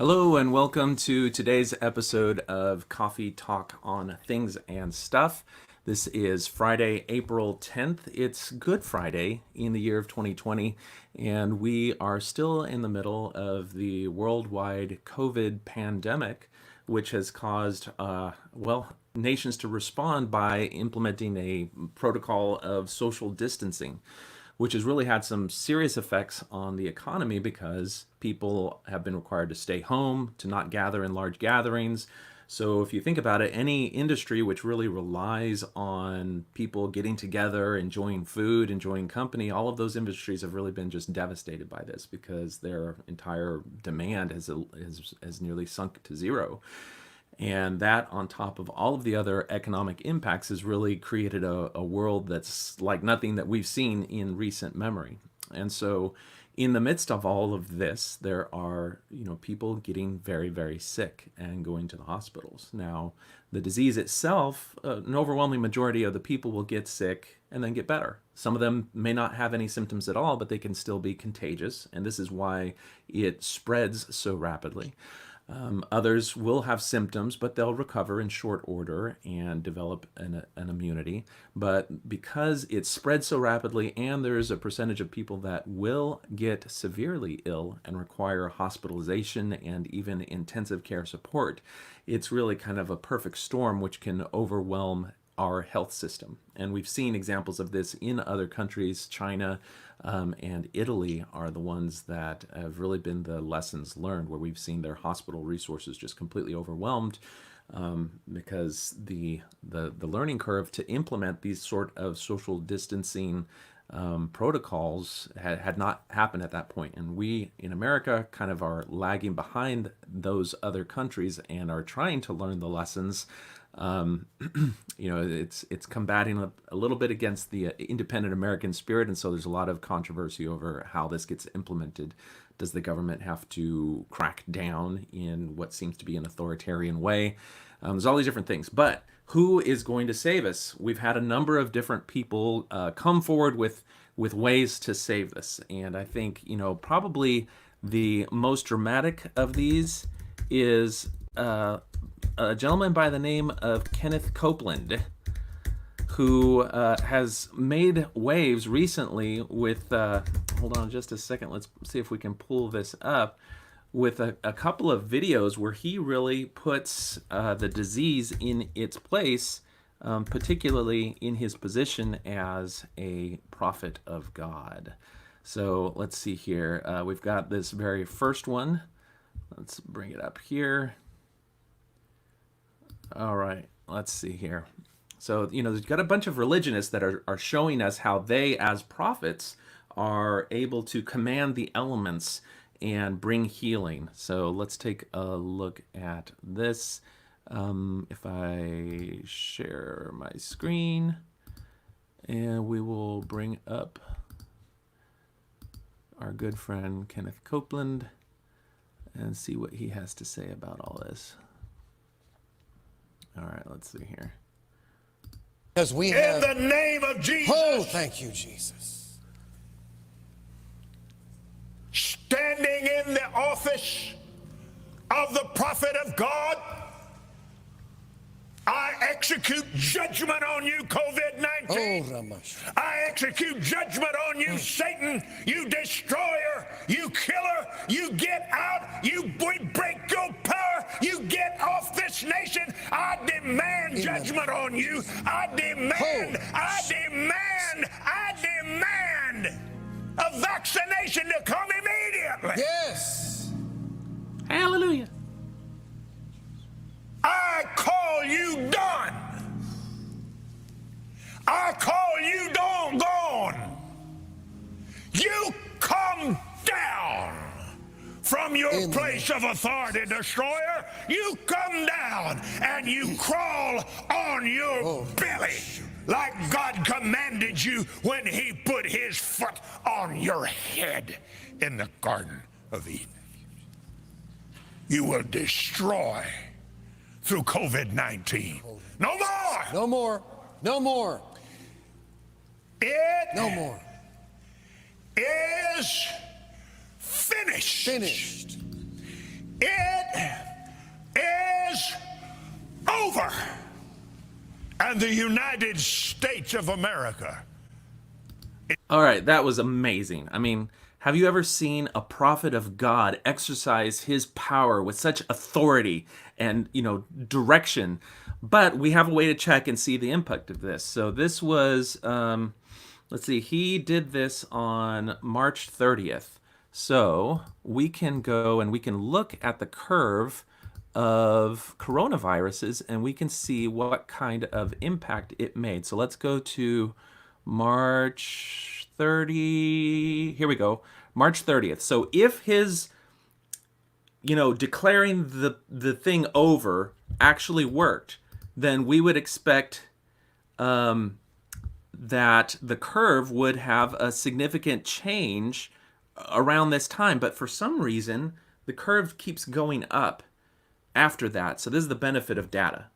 Hello and welcome to today's episode of Coffee Talk on Things and Stuff. This is Friday, April 10th. It's Good Friday in the year of 2020, and we are still in the middle of the worldwide COVID pandemic, which has caused, nations to respond by implementing a protocol of social distancing, which has really had some serious effects on the economy because people have been required to stay home, to not gather in large gatherings. So if you think about it, any industry which really relies on people getting together, enjoying food, enjoying company, all of those industries have really been just devastated by this because their entire demand has nearly sunk to zero. And that, on top of all of the other economic impacts, has really created a world that's like nothing that we've seen in recent memory. And so, in the midst of all of this, there are, people getting very, very sick and going to the hospitals. Now, the disease itself, an overwhelming majority of the people will get sick and then get better. Some of them may not have any symptoms at all, but they can still be contagious. And this is why it spreads so rapidly. Others will have symptoms, but they'll recover in short order and develop an immunity. But because it spreads so rapidly and there's a percentage of people that will get severely ill and require hospitalization and even intensive care support, it's really kind of a perfect storm which can overwhelm our health system. And we've seen examples of this in other countries. China and Italy are the ones that have really been the lessons learned, where we've seen their hospital resources just completely overwhelmed because the learning curve to implement these sort of social distancing protocols had not happened at that point. And we in America kind of are lagging behind those other countries and are trying to learn the lessons. It's combating a little bit against the independent American spirit, and so there's a lot of controversy over how this gets implemented. Does the government have to crack down in what seems to be an authoritarian way? There's all these different things, but who is going to save us? We've had a number of different people come forward with ways to save us, and I think probably the most dramatic of these is a gentleman by the name of Kenneth Copeland, who has made waves recently with, hold on just a second, let's see if we can pull this up, with a couple of videos where he really puts the disease in its place, particularly in his position as a prophet of God. So let's see here. We've got this very first one. Let's bring it up here. All right, let's see here. So, there's got a bunch of religionists that are showing us how they, as prophets, are able to command the elements and bring healing. So let's take a look at this. If I share my screen, and we will bring up our good friend Kenneth Copeland and see what he has to say about all this. All right, let's see here. Because we have... In the name of Jesus. Oh, thank you, Jesus. Standing in the office of the prophet of God, I execute judgment on you, COVID-19. Oh, Ramash. I execute judgment on you, Satan, you destroyer, you killer. You get out, we break your power, you get off this nation. I demand judgment on you. I demand a vaccination to come immediately. Yes. Hallelujah. I call you done. I call you gone. You come down from your place of authority, destroyer. You come down and you crawl on your belly like God commanded you when he put his foot on your head in the Garden of Eden. You will destroy through COVID-19. No more. No more. No more. It No more. is finished. Finished. It is over. And the United States of America. All right, that was amazing. I mean, have you ever seen a prophet of God exercise his power with such authority and, direction? But we have a way to check and see the impact of this. So this was, let's see, he did this on March 30th. So we can go and we can look at the curve of coronaviruses and we can see what kind of impact it made. So let's go to March 30. Here we go. March 30th. So if his, declaring the thing over actually worked, then we would expect that the curve would have a significant change around this time. But for some reason, the curve keeps going up after that. So this is the benefit of data.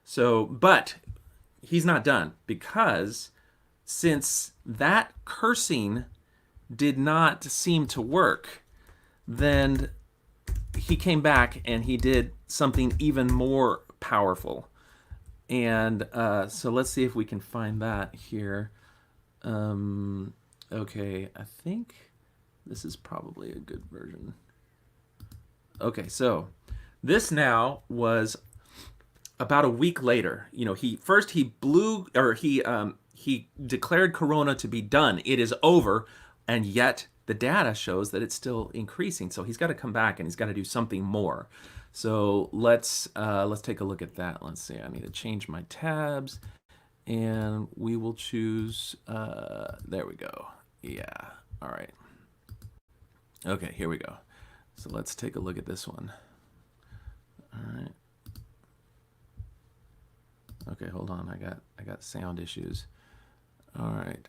So, but he's not done, because since that cursing did not seem to work, then he came back and he did something even more powerful. And so let's see if we can find that here. Okay, I think this is probably a good version. Okay, so this now was about a week later. He declared Corona to be done. It is over, and yet the data shows that it's still increasing. So he's got to come back and he's got to do something more. So let's take a look at that. Let's see. I need to change my tabs, and we will choose. There we go. Yeah. All right. Okay. Here we go. So let's take a look at this one. All right. Okay, hold on. I got sound issues. All right.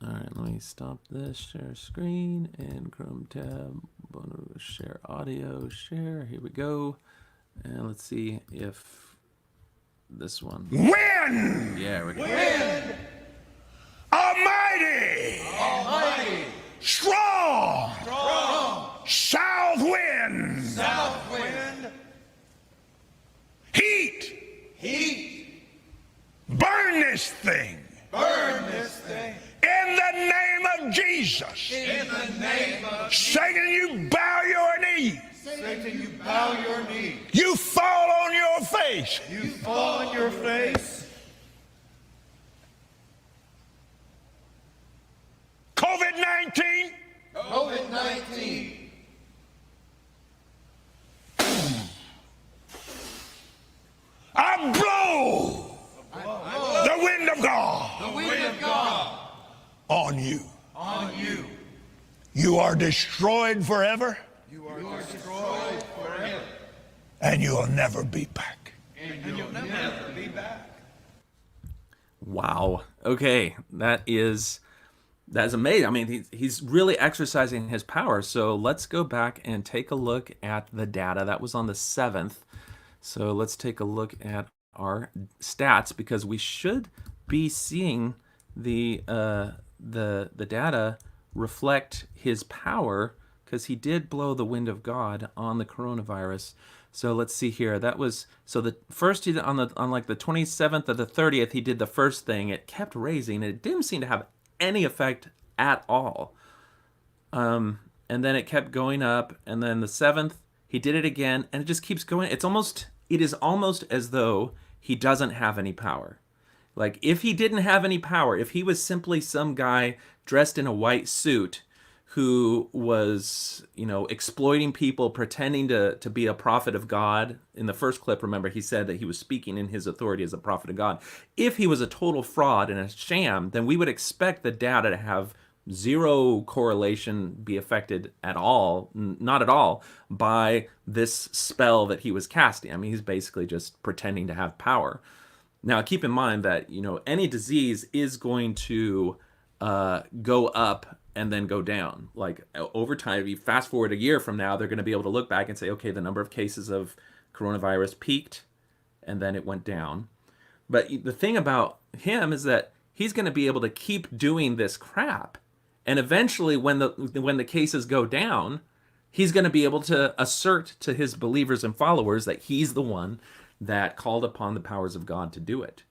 All right, let me stop this. Share screen and Chrome tab. Share audio. Share. Here we go. And let's see if this one. Win! Yeah, we're good. Win! Almighty! Almighty! Strong! Strong! South wind! South wind! Heat! Heat! Burn this thing! Burn this thing! In the name of Jesus! In the name of Satan, you bow your knee! Satan, you bow your knee. You fall on your face! You fall on your face. COVID-19! COVID-19. I blow the wind of God The wind of God on you. on you. You are destroyed forever, You are destroyed forever. and you will never be back. And you'll never be back. Wow. Okay, that's amazing. I mean, he's really exercising his power. So let's go back and take a look at the data. That was on the 7th. So let's take a look at our stats, because we should be seeing the data reflect his power, because he did blow the wind of God on the coronavirus. So let's see here. That was, so the first, he did on like the 27th or the 30th, he did the first thing. It kept raising, and it didn't seem to have any effect at all. And then it kept going up, and then the 7th, he did it again, and it just keeps going. It is almost as though he doesn't have any power. Like, if he didn't have any power, if he was simply some guy dressed in a white suit who was, exploiting people, pretending to be a prophet of God. In the first clip, remember, he said that he was speaking in his authority as a prophet of God. If he was a total fraud and a sham, then we would expect the data to have zero correlation, be affected at all, not at all, by this spell that he was casting. I mean, he's basically just pretending to have power. Now, keep in mind that, any disease is going to go up and then go down. Like, over time, if you fast forward a year from now, they're going to be able to look back and say, okay, the number of cases of coronavirus peaked and then it went down. But the thing about him is that he's going to be able to keep doing this crap And eventually, when the cases go down, he's going to be able to assert to his believers and followers that he's the one that called upon the powers of God to do it.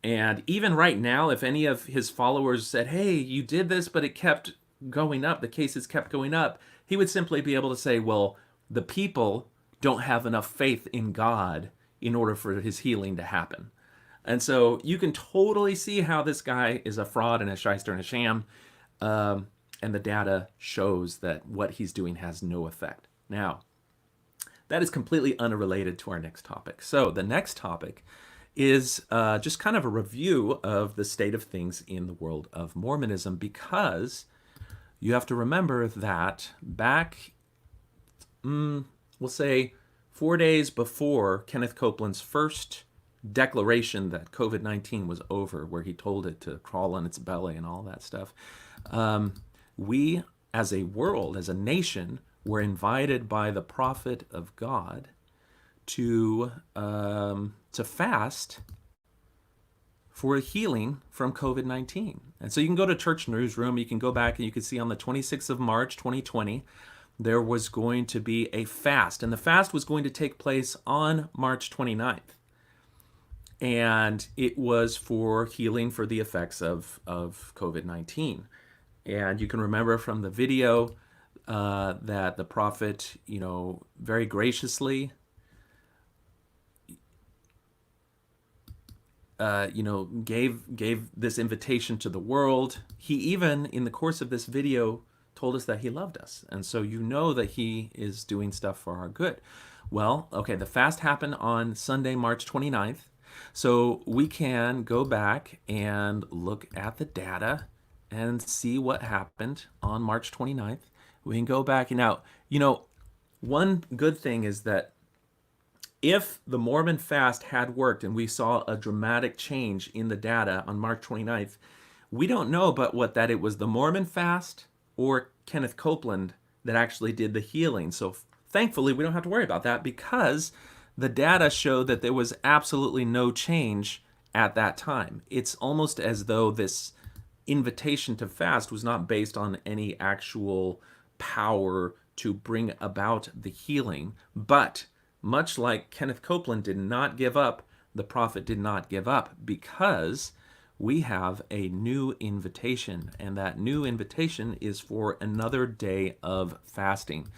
And even right now, if any of his followers said, hey, you did this, but it kept going up, the cases kept going up, he would simply be able to say, well, the people don't have enough faith in God in order for his healing to happen. And so you can totally see how this guy is a fraud and a shyster and a sham. And the data shows that what he's doing has no effect. Now, that is completely unrelated to our next topic. So the next topic is just kind of a review of the state of things in the world of Mormonism, because you have to remember that back, we'll say 4 days before Kenneth Copeland's first declaration that COVID-19 was over, where he told it to crawl on its belly and all that stuff, we as a world, as a nation, were invited by the prophet of God to fast for healing from COVID-19. And so you can go to Church Newsroom, you can go back and you can see on the 26th of March, 2020, there was going to be a fast. And the fast was going to take place on March 29th. And it was for healing for the effects of COVID-19. And you can remember from the video that the prophet, very graciously, gave this invitation to the world. He even, in the course of this video, told us that he loved us. And so you know that he is doing stuff for our good. Well, okay, the fast happened on Sunday, March 29th. So we can go back and look at the data and see what happened on March 29th. We can go back and now, one good thing is that if the Mormon fast had worked and we saw a dramatic change in the data on March 29th, we don't know but that it was the Mormon fast or Kenneth Copeland that actually did the healing. So thankfully, we don't have to worry about that, because the data showed that there was absolutely no change at that time. It's almost as though this invitation to fast was not based on any actual power to bring about the healing. But much like Kenneth Copeland did not give up, the prophet did not give up, because we have a new invitation, and that new invitation is for another day of fasting.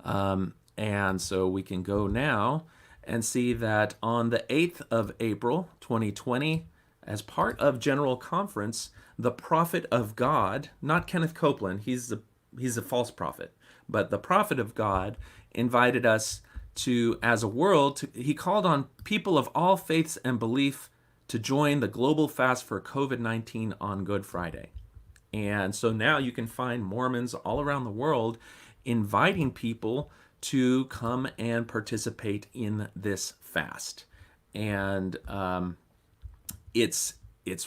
And so we can go now and see that on the 8th of April, 2020, as part of General Conference, the prophet of God, not Kenneth Copeland, he's a false prophet, but the prophet of God invited us to, as a world, he called on people of all faiths and belief to join the global fast for COVID-19 on Good Friday. And so now you can find Mormons all around the world inviting people to come and participate in this fast. And it's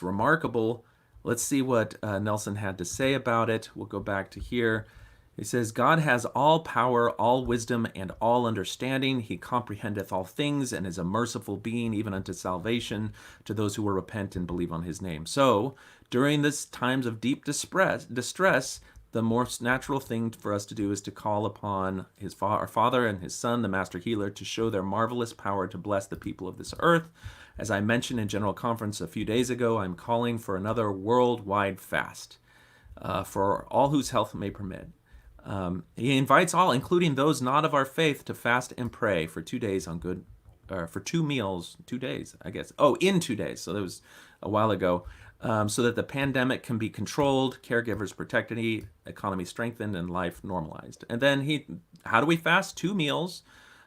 remarkable. Let's see what Nelson had to say about it. We'll go back to here. He says, God has all power, all wisdom, and all understanding. He comprehendeth all things, and is a merciful being, even unto salvation, to those who will repent and believe on his name. So, during this times of deep distress, the most natural thing for us to do is to call upon our Father and his Son, the Master Healer, to show their marvelous power to bless the people of this earth. As I mentioned in General Conference a few days ago, I'm calling for another worldwide fast for all whose health may permit. He invites all, including those not of our faith, to fast and pray for 2 days for 2 meals, 2 days, I guess. Oh, in 2 days. So that was a while ago. So that the pandemic can be controlled, caregivers protected, economy strengthened, and life normalized. And then how do we fast? 2 meals.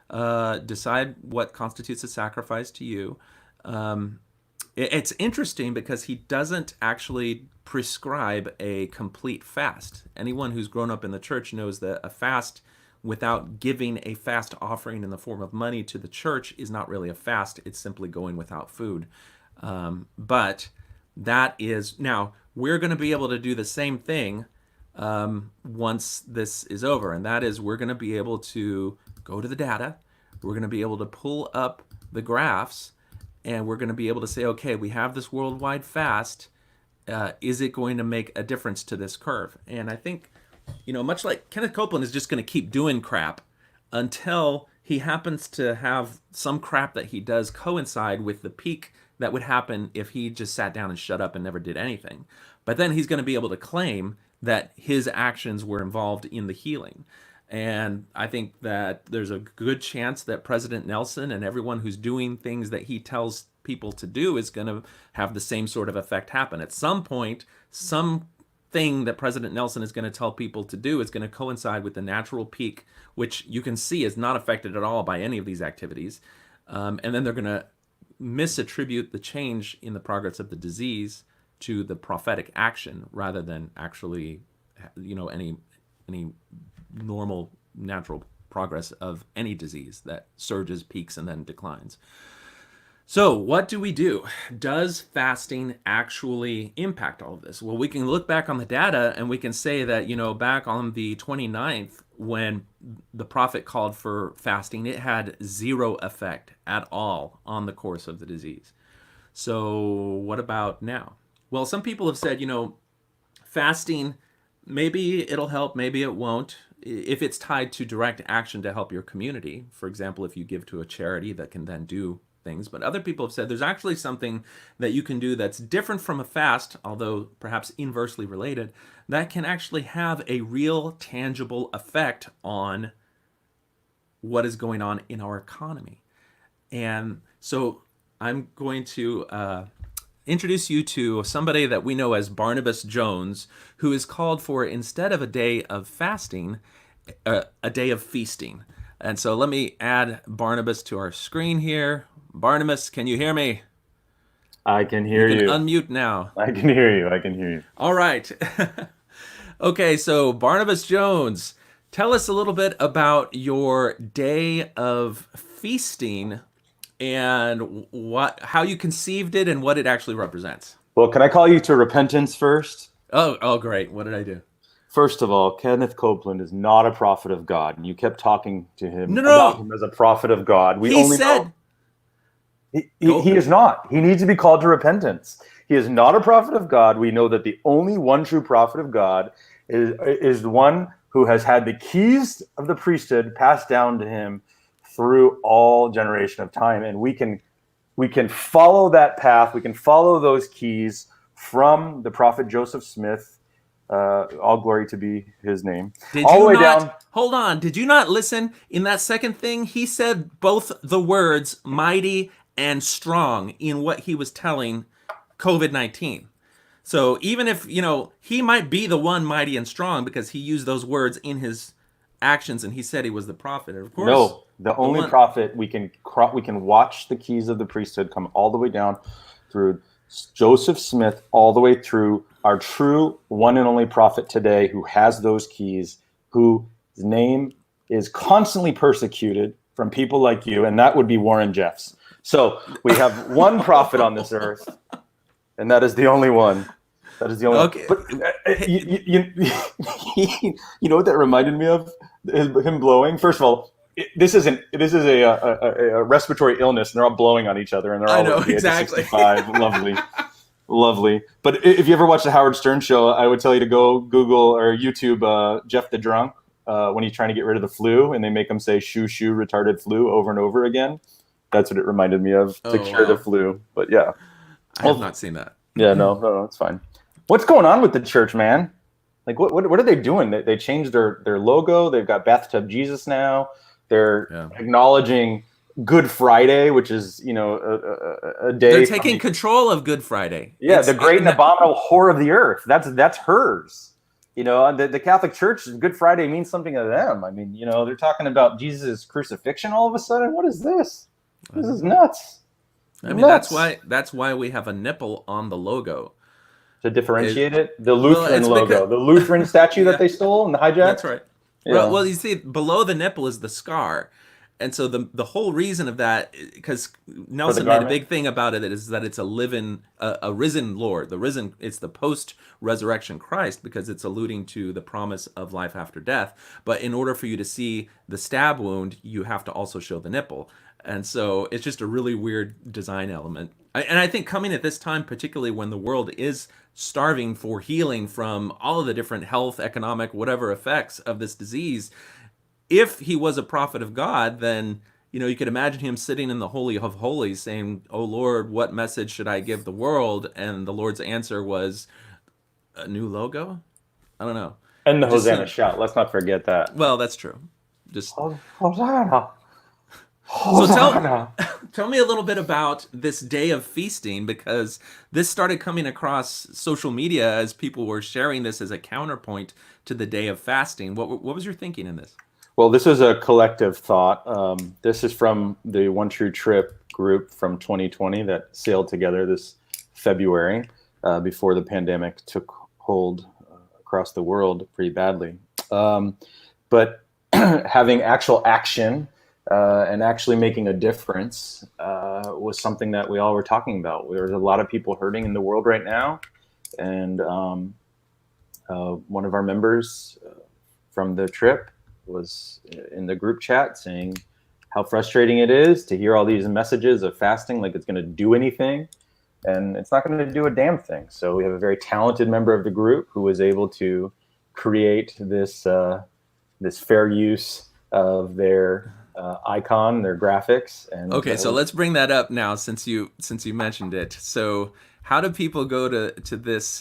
Decide what constitutes a sacrifice to you. It's interesting because he doesn't actually prescribe a complete fast. Anyone who's grown up in the church knows that a fast without giving a fast offering in the form of money to the church is not really a fast. It's simply going without food. But that is, now we're going to be able to do the same thing once this is over. And that is, we're going to be able to go to the data. We're going to be able to pull up the graphs, and we're going to be able to say, okay, we have this worldwide fast. is it going to make a difference to this curve? And I think, much like Kenneth Copeland is just going to keep doing crap until he happens to have some crap that he does coincide with the peak that would happen if he just sat down and shut up and never did anything. But then he's going to be able to claim that his actions were involved in the healing. And I think that there's a good chance that President Nelson and everyone who's doing things that he tells people to do is going to have the same sort of effect happen. At some point, something that President Nelson is going to tell people to do is going to coincide with the natural peak, which you can see is not affected at all by any of these activities. And then they're going to misattribute the change in the progress of the disease to the prophetic action rather than actually, any normal natural progress of any disease that surges, peaks, and then declines. So what do we do? Does fasting actually impact all of this? Well, we can look back on the data and we can say that, back on the 29th, when the prophet called for fasting, it had zero effect at all on the course of the disease. So what about now? Well, some people have said, fasting, maybe it'll help, maybe it won't, if it's tied to direct action to help your community. For example, if you give to a charity that can then do things. But other people have said there's actually something that you can do that's different from a fast, although perhaps inversely related, that can actually have a real tangible effect on what is going on in our economy. And so I'm going to introduce you to somebody that we know as Barnabas Jones, who is called for, instead of a day of fasting, a day of feasting. And so let me add Barnabas to our screen here. Barnabas, can you hear me? I can hear you. Unmute now. I can hear you. I can hear you. All right. Okay, so Barnabas Jones, tell us a little bit about your day of feasting and how you conceived it and what it actually represents. Well, can I call you to repentance first? Oh, great. What did I do? First of all, Kenneth Copeland is not a prophet of God, and you kept talking to him about him as a prophet of God. He is not. He needs to be called to repentance. He is not a prophet of God. We know that the only one true prophet of God is the one who has had the keys of the priesthood passed down to him through all generation of time, and we can follow that path. We can follow those keys from the prophet Joseph Smith. All glory to be his name. Hold on. Did you not listen? In that second thing, he said both the words mighty and strong in what he was telling COVID-19. So even if, he might be the one mighty and strong because he used those words in his actions and he said he was the prophet. Of course, no, the only prophet we can watch the keys of the priesthood come all the way down through Joseph Smith, all the way through our true one and only prophet today, who has those keys, whose name is constantly persecuted from people like you, and that would be Warren Jeffs. So we have one prophet on this earth, and that is the only one. That is the only okay. One. But you know what that reminded me of? Him blowing. First of all, this is a respiratory illness, and they're all blowing on each other, and they're all at the exactly. age of 65. Lovely. But if you ever watch the Howard Stern show, I would tell you to go Google or YouTube Jeff the Drunk when he's trying to get rid of the flu, and they make him say "shoo shoo retarded flu" over and over again. That's what it reminded me of to cure the flu. But yeah, I have not seen that. Yeah, no, it's fine. What's going on with the church, man? Like, what are they doing? They changed their logo. They've got Bathtub Jesus now. They're acknowledging Good Friday, which is, a day. They're taking control of Good Friday. Yeah, the great and abominable whore of the earth. That's hers. The Catholic Church, Good Friday means something to them. I mean, they're talking about Jesus' crucifixion all of a sudden. What is this? This is nuts. I mean, that's why we have a nipple on the logo. To differentiate it? The Lutheran logo. The Lutheran statue that they stole and the hijacked? That's right. Yeah. Well, you see, below the nipple is the scar. And so the whole reason of that, because Nelson made a big thing about it, is that it's a risen Lord. It's the post-resurrection Christ, because it's alluding to the promise of life after death. But in order for you to see the stab wound, you have to also show the nipple. And so it's just a really weird design element. And I think coming at this time, particularly when the world is starving for healing from all of the different health, economic, whatever effects of this disease, if he was a prophet of God, then you could imagine him sitting in the Holy of Holies saying, "Oh Lord, what message should I give the world?" And the Lord's answer was a new logo. I don't know. And the Just Hosanna shout. Let's not forget that. well, that's true. Just Hosanna. so Hosanna. tell me a little bit about this day of feasting, because this started coming across social media as people were sharing this as a counterpoint to the day of fasting. What was your thinking in this? Well, this is a collective thought. This is from the One True Trip group from 2020 that sailed together this February before the pandemic took hold across the world pretty badly. But having actual action and actually making a difference was something that we all were talking about. There's a lot of people hurting in the world right now. And one of our members from the trip was in the group chat saying how frustrating it is to hear all these messages of fasting like it's going to do anything, and it's not going to do a damn thing. So we have a very talented member of the group who was able to create this this fair use of their icon, their graphics. And okay, so let's bring that up now since you mentioned it. So how do people go to this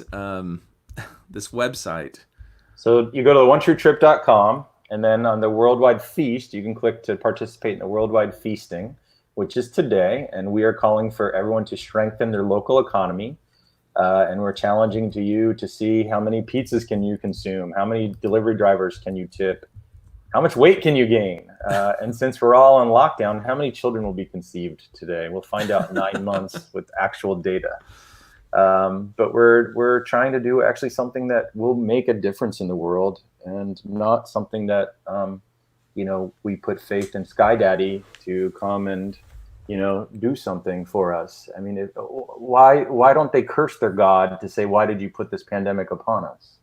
this website? So you go to onetruetrip.com, and then on the Worldwide Feast, you can click to participate in the Worldwide Feasting, which is today. And we are calling for everyone to strengthen their local economy. And we're challenging you to see how many pizzas can you consume, how many delivery drivers can you tip, how much weight can you gain? And since we're all on lockdown, how many children will be conceived today? We'll find out in 9 months with actual data. But we're trying to do actually something that will make a difference in the world, and not something that we put faith in Sky Daddy to come and do something for us. I mean, why don't they curse their God to say, why did you put this pandemic upon us?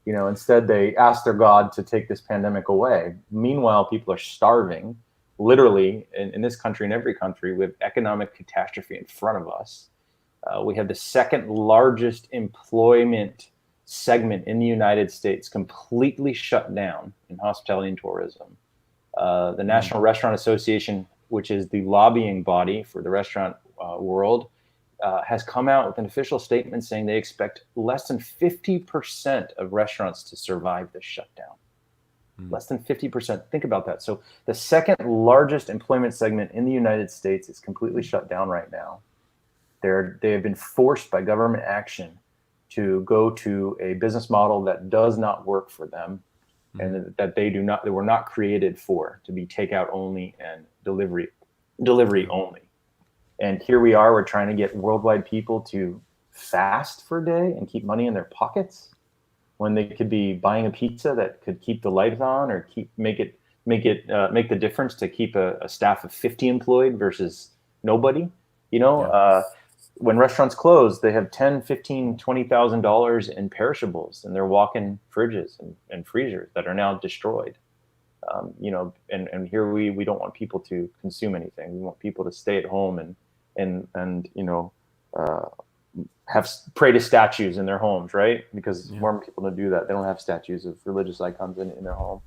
Instead they ask their God to take this pandemic away. Meanwhile, people are starving, literally, in this country, in every country. We have economic catastrophe in front of us. We have the second largest employment segment in the United States completely shut down in hospitality and tourism. The National Restaurant Association, which is the lobbying body for the restaurant world, has come out with an official statement saying they expect less than 50% of restaurants to survive this shutdown. Less than 50%. Think about that. So the second largest employment segment in the United States is completely shut down right now. They have been forced by government action to go to a business model that does not work for them, and that they were not created for, to be takeout only and delivery only. And here we are, we're trying to get worldwide people to fast for a day and keep money in their pockets when they could be buying a pizza that could keep the lights on, or make the difference to keep a staff of 50 employed versus nobody. When restaurants close, they have $10,000, $15,000, $20,000 in perishables in their walk-in fridges and freezers that are now destroyed. And here we don't want people to consume anything. We want people to stay at home and pray to statues in their homes, right? Because Mormon people don't do that. They don't have statues of religious icons in their home.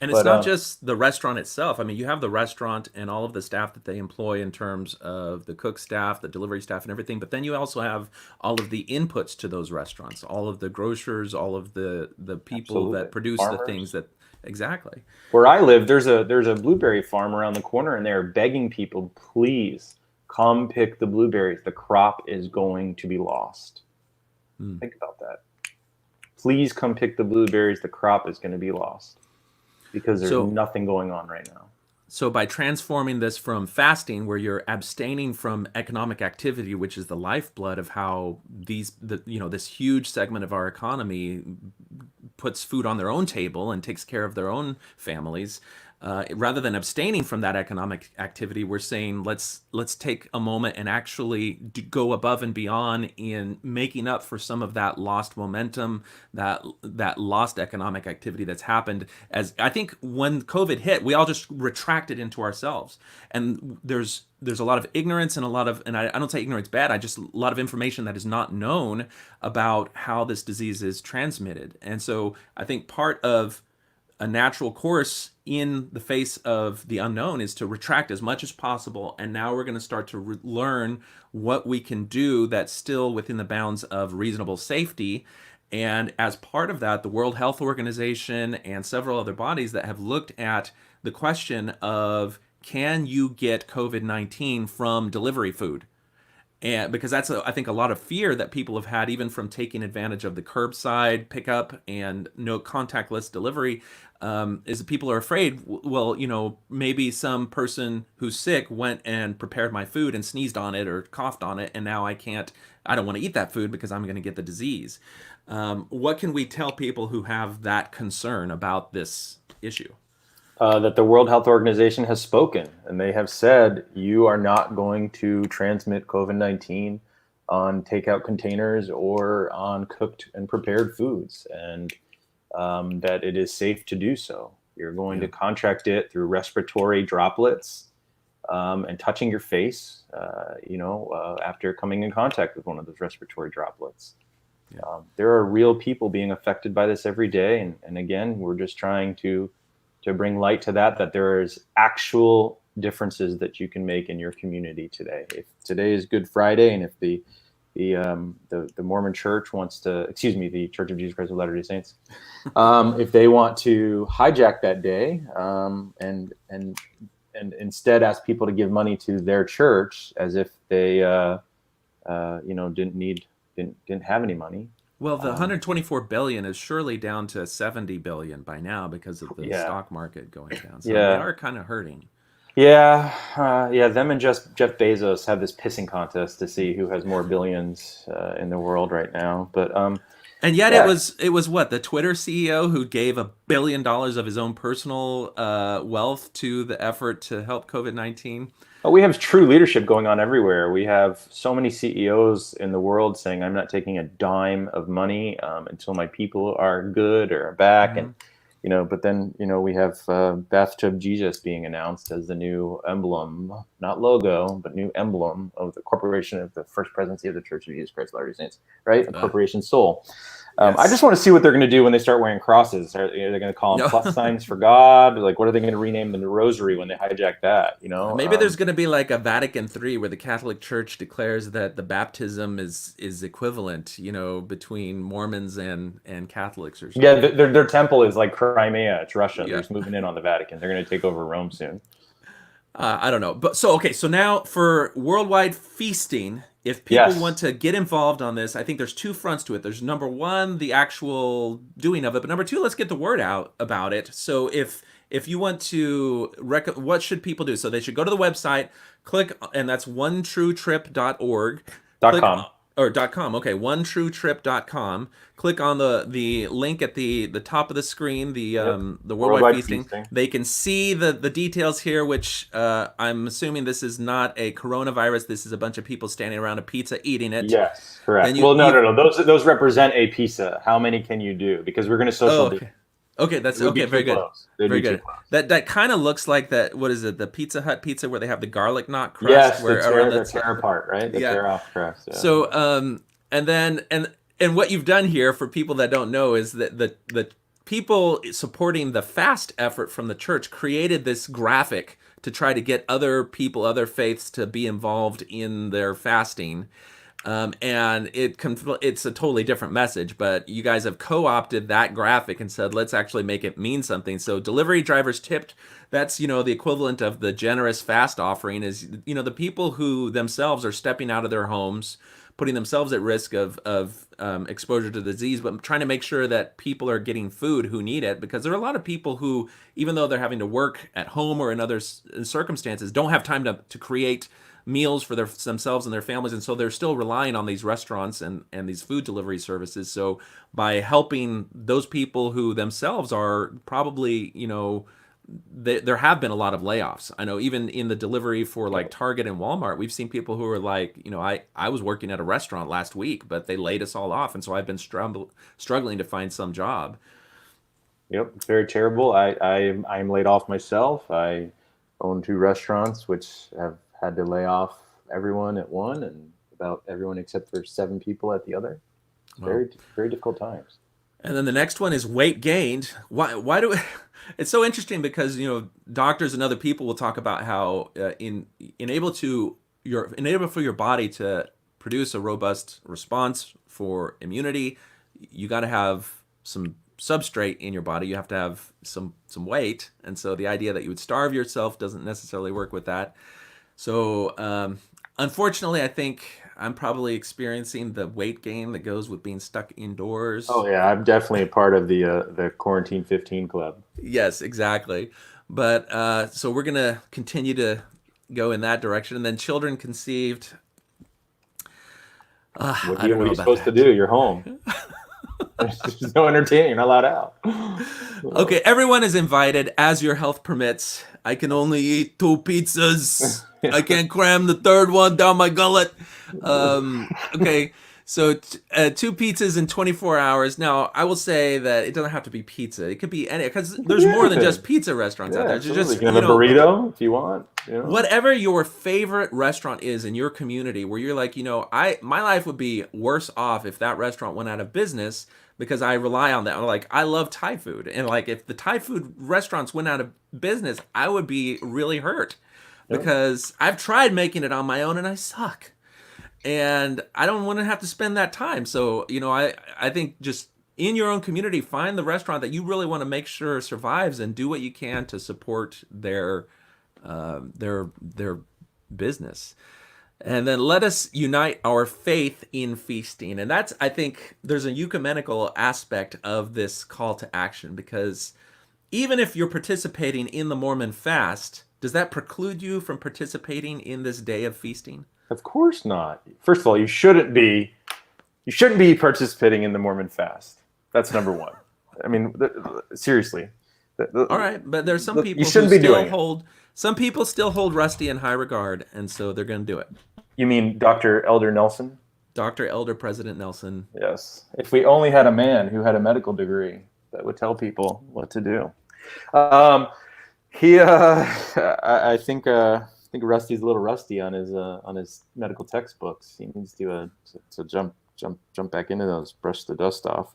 And it's not just the restaurant itself. I mean, you have the restaurant and all of the staff that they employ in terms of the cook staff, the delivery staff, and everything. But then you also have all of the inputs to those restaurants, all of the grocers, all of the people that produce Farmers. The things that exactly. Where I live, there's a blueberry farm around the corner, and they're begging people, please come pick the blueberries. The crop is going to be lost. Think about that. Please come pick the blueberries. The crop is going to be lost. Because there's nothing going on right now. So by transforming this from fasting, where you're abstaining from economic activity, which is the lifeblood of how this huge segment of our economy puts food on their own table and takes care of their own families, rather than abstaining from that economic activity, we're saying let's take a moment and actually go above and beyond in making up for some of that lost momentum, that lost economic activity that's happened. As I think when COVID hit, we all just retracted into ourselves, and there's a lot of ignorance and I don't say ignorance bad. I just a lot of information that is not known about how this disease is transmitted, and so I think part of a natural course in the face of the unknown is to retract as much as possible. And now we're going to start to learn what we can do that's still within the bounds of reasonable safety. And as part of that, the World Health Organization and several other bodies that have looked at the question of, can you get COVID-19 from delivery food? And because that's, I think, a lot of fear that people have had, even from taking advantage of the curbside pickup and no contactless delivery, is that people are afraid, well, maybe some person who's sick went and prepared my food and sneezed on it or coughed on it, and now I don't want to eat that food because I'm going to get the disease. What can we tell people who have that concern about this issue? That the World Health Organization has spoken, and they have said you are not going to transmit COVID-19 on takeout containers or on cooked and prepared foods, and that it is safe to do so. You're going to contract it through respiratory droplets and touching your face, after coming in contact with one of those respiratory droplets. There are real people being affected by this every day, and again, we're just trying to bring light to that there's actual differences that you can make in your community today. If today is Good Friday, and if the Mormon Church wants to, the Church of Jesus Christ of Latter-day Saints, if they want to hijack that day, and instead ask people to give money to their church as if they, didn't have any money. Well, the 124 billion is surely down to 70 billion by now because of the stock market going down. So they are kind of hurting. Them and Jeff Bezos have this pissing contest to see who has more billions in the world right now. But and yet it was what, the Twitter CEO who gave $1 billion of his own personal wealth to the effort to help COVID-19. We have true leadership going on everywhere. We have so many CEOs in the world saying, I'm not taking a dime of money until my people are good or are back. And, but then, we have Bathtub Jesus being announced as the new emblem, not logo, but new emblem of the corporation of the First Presidency of the Church of Jesus Christ of Latter-day Saints, right? A corporation soul. Yes. I just want to see what they're going to do when they start wearing crosses. Are they going to call them plus signs for God? Like, what are they going to rename them the Rosary when they hijack that? Maybe there's going to be like a Vatican III where the Catholic Church declares that the baptism is equivalent, between Mormons and Catholics or something. Yeah, their temple is like Crimea. It's Russia. They're just moving in on the Vatican. They're going to take over Rome soon. I don't know. But so now for worldwide feasting, if people want to get involved on this, I think there's two fronts to it. There's number one, the actual doing of it, but number two, let's get the word out about it. So if you want to, what should people do? So they should go to the website, click, and that's onetruetrip.org. .com. Or .com, okay, onetruetrip.com. Click on the link at the top of the screen, the Worldwide Feasting. They can see the details here, which I'm assuming this is not a coronavirus. This is a bunch of people standing around a pizza eating it. Yes, correct. No. Those represent a pizza. How many can you do? Because we're going to social distance. Okay, that's okay. Very good. Very good. That kind of looks like that. What is it? The Pizza Hut pizza where they have the garlic knot crust. Yes, the tear apart, right? The tear off crust. Yeah. So, and what you've done here for people that don't know is that the people supporting the fast effort from the church created this graphic to try to get other people, other faiths, to be involved in their fasting. And it's a totally different message, but you guys have co-opted that graphic and said, let's actually make it mean something. So delivery drivers tipped, that's, the equivalent of the generous fast offering is, the people who themselves are stepping out of their homes, putting themselves at risk of exposure to the disease, but trying to make sure that people are getting food who need it, because there are a lot of people who, even though they're having to work at home or in other circumstances, don't have time to create meals for themselves and their families, and so they're still relying on these restaurants and these food delivery services. So by helping those people who themselves are probably there have been a lot of layoffs. I know even in the delivery for like Target and Walmart, we've seen people who are like, I was working at a restaurant last week, but they laid us all off, and so I've been struggling to find some job. Yep, it's very terrible. I'm laid off myself. I own 2 restaurants, which have had to lay off everyone at one, and about everyone except for 7 people at the other. Very, very difficult times. And then the next one is weight gained. Why do it's so interesting because doctors and other people will talk about how enable for your body to produce a robust response for immunity, you got to have some substrate in your body. You have to have some weight, and so the idea that you would starve yourself doesn't necessarily work with that. So unfortunately, I think I'm probably experiencing the weight gain that goes with being stuck indoors. Oh yeah, I'm definitely a part of the Quarantine 15 club. Yes, exactly. But so we're gonna continue to go in that direction, and then children conceived. What are you supposed to do? You're home. There's no entertaining. You're not allowed out. Okay, everyone is invited as your health permits. I can only eat 2 pizzas. I can't cram the 3rd one down my gullet. Okay, so 2 pizzas in 24 hours. Now, I will say that it doesn't have to be pizza. It could be any, because there's more than just pizza restaurants out there. You can have a burrito if you want. Whatever your favorite restaurant is in your community, where you're like, my life would be worse off if that restaurant went out of business because I rely on that. Like, I love Thai food, and like if the Thai food restaurants went out of business, I would be really hurt because I've tried making it on my own and I suck. And I don't want to have to spend that time. So, I think just in your own community, find the restaurant that you really want to make sure survives and do what you can to support their business. And then let us unite our faith in feasting. And that's, I think, there's an ecumenical aspect of this call to action, because even if you're participating in the Mormon fast, does that preclude you from participating in this day of feasting? Of course not. First of all, you shouldn't be participating in the Mormon fast. That's number one. I mean, seriously. All right, but there's some people you shouldn't be doing some people still hold Rusty in high regard, and so they're going to do it. You mean Dr. Elder Nelson? Dr. Elder President Nelson. Yes. If we only had a man who had a medical degree that would tell people what to do. I think Rusty's a little rusty on his medical textbooks. He needs to jump back into those, brush the dust off.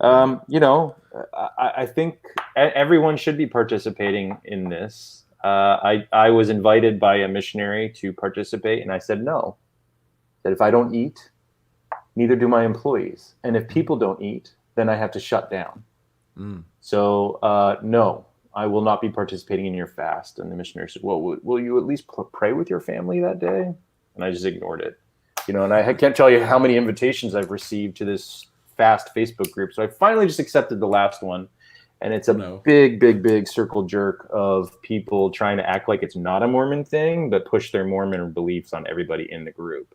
I think everyone should be participating in this. I was invited by a missionary to participate, and I said no. That if I don't eat, neither do my employees. And if people don't eat, then I have to shut down. So no, I will not be participating in your fast. And the missionary said, well, will you at least pray with your family that day? And I just ignored it. And I can't tell you how many invitations I've received to this fast Facebook group. So I finally just accepted the last one. And it's a big circle jerk of people trying to act like it's not a Mormon thing, but push their Mormon beliefs on everybody in the group.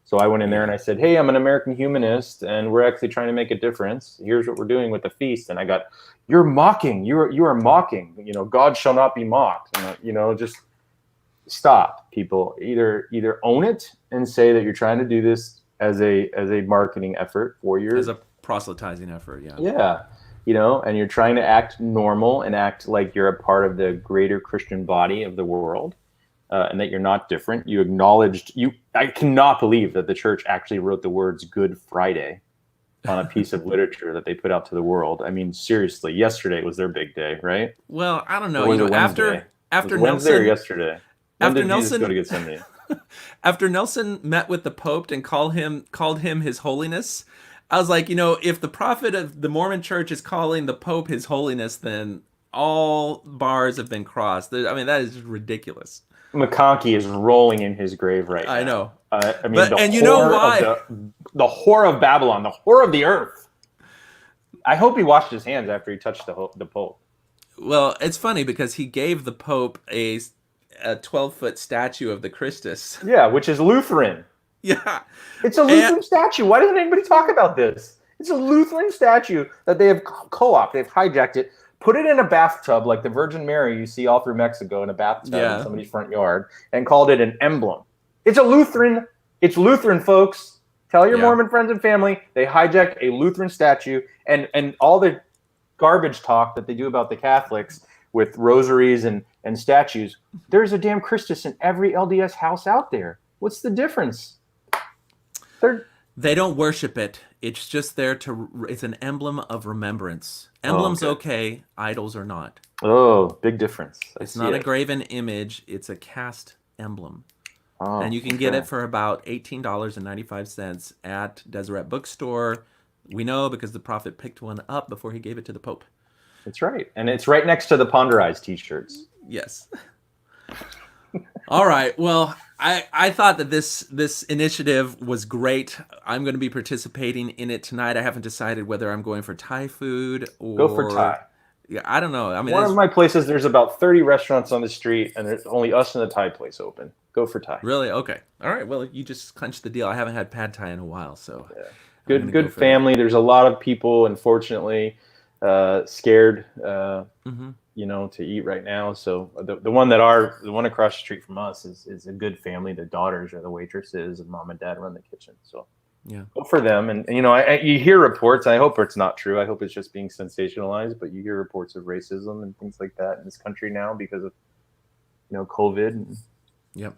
So I went in there and I said, hey, I'm an American humanist, and we're actually trying to make a difference. Here's what we're doing with the feast. And I got, you're mocking. You are mocking. God shall not be mocked. And, just stop, people. Either own it and say that you're trying to do this as a marketing effort for your... As a proselytizing effort, yeah. Yeah. And you're trying to act normal and act like you're a part of the greater Christian body of the world, and that you're not different. You acknowledged I cannot believe that the church actually wrote the words Good Friday on a piece of literature that they put out to the world. I mean, seriously, yesterday was their big day, right? Well, I don't know. Or was it after Wednesday Nelson, or yesterday? When did Jesus go to Gethsemane? After Nelson met with the Pope and called him His Holiness, I was like, if the prophet of the Mormon Church is calling the Pope His Holiness, then all bars have been crossed. I mean, that is ridiculous. McConkie is rolling in his grave right now. I know. I mean, and you know why? The whore of Babylon, the whore of the earth. I hope he washed his hands after he touched the Pope. Well, it's funny because he gave the Pope a 12-foot statue of the Christus. Yeah, which is Lutheran. Yeah. It's a Lutheran statue. Why doesn't anybody talk about this? It's a Lutheran statue that they have co-opted. They've hijacked it, put it in a bathtub like the Virgin Mary you see all through Mexico in a bathtub in somebody's front yard, and called it an emblem. It's a Lutheran. It's Lutheran, folks. Tell your Mormon friends and family they hijacked a Lutheran statue, and all the garbage talk that they do about the Catholics with rosaries and statues. There's a damn Christus in every LDS house out there. What's the difference? They don't worship it. It's just there it's an emblem of remembrance. Emblems okay, idols are not. Oh, big difference. It's not a graven image, it's a cast emblem. Oh, and you can get it for about $18.95 at Deseret Bookstore. We know because the prophet picked one up before he gave it to the Pope. That's right. And it's right next to the Ponderize t-shirts. Yes. All right. Well, I thought that this initiative was great. I'm going to be participating in it tonight. I haven't decided whether I'm going for Thai food or... Go for Thai. Yeah, I don't know. I mean, one of my places, there's about 30 restaurants on the street, and there's only us and the Thai place open. Go for Thai. Really? Okay. All right. Well, you just clinched the deal. I haven't had pad Thai in a while, so... Yeah. Good family. There's a lot of people, unfortunately, scared, to eat right now. So the one across the street from us is a good family. The daughters are the waitresses, and mom and dad run the kitchen. So yeah, go for them. And you hear reports. I hope it's not true. I hope it's just being sensationalized. But you hear reports of racism and things like that in this country now because of COVID. And, yep.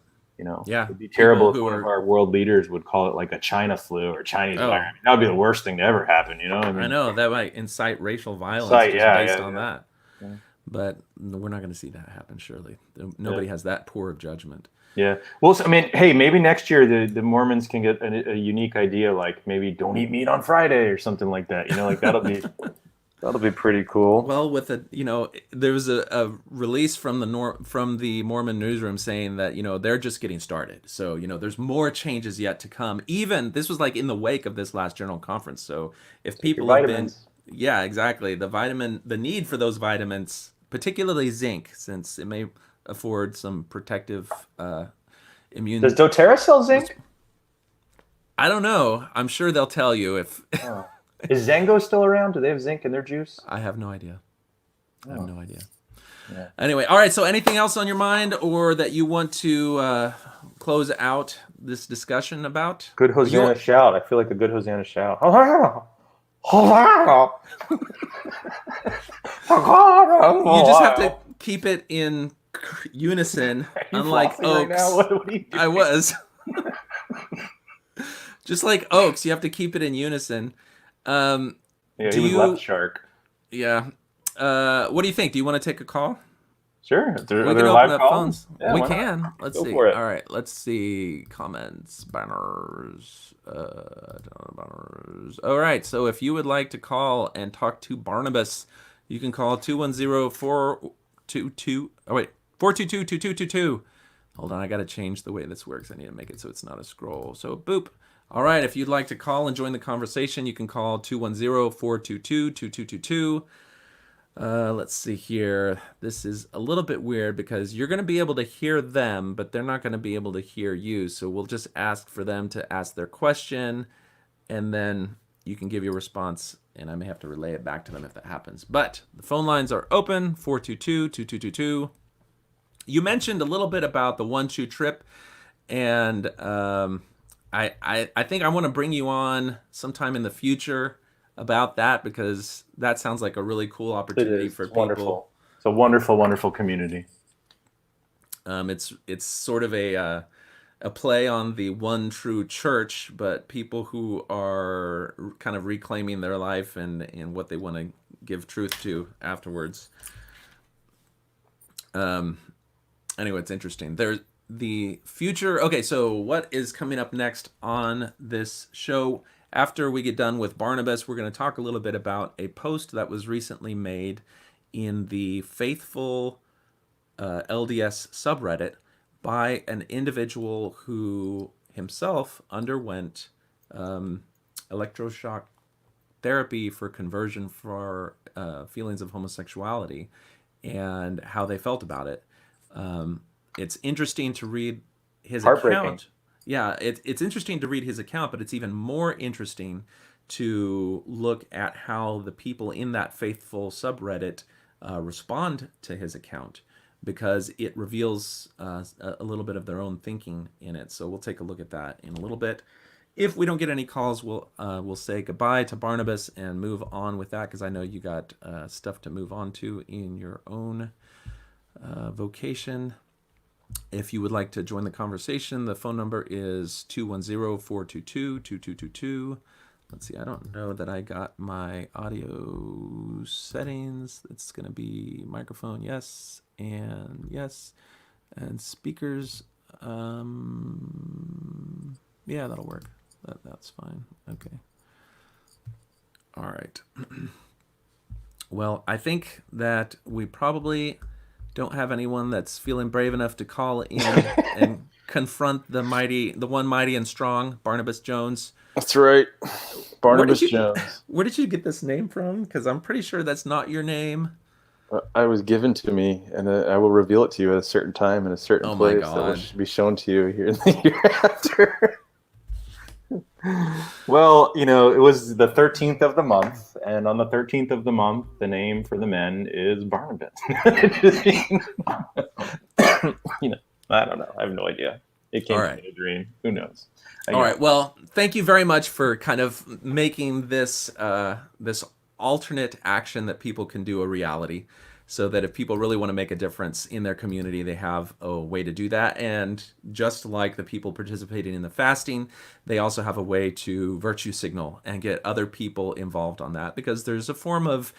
It'd be terrible if one of our world leaders would call it like a China flu or Chinese virus. That would be the worst thing to ever happen, I know that might incite racial violence based on that. Yeah. But we're not going to see that happen, surely. Nobody has that poor of judgment. Yeah. Well, hey, maybe next year the Mormons can get a unique idea, like maybe don't eat meat on Friday or something like that. Like that'll be pretty cool. Well, with there was a release from the Mormon newsroom saying that they're just getting started. So there's more changes yet to come. Even this was like in the wake of this last general conference. So if people have been, exactly, the need for those vitamins, particularly zinc, since it may afford some protective immune. Does doTERRA sell zinc? I don't know. I'm sure they'll tell you if. Oh. Is Zango still around? Do they have zinc in their juice? I have no idea. Yeah. Anyway, all right. So anything else on your mind or that you want to close out this discussion about? Good Hosanna shout. I feel like a good Hosanna shout. You just have to keep it in unison, unlike Oaks. Right now? What are you doing? I was. Just like Oaks, you have to keep it in unison. He was left shark. Yeah. What do you think? Do you want to take a call? Sure. We can open up phones. We can. Let's see. All right. Let's see. Comments, banners. All right. So if you would like to call and talk to Barnabas, you can call 422-2222. Hold on. I got to change the way this works. I need to make it so it's not a scroll. So boop. All right, if you'd like to call and join the conversation, you can call 210-422-2222. Let's see here. This is a little bit weird because you're going to be able to hear them, but they're not going to be able to hear you. So we'll just ask for them to ask their question, and then you can give your response, and I may have to relay it back to them if that happens. But the phone lines are open, 422-2222. You mentioned a little bit about the One Shoe trip, and I think I want to bring you on sometime in the future about that because that sounds like a really cool opportunity for people. Wonderful. It's a wonderful, wonderful community. It's sort of a play on the one true church, but people who are kind of reclaiming their life and what they want to give truth to afterwards. Anyway, it's interesting. There's the future. Okay, so what is coming up next on this show? After we get done with Barnabas, we're going to talk a little bit about a post that was recently made in the Faithful LDS subreddit by an individual who himself underwent electroshock therapy for conversion for feelings of homosexuality and how they felt about it. It's interesting to read his account. Yeah, it's interesting to read his account, but it's even more interesting to look at how the people in that Faithful subreddit respond to his account, because it reveals a little bit of their own thinking in it. So we'll take a look at that in a little bit. If we don't get any calls, we'll say goodbye to Barnabas and move on with that, because I know you got stuff to move on to in your own vocation. If you would like to join the conversation, the phone number is 210-422-2222. Let's see, I don't know that I got my audio settings. It's going to be microphone, yes, and speakers. Yeah, that'll work. That's fine. Okay. All right. Well, I think that we probably don't have anyone that's feeling brave enough to call in and confront the one mighty and strong Barnabas Jones. That's right. Barnabas Jones. Where did you get this name from? Because I'm pretty sure that's not your name. I was given to me, and I will reveal it to you at a certain time in a certain place that will be shown to you here in the year after. Well, it was the 13th of the month, and on the 13th of the month, the name for the men is Barnabas. I don't know. I have no idea. It came in a dream. Who knows? All right. Well, thank you very much for kind of making this this alternate action that people can do a reality, so that if people really want to make a difference in their community, they have a way to do that. And just like the people participating in the fasting, they also have a way to virtue signal and get other people involved on that, because there's a form of,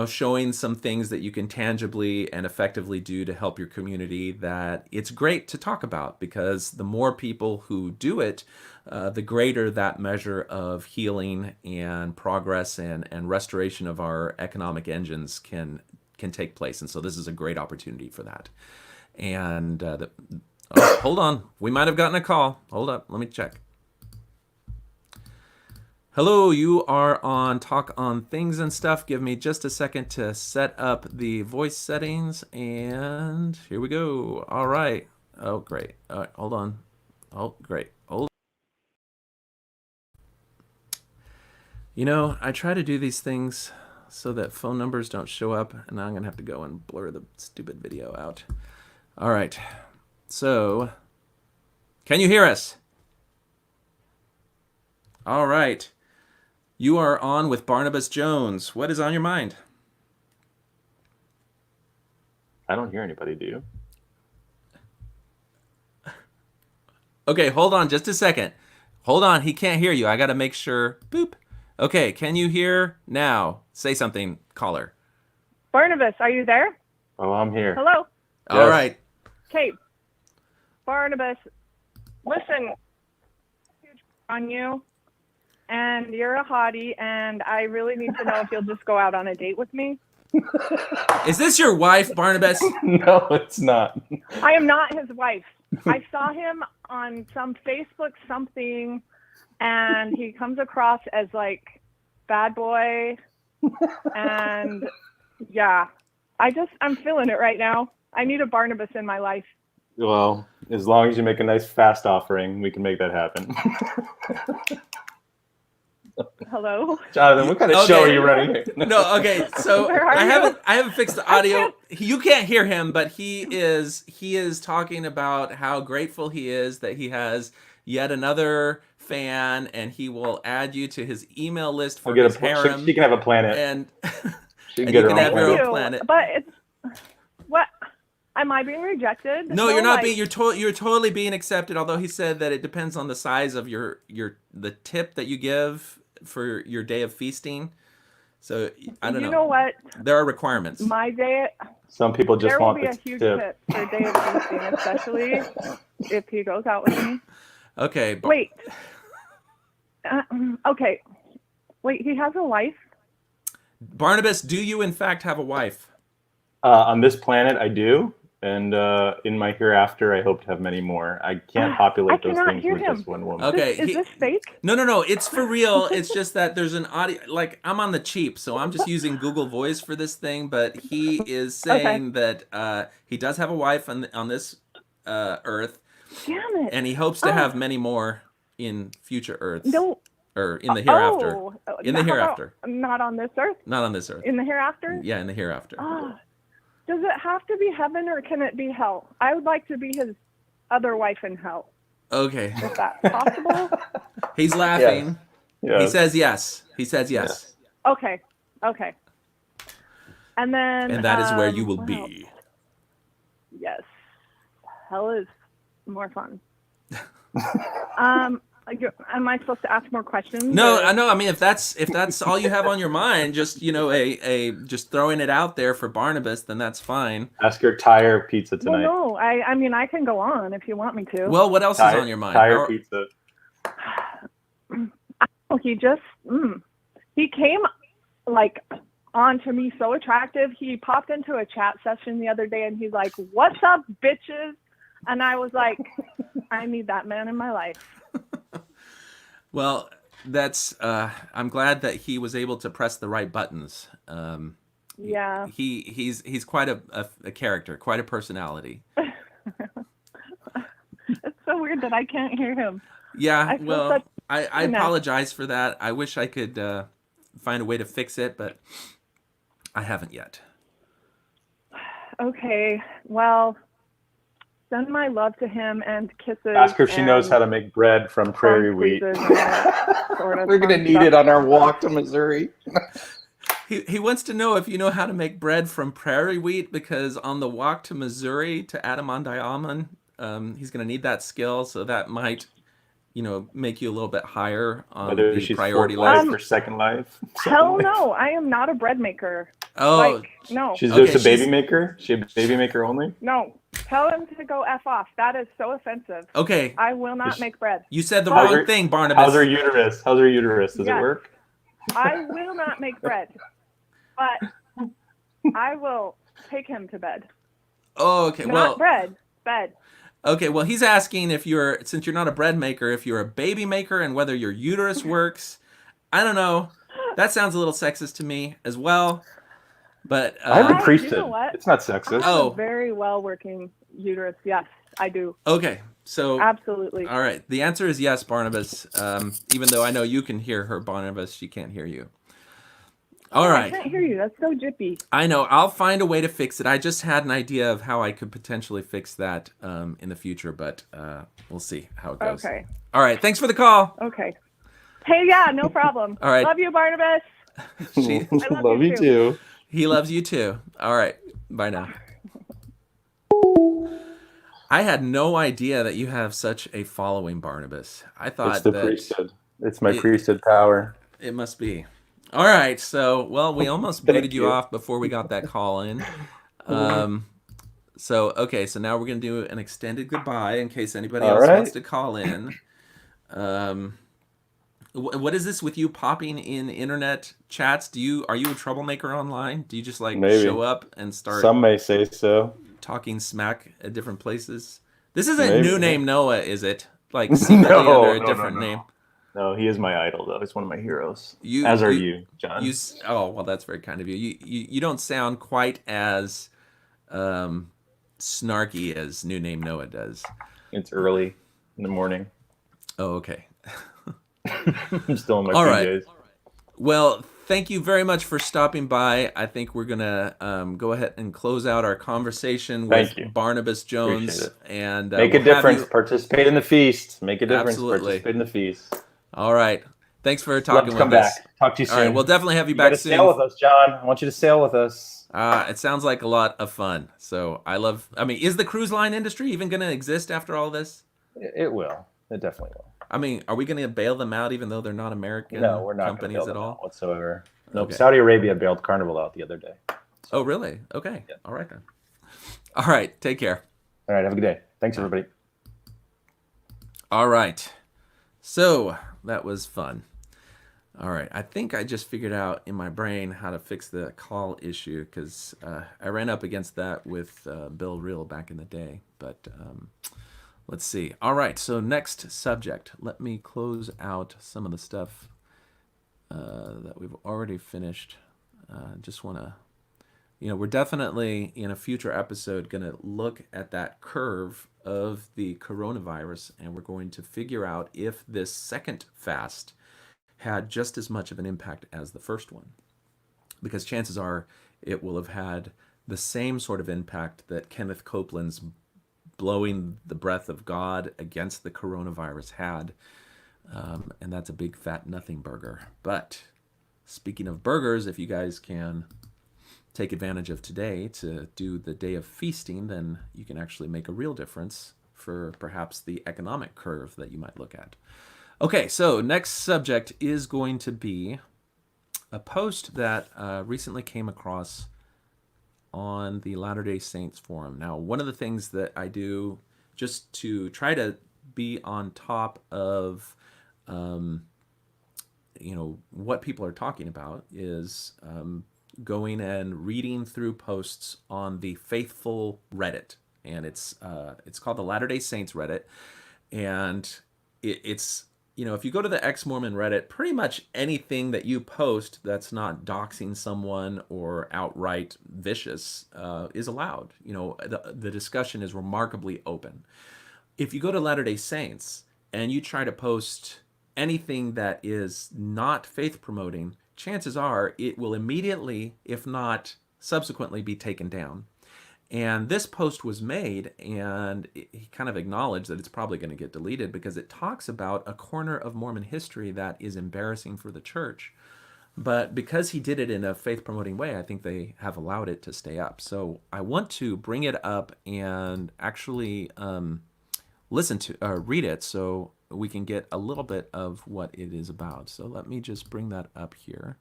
showing some things that you can tangibly and effectively do to help your community that it's great to talk about, because the more people who do it, the greater that measure of healing and progress and restoration of our economic engines can take place. And so this is a great opportunity for that. And hold on, we might have gotten a call. Hold up, let me check. Hello, you are on Talk on Things and Stuff. Give me just a second to set up the voice settings, and here we go. All right. Oh, great. All right, hold on. Oh, great. Hold on. I try to do these things so that phone numbers don't show up, and now I'm going to have to go and blur the stupid video out. All right. So, can you hear us? All right. You are on with Barnabas Jones. What is on your mind? I don't hear anybody, do you? Okay, hold on just a second. Hold on, he can't hear you. I got to make sure. Boop. Okay, can you hear now? Say something, caller. Barnabas, are you there? Oh, I'm here. Hello? All Yes. right. Okay. Barnabas, listen, huge on you, and you're a hottie, and I really need to know if you'll just go out on a date with me. Is this your wife, Barnabas? No, it's not. I am not his wife. I saw him on some Facebook something, and he comes across as like bad boy, and yeah, I'm feeling it right now. I need a Barnabas in my life. Well, as long as you make a nice fast offering, we can make that happen. Hello? Jonathan, what kind of show are you running here? No, okay. So Where are I you? haven't fixed the audio. You can't hear him, but he is talking about how grateful he is that he has yet another fan, and he will add you to his email list for his harem. She can have a planet. And, She can and get you her can own have your planet. own planet. But it's what? Am I being rejected? No, you're not like, being. You're totally being accepted. Although he said that it depends on the size of the tip that you give for your day of feasting. So I don't know. You know what? There are requirements. My day. Some people just There will want be a the huge tip. tip for day of feasting, especially if he goes out with me. Okay. Wait. Okay. Wait, he has a wife? Barnabas, do you in fact have a wife? On this planet, I do. And in my hereafter, I hope to have many more. I can't populate those cannot things hear with him. just one woman. Okay. Is this fake? No. It's for real. It's just that there's an audio. Like, I'm on the cheap, so I'm just using Google Voice for this thing. But he is saying that he does have a wife on this Earth, Damn it. and he hopes to have many more in future Earths. No. or in the hereafter. Oh, In the hereafter. Not on this earth? Not on this earth. In the hereafter? Yeah, in the hereafter. Does it have to be heaven or can it be hell? I would like to be his other wife in hell. Okay. Is that possible? He's laughing. Yes. He says yes. He says yes. Okay. And then... And that is where you will be. Yes. Hell is more fun. Am I supposed to ask more questions? No, I know. I mean, if that's all you have on your mind, just just throwing it out there for Barnabas, then that's fine. Ask her tire pizza tonight. Well, no, I mean I can go on if you want me to. Well, what else is on your mind? Tire pizza. He came like on to me so attractive. He popped into a chat session the other day and he's like, "What's up, bitches?" And I was like, I need that man in my life. Well, that's I'm glad that he was able to press the right buttons. Yeah. He's quite a character, quite a personality. It's so weird that I can't hear him. Yeah, well, I apologize for that. I wish I could find a way to fix it, but I haven't yet. Okay, well, send my love to him and kisses. Ask her if she knows how to make bread from prairie wheat. We're going to need it on our walk to Missouri. He wants to know if you know how to make bread from prairie wheat, because on the walk to Missouri to Adam-on-Diamond, he's going to need that skill, so that might, make you a little bit higher on the priority list. For second life. Hell no, I am not a bread maker. Oh, no. She's just a baby maker? She a baby maker only? No. Tell him to go F off. That is so offensive. Okay. I will not make bread. You said the wrong thing, Barnabas. How's her uterus? Does it work? I will not make bread. But I will take him to bed. Oh, okay. Not bread, bed. Okay, well, he's asking since you're not a bread maker, if you're a baby maker and whether your uterus works. I don't know. That sounds a little sexist to me as well. But I have a priesthood. You know what? It's not sexist. I have a very well working uterus. Yes, I do. Okay, so absolutely. All right, the answer is yes, Barnabas. Even though I know you can hear her, Barnabas, she can't hear you. All right. I can't hear you. That's so jippy. I know. I'll find a way to fix it. I just had an idea of how I could potentially fix that in the future, but we'll see how it goes. Okay. All right. Thanks for the call. Okay. Hey, yeah, no problem. All right. Love you, Barnabas. I love you too. He loves you too. All right. Bye now. I had no idea that you have such a following, Barnabas. I thought it's the priesthood. It's my priesthood power. It must be. All right, so, we almost booted you off before we got that call in. So now we're going to do an extended goodbye in case anybody else wants to call in. What is this with you popping in internet chats? Are you a troublemaker online? Do you just show up and start? Some may say so. Talking smack at different places? This isn't New Name Noah, is it? Secretly under a different name. No, he is my idol, though. He's one of my heroes. As are you, John. Well, that's very kind of you. You don't sound quite as snarky as New Name Noah does. It's early in the morning. Oh, okay. I'm still in my PJs. Right. Well, thank you very much for stopping by. I think we're going to go ahead and close out our conversation with Barnabas Jones. And make a difference. Participate in the feast. Make a difference. Absolutely. Participate in the feast. All right. Thanks for talking with us. Back. Talk to you soon. All right, we'll definitely have you back soon. Sail with us, John. I want you to sail with us. It sounds like a lot of fun. So is the cruise line industry even going to exist after all this? It will. It definitely will. Are we going to bail them out even though they're not American No, we're not companies at all? Whatsoever. No, okay. Saudi Arabia bailed Carnival out the other day. Oh, really? Okay. Yeah. All right, then. All right. Take care. All right. Have a good day. Thanks, everybody. All right. So that was fun. All right. I think I just figured out in my brain how to fix the call issue because I ran up against that with Bill Reel back in the day. But let's see. All right. So next subject. Let me close out some of the stuff that we've already finished. Just want to, we're definitely in a future episode going to look at that curve of the coronavirus, and we're going to figure out if this second fast had just as much of an impact as the first one, because chances are it will have had the same sort of impact that Kenneth Copeland's blowing the breath of God against the coronavirus had. And that's a big fat nothing burger. But speaking of burgers, if you guys can take advantage of today to do the day of feasting, then you can actually make a real difference for perhaps the economic curve that you might look at. Okay, so next subject is going to be a post that recently came across on the Latter-day Saints forum. Now, one of the things that I do just to try to be on top of what people are talking about is going and reading through posts on the Faithful Reddit, and it's called the Latter-day Saints Reddit, and it's if you go to the ex-Mormon Reddit, pretty much anything that you post that's not doxing someone or outright vicious is allowed. The discussion is remarkably open. If you go to Latter-day Saints and you try to post anything that is not faith promoting, chances are it will immediately, if not subsequently, be taken down. And this post was made, and he kind of acknowledged that it's probably going to get deleted because it talks about a corner of Mormon history that is embarrassing for the church. But because he did it in a faith-promoting way, I think they have allowed it to stay up. So I want to bring it up and actually read it so we can get a little bit of what it is about. So let me just bring that up here.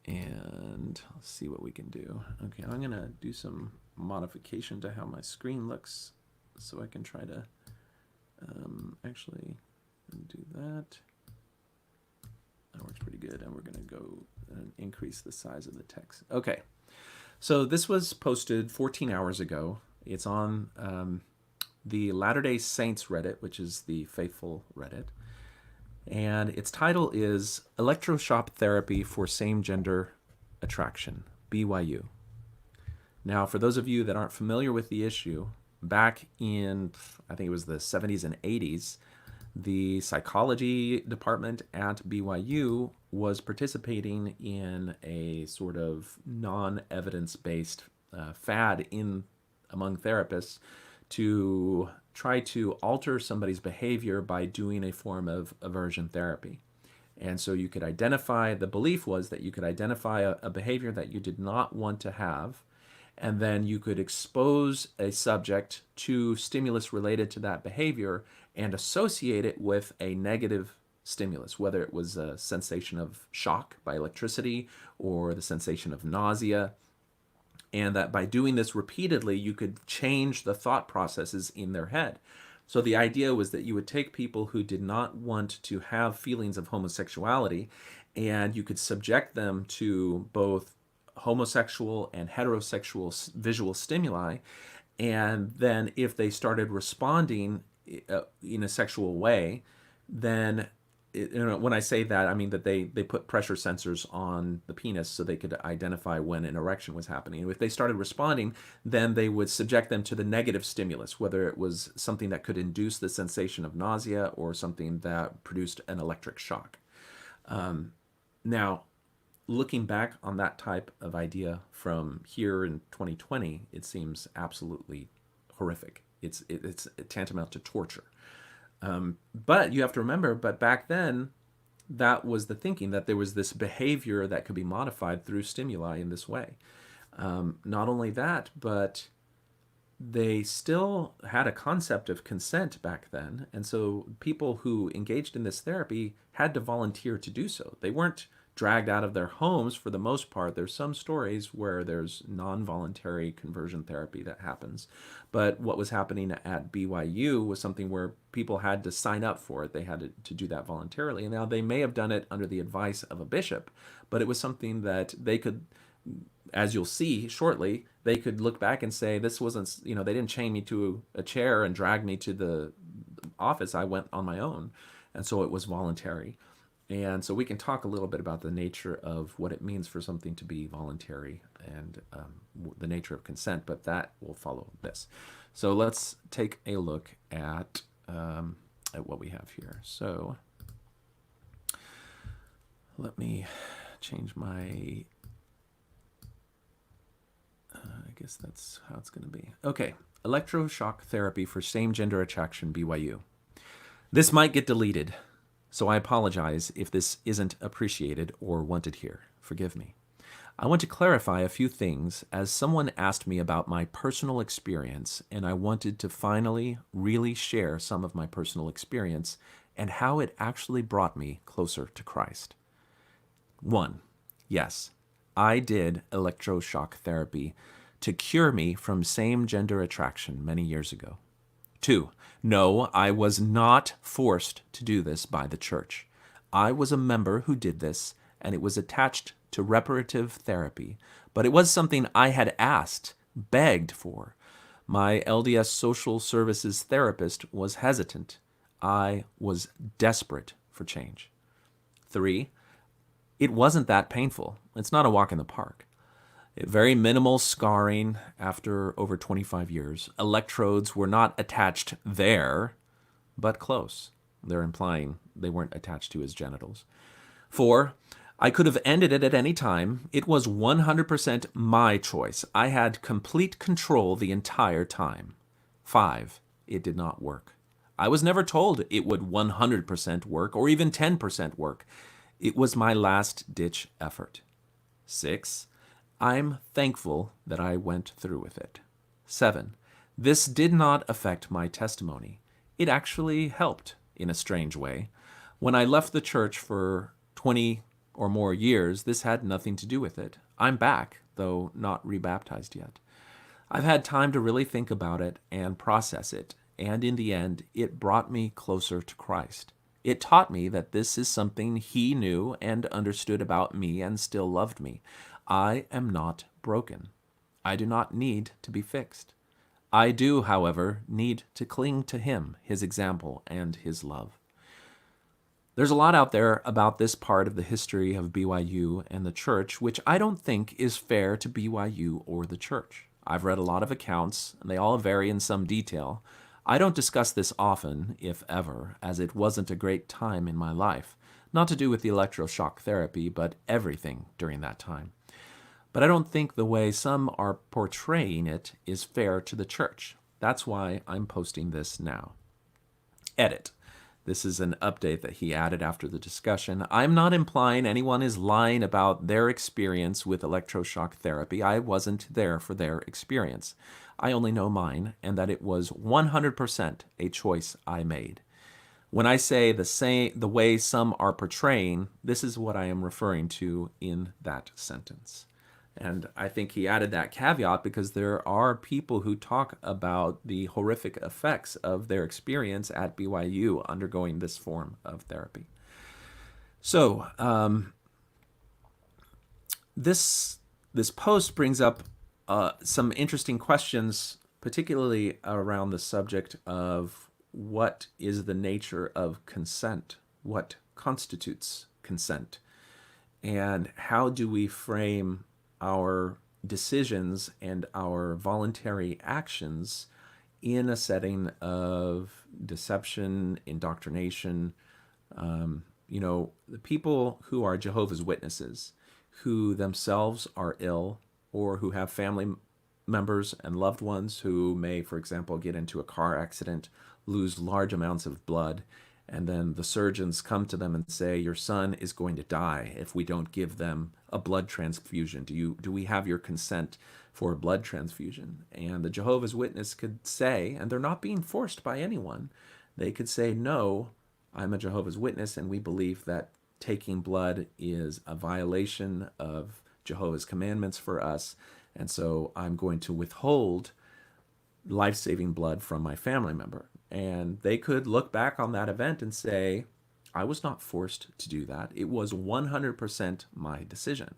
And let's see what we can do. Okay, I'm going to do some modification to how my screen looks so I can try to actually do that. That works pretty good. And we're going to go and increase the size of the text. Okay, so this was posted 14 hours ago. It's on the Latter-day Saints Reddit, which is the Faithful Reddit. And its title is Electroshock Therapy for Same-Gender Attraction, BYU. Now, for those of you that aren't familiar with the issue, back in, I think it was the 70s and 80s, the psychology department at BYU was participating in a sort of non-evidence-based fad among therapists to try to alter somebody's behavior by doing a form of aversion therapy. And so you could identify, the belief was that you could identify a behavior that you did not want to have, and then you could expose a subject to stimulus related to that behavior and associate it with a negative stimulus, whether it was a sensation of shock by electricity or the sensation of nausea. And that by doing this repeatedly, you could change the thought processes in their head. So the idea was that you would take people who did not want to have feelings of homosexuality, and you could subject them to both homosexual and heterosexual visual stimuli. And then if they started responding in a sexual way, then when I say that, I mean that they put pressure sensors on the penis so they could identify when an erection was happening. And if they started responding, then they would subject them to the negative stimulus, whether it was something that could induce the sensation of nausea or something that produced an electric shock. Now, looking back on that type of idea from here in 2020, it seems absolutely horrific. It's tantamount to torture. But you have to remember, but back then, that was the thinking, that there was this behavior that could be modified through stimuli in this way. Not only that, but they still had a concept of consent back then. And so people who engaged in this therapy had to volunteer to do so. They weren't dragged out of their homes for the most part. There's some stories where there's non-voluntary conversion therapy that happens. But what was happening at BYU was something where people had to sign up for it. They had to do that voluntarily. And now they may have done it under the advice of a bishop, but it was something that they could, as you'll see shortly, they could look back and say, this wasn't, they didn't chain me to a chair and drag me to the office. I went on my own. And so it was voluntary. And so we can talk a little bit about the nature of what it means for something to be voluntary and the nature of consent, but that will follow this. So let's take a look at what we have here. So Let me change my... I guess that's how it's going to be. Okay. Electroshock therapy for same-gender attraction, BYU. This might get deleted, so I apologize if this isn't appreciated or wanted here. Forgive me. I want to clarify a few things as someone asked me about my personal experience, and I wanted to finally really share some of my personal experience and how it actually brought me closer to Christ. 1. Yes, I did electroshock therapy to cure me from same-gender attraction many years ago. 2. No, I was not forced to do this by the church. I was a member who did this, and it was attached to reparative therapy, but it was something I had asked, begged for. My LDS social services therapist was hesitant. I was desperate for change. 3. It wasn't that painful. It's not a walk in the park. Very minimal scarring after over 25 years. Electrodes were not attached there, but close. They're implying they weren't attached to his genitals. 4. I could have ended it at any time. It was 100% my choice. I had complete control the entire time. 5. It did not work. I was never told it would 100% work or even 10% work. It was my last-ditch effort. 6. I'm thankful that I went through with it. 7. This did not affect my testimony. It actually helped in a strange way. When I left the church for 20 or more years, this had nothing to do with it. I'm back, though not rebaptized yet. I've had time to really think about it and process it, and in the end, it brought me closer to Christ. It taught me that this is something he knew and understood about me and still loved me. I am not broken. I do not need to be fixed. I do, however, need to cling to him, his example, and his love. There's a lot out there about this part of the history of BYU and the church, which I don't think is fair to BYU or the church. I've read a lot of accounts, and they all vary in some detail. I don't discuss this often, if ever, as it wasn't a great time in my life. Not to do with the electroshock therapy, but everything during that time. But I don't think the way some are portraying it is fair to the church. That's why I'm posting this now. Edit. This is an update that he added after the discussion. I'm not implying anyone is lying about their experience with electroshock therapy. I wasn't there for their experience. I only know mine, and that it was 100% a choice I made. When I say the way some are portraying, this is what I am referring to in that sentence. And I think he added that caveat because there are people who talk about the horrific effects of their experience at BYU undergoing this form of therapy. So this post brings up some interesting questions, particularly around the subject of what is the nature of consent, what constitutes consent, and how do we frame our decisions and our voluntary actions in a setting of deception, indoctrination. The people who are Jehovah's Witnesses, who themselves are ill or who have family members and loved ones who may, for example, get into a car accident, lose large amounts of blood, and then the surgeons come to them and say, your son is going to die if we don't give them a blood transfusion. Do we have your consent for a blood transfusion? And the Jehovah's Witness could say, and they're not being forced by anyone, they could say, no, I'm a Jehovah's Witness, and we believe that taking blood is a violation of Jehovah's commandments for us, and so I'm going to withhold life-saving blood from my family member. And they could look back on that event and say, I was not forced to do that. It was 100% my decision.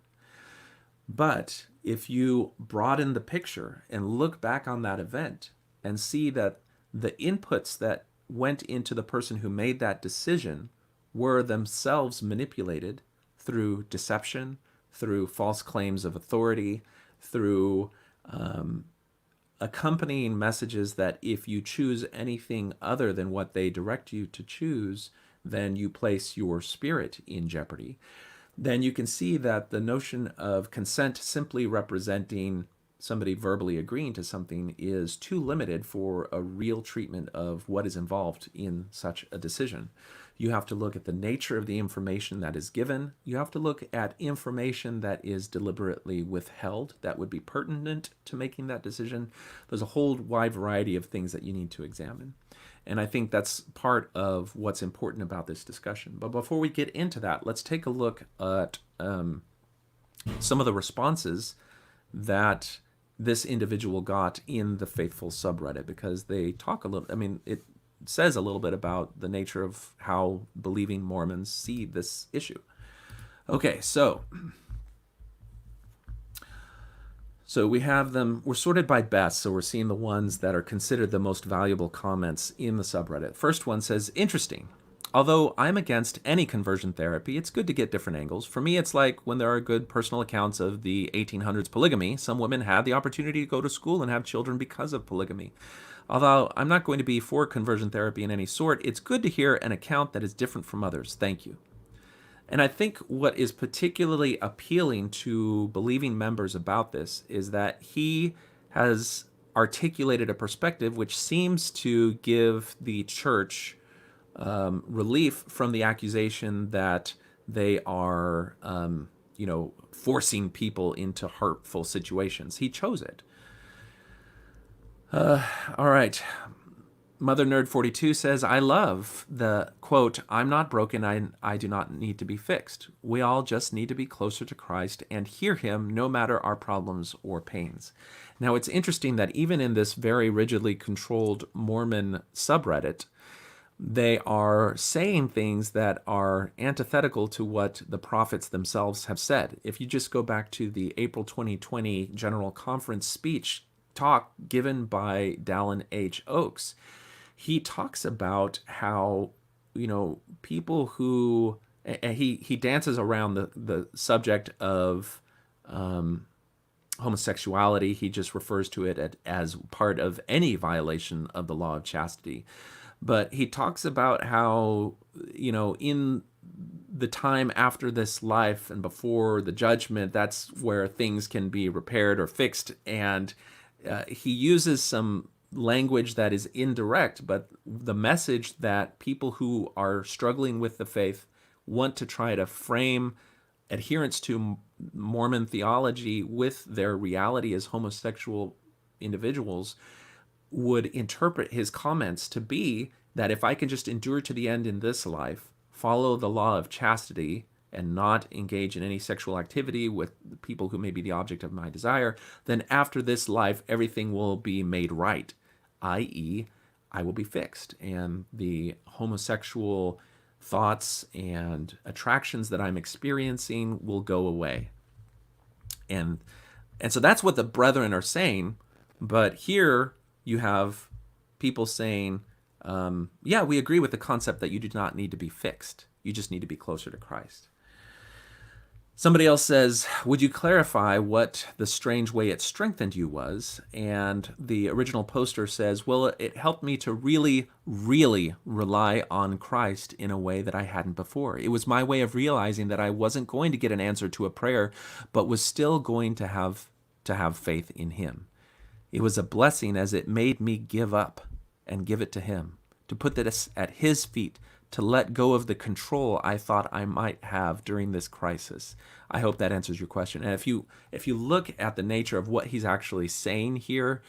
But if you broaden the picture and look back on that event and see that the inputs that went into the person who made that decision were themselves manipulated through deception, through false claims of authority, through accompanying messages that if you choose anything other than what they direct you to choose, then you place your spirit in jeopardy. then you can see that the notion of consent simply representing somebody verbally agreeing to something is too limited for a real treatment of what is involved in such a decision. You have to look at the nature of the information that is given. You have to look at information that is deliberately withheld that would be pertinent to making that decision. There's a whole wide variety of things that you need to examine. And I think that's part of what's important about this discussion. But before we get into that, let's take a look at some of the responses that this individual got in the Faithful subreddit, because they talk a little, I mean, it says a little bit about the nature of how believing Mormons see this issue. Okay, so we have them, we're sorted by best, so we're seeing the ones that are considered the most valuable comments in the subreddit. First one says, interesting. Although I'm against any conversion therapy, it's good to get different angles. For me, it's like when there are good personal accounts of the 1800s polygamy. Some women had the opportunity to go to school and have children because of polygamy. Although I'm not going to be for conversion therapy in any sort, it's good to hear an account that is different from others. Thank you. And I think what is particularly appealing to believing members about this is that he has articulated a perspective which seems to give the church relief from the accusation that they are, forcing people into hurtful situations. He chose it. All right. Mother Nerd 42 says, I love the quote, I'm not broken, I do not need to be fixed. We all just need to be closer to Christ and hear him no matter our problems or pains. Now, it's interesting that even in this very rigidly controlled Mormon subreddit, they are saying things that are antithetical to what the prophets themselves have said. If you just go back to the April 2020 General Conference talk given by Dallin H. Oaks, he talks about how, people who, he dances around the subject of homosexuality. He just refers to it as part of any violation of the law of chastity. But he talks about how, in the time after this life and before the judgment, that's where things can be repaired or fixed. And he uses some language that is indirect, but the message that people who are struggling with the faith want to try to frame adherence to Mormon theology with their reality as homosexual individuals would interpret his comments to be that if I can just endure to the end in this life, follow the law of chastity, and not engage in any sexual activity with people who may be the object of my desire, then after this life, everything will be made right, i.e., I will be fixed, and the homosexual thoughts and attractions that I'm experiencing will go away. And so that's what the brethren are saying, but here you have people saying, yeah, we agree with the concept that you do not need to be fixed. You just need to be closer to Christ. Somebody else says, would you clarify what the strange way it strengthened you was? And the original poster says, well, it helped me to really, really rely on Christ in a way that I hadn't before. It was my way of realizing that I wasn't going to get an answer to a prayer, but was still going to have faith in him. It was a blessing as it made me give up and give it to him, to put this at his feet, to let go of the control I thought I might have during this crisis. I hope that answers your question. And if you look at the nature of what he's actually saying here,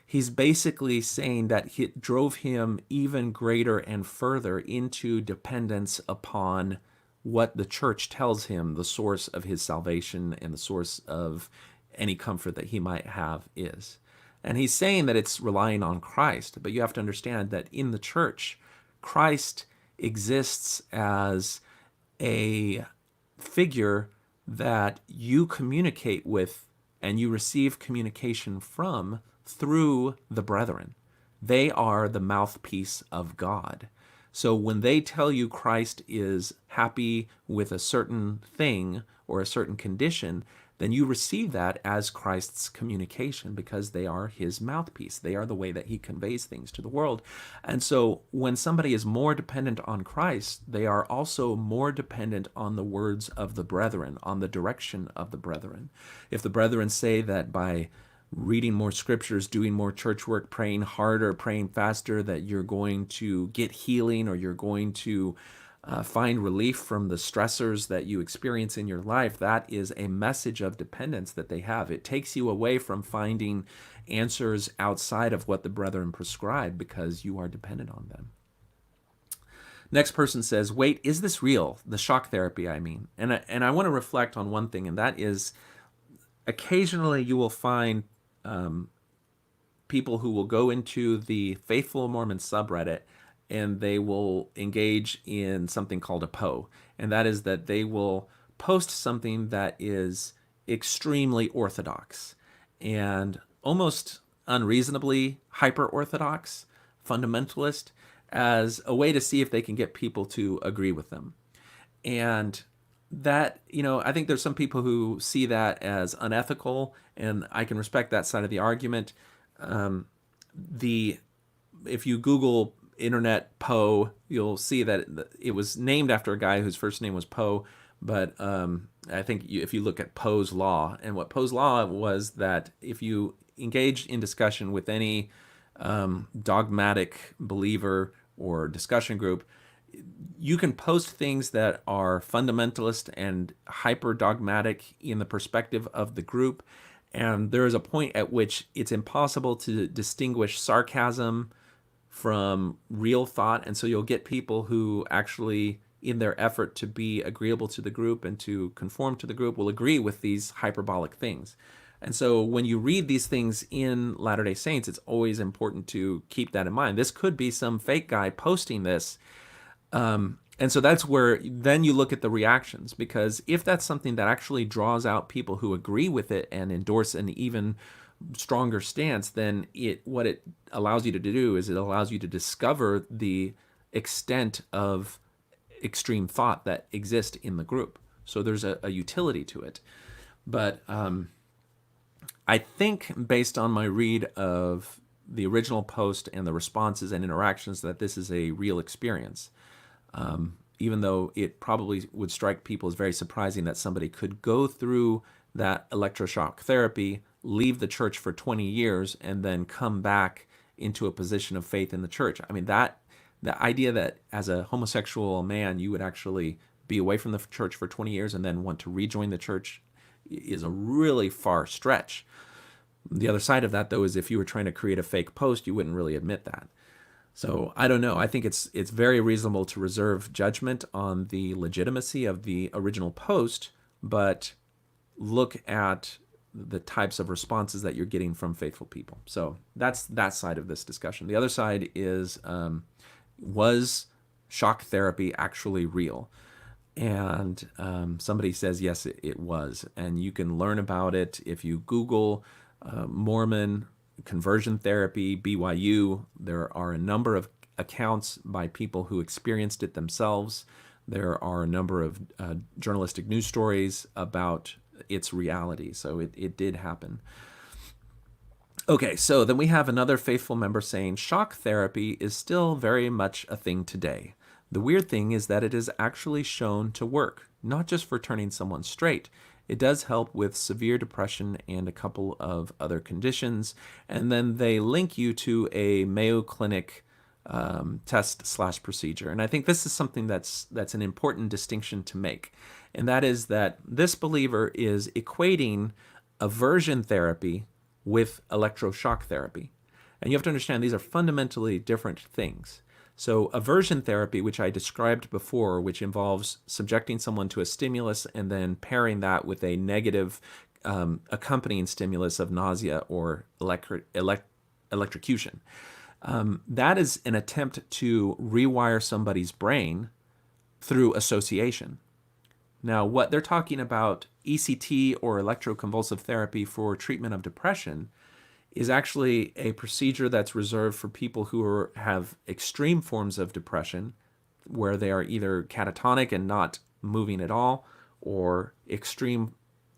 he's basically saying that it drove him even greater and further into dependence upon what the church tells him the source of his salvation and the source of any comfort that he might have is. And he's saying that it's relying on Christ, but you have to understand that in the church, Christ exists as a figure that you communicate with and you receive communication from through the brethren. They are the mouthpiece of God. So when they tell you Christ is happy with a certain thing or a certain condition, then you receive that as Christ's communication because they are his mouthpiece. They are the way that he conveys things to the world. And so when somebody is more dependent on Christ, they are also more dependent on the words of the brethren, on the direction of the brethren. If the brethren say that by reading more scriptures, doing more church work, praying harder, praying faster, that you're going to get healing or you're going to find relief from the stressors that you experience in your life, that is a message of dependence that they have. It takes you away from finding answers outside of what the brethren prescribe because you are dependent on them. Next person says, wait, is this real? The shock therapy, I mean. And I want to reflect on one thing, and that is occasionally you will find people who will go into the Faithful Mormon subreddit and they will engage in something called a PO. And that is that they will post something that is extremely orthodox and almost unreasonably hyper-orthodox, fundamentalist, as a way to see if they can get people to agree with them. And that, I think there's some people who see that as unethical, and I can respect that side of the argument. If you Google internet Poe, you'll see that it was named after a guy whose first name was Poe, but I think if you look at Poe's Law, and what Poe's Law was that if you engage in discussion with any dogmatic believer or discussion group, you can post things that are fundamentalist and hyper-dogmatic in the perspective of the group, and there is a point at which it's impossible to distinguish sarcasm from real thought, and so you'll get people who actually, in their effort to be agreeable to the group and to conform to the group, will agree with these hyperbolic things. And so when you read these things in Latter-day Saints, it's always important to keep that in mind. This could be some fake guy posting this. And so that's where then you look at the reactions, because if that's something that actually draws out people who agree with it and endorse an even stronger stance, then what it allows you to do is it allows you to discover the extent of extreme thought that exists in the group. So there's a utility to it. But I think based on my read of the original post and the responses and interactions that this is a real experience. Even though it probably would strike people as very surprising that somebody could go through that electroshock therapy, leave the church for 20 years, and then come back into a position of faith in the church. I mean, the idea that as a homosexual man, you would actually be away from the church for 20 years and then want to rejoin the church is a really far stretch. The other side of that, though, is if you were trying to create a fake post, you wouldn't really admit that. So I don't know. I think it's very reasonable to reserve judgment on the legitimacy of the original post, but look at the types of responses that you're getting from faithful people. So that's that side of this discussion. The other side is, was shock therapy actually real? And somebody says, yes, it was. And you can learn about it if you Google Mormon conversion therapy, BYU. There are a number of accounts by people who experienced it themselves. There are a number of journalistic news stories about its reality. So it did happen. Okay, so then we have another faithful member saying, shock therapy is still very much a thing today. The weird thing is that it is actually shown to work, not just for turning someone straight. It does help with severe depression and a couple of other conditions. And then they link you to a Mayo Clinic test/procedure. And I think this is something that's an important distinction to make. And that is that this believer is equating aversion therapy with electroshock therapy. And you have to understand these are fundamentally different things. So aversion therapy, which I described before, which involves subjecting someone to a stimulus and then pairing that with a negative accompanying stimulus of nausea or electrocution. That is an attempt to rewire somebody's brain through association. Now, what they're talking about, ECT or electroconvulsive therapy for treatment of depression, is actually a procedure that's reserved for people who have extreme forms of depression, where they are either catatonic and not moving at all, or extreme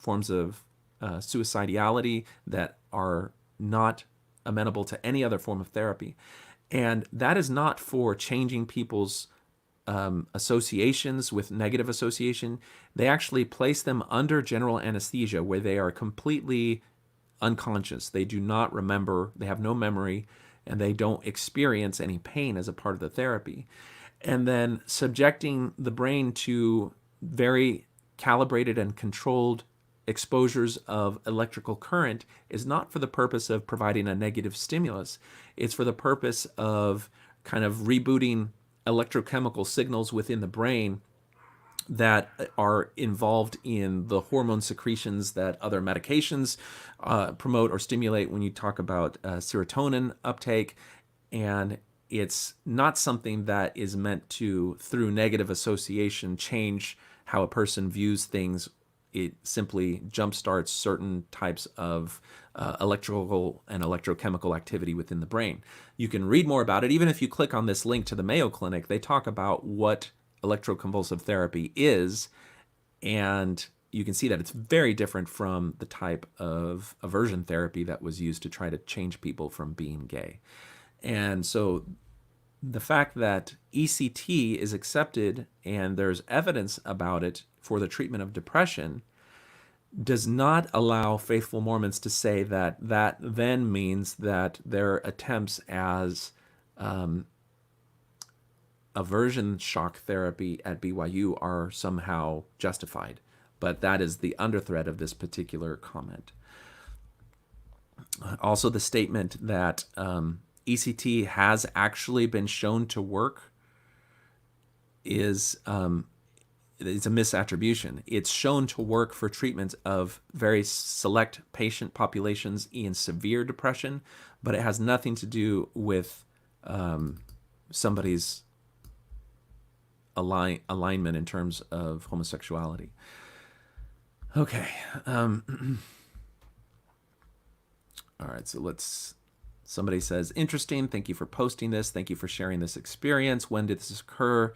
forms of suicidality that are not amenable to any other form of therapy. And that is not for changing people's associations with negative association. They actually place them under general anesthesia where they are completely unconscious. They do not remember, they have no memory, and they don't experience any pain as a part of the therapy. And then subjecting the brain to very calibrated and controlled exposures of electrical current is not for the purpose of providing a negative stimulus. It's for the purpose of kind of rebooting electrochemical signals within the brain that are involved in the hormone secretions that other medications promote or stimulate when you talk about serotonin uptake. And it's not something that is meant to, through negative association, change how a person views things. It simply jumpstarts certain types of electrical and electrochemical activity within the brain. You can read more about it. Even if you click on this link to the Mayo Clinic, they talk about what electroconvulsive therapy is, and you can see that it's very different from the type of aversion therapy that was used to try to change people from being gay. And so the fact that ECT is accepted and there's evidence about it for the treatment of depression does not allow faithful Mormons to say that that then means that their attempts as aversion shock therapy at BYU are somehow justified. But that is the underthread of this particular comment. Also, the statement that ECT has actually been shown to work is it's a misattribution. It's shown to work for treatment of very select patient populations in severe depression, but it has nothing to do with somebody's alignment in terms of homosexuality. Okay. All right, so somebody says, interesting, thank you for posting this, thank you for sharing this experience. When did this occur?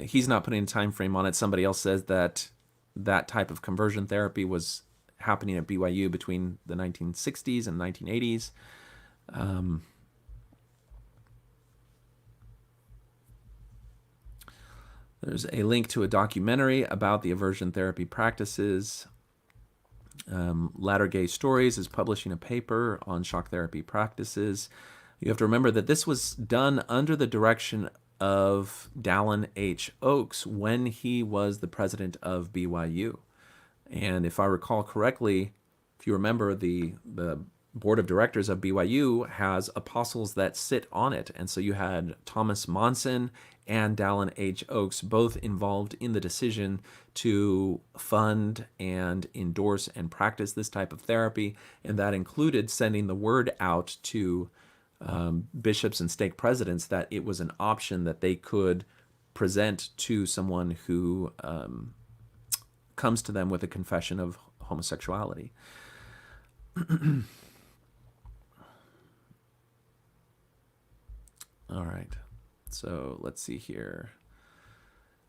He's not putting a time frame on it. Somebody else says that that type of conversion therapy was happening at BYU between the 1960s and 1980s. There's a link to a documentary about the aversion therapy practices. Latter Gay Stories is publishing a paper on shock therapy practices. You have to remember that this was done under the direction of Dallin H. Oakes when he was the president of BYU. And if I recall correctly, if you remember, the board of directors of BYU has apostles that sit on it. And so you had Thomas Monson and Dallin H. Oakes both involved in the decision to fund and endorse and practice this type of therapy. And that included sending the word out to bishops and stake presidents that it was an option that they could present to someone who comes to them with a confession of homosexuality. All right, so let's see here.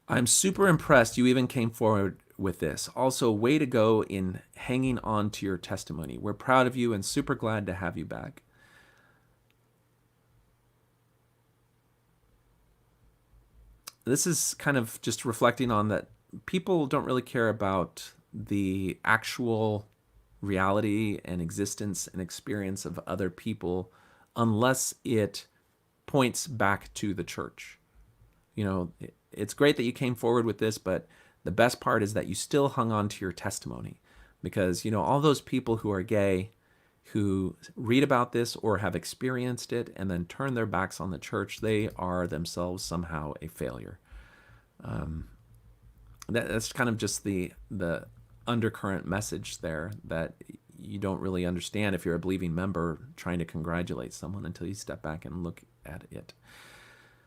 I'm super impressed you even came forward with this. Also, way to go in hanging on to your testimony. We're proud of you and super glad to have you back. This is kind of just reflecting on that people don't really care about the actual reality and existence and experience of other people unless it points back to the church. You know, it's great that you came forward with this, but the best part is that you still hung on to your testimony, because, you know, all those people who are gay who read about this or have experienced it and then turn their backs on the church, they are themselves somehow a failure. That's kind of just the undercurrent message there that you don't really understand if you're a believing member trying to congratulate someone until you step back and look at it.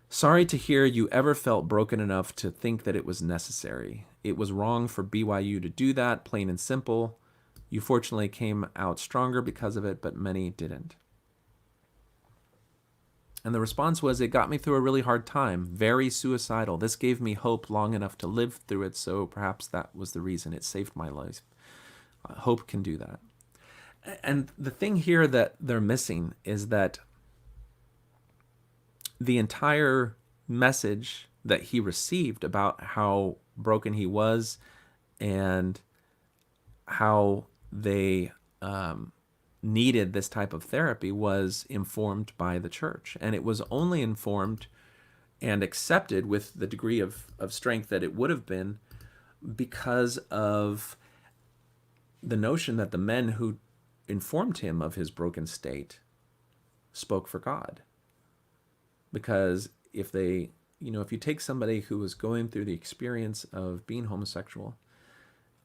Sorry to hear you ever felt broken enough to think that it was necessary. It was wrong for BYU to do that, plain and simple. You fortunately came out stronger because of it, but many didn't. And the response was, it got me through a really hard time, very suicidal. This gave me hope long enough to live through it, so perhaps that was the reason it saved my life. Hope can do that. And the thing here that they're missing is that the entire message that he received about how broken he was and how they needed this type of therapy was informed by the church. And it was only informed and accepted with the degree of strength that it would have been because of the notion that the men who informed him of his broken state spoke for God. Because if they, if you take somebody who was going through the experience of being homosexual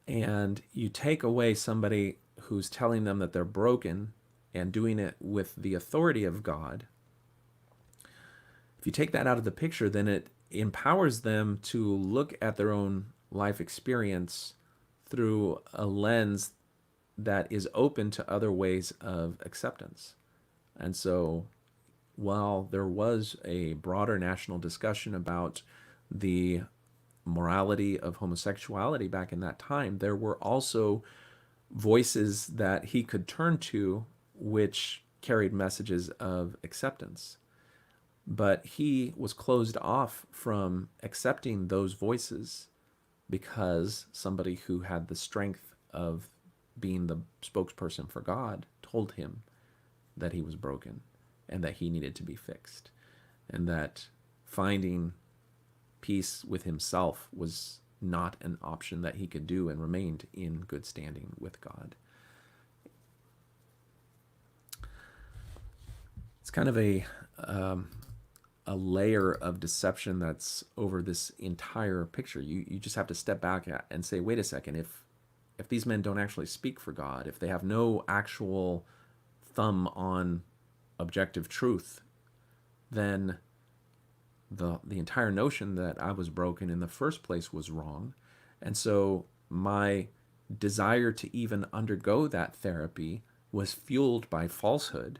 and you take away somebody who's telling them that they're broken and doing it with the authority of God, if you take that out of the picture, then it empowers them to look at their own life experience through a lens that is open to other ways of acceptance. And so while there was a broader national discussion about the morality of homosexuality back in that time, there were also voices that he could turn to which carried messages of acceptance. But he was closed off from accepting those voices because somebody who had the strength of being the spokesperson for God told him that he was broken and that he needed to be fixed, and that finding peace with himself was not an option that he could do and remained in good standing with God. It's kind of a layer of deception that's over this entire picture. You just have to step back and say, wait a second, if these men don't actually speak for God, if they have no actual thumb on objective truth, then the entire notion that I was broken in the first place was wrong. And so my desire to even undergo that therapy was fueled by falsehood.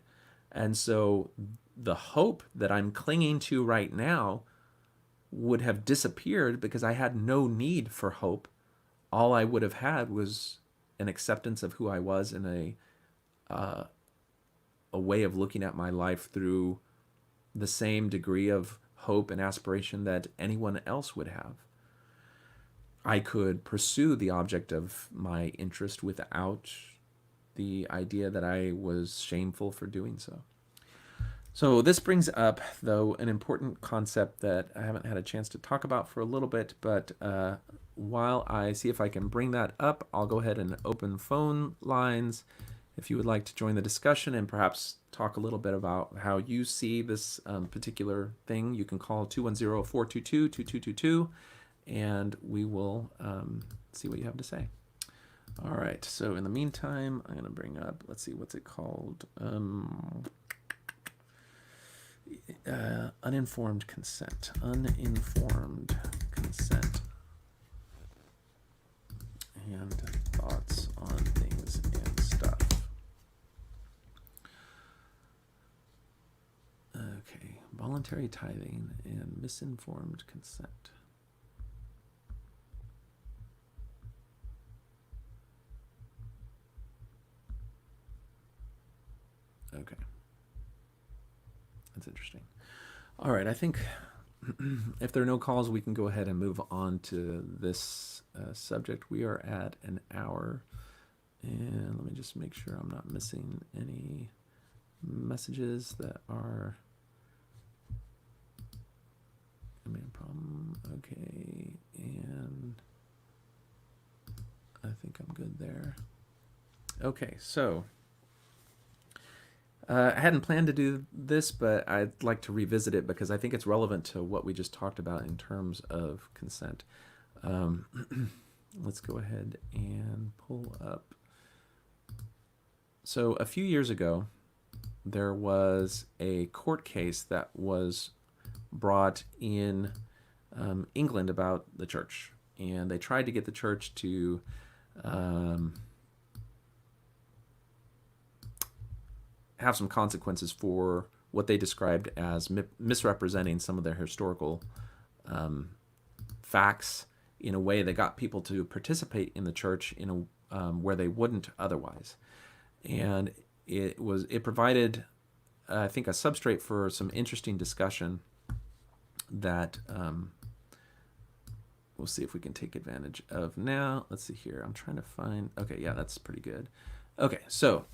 And so the hope that I'm clinging to right now would have disappeared because I had no need for hope. All I would have had was an acceptance of who I was and a way of looking at my life through the same degree of hope and aspiration that anyone else would have. I could pursue the object of my interest without the idea that I was shameful for doing so. So this brings up, though, an important concept that I haven't had a chance to talk about for a little bit, but while I see if I can bring that up, I'll go ahead and open phone lines. If you would like to join the discussion and perhaps talk a little bit about how you see this particular thing, you can call 210-422-2222, and we will see what you have to say. All right, so in the meantime, I'm going to bring up, let's see, what's it called? Uninformed consent. Uninformed consent. And thoughts on things and stuff. Okay, voluntary tithing and misinformed consent. Okay. That's interesting. All right, I think if there are no calls, we can go ahead and move on to this subject. We are at an hour, and let me just make sure I'm not missing any messages that are main problem. Okay, and I think I'm good there. Okay, so I hadn't planned to do this, but I'd like to revisit it because I think it's relevant to what we just talked about in terms of consent. Let's go ahead and pull up. So a few years ago, there was a court case that was brought in England about the church. And they tried to get the church to have some consequences for what they described as misrepresenting some of their historical facts in a way that got people to participate in the church in a where they wouldn't otherwise. And it provided, I think, a substrate for some interesting discussion that we'll see if we can take advantage of now. Let's see here. I'm trying to find. Okay, yeah, that's pretty good. Okay, so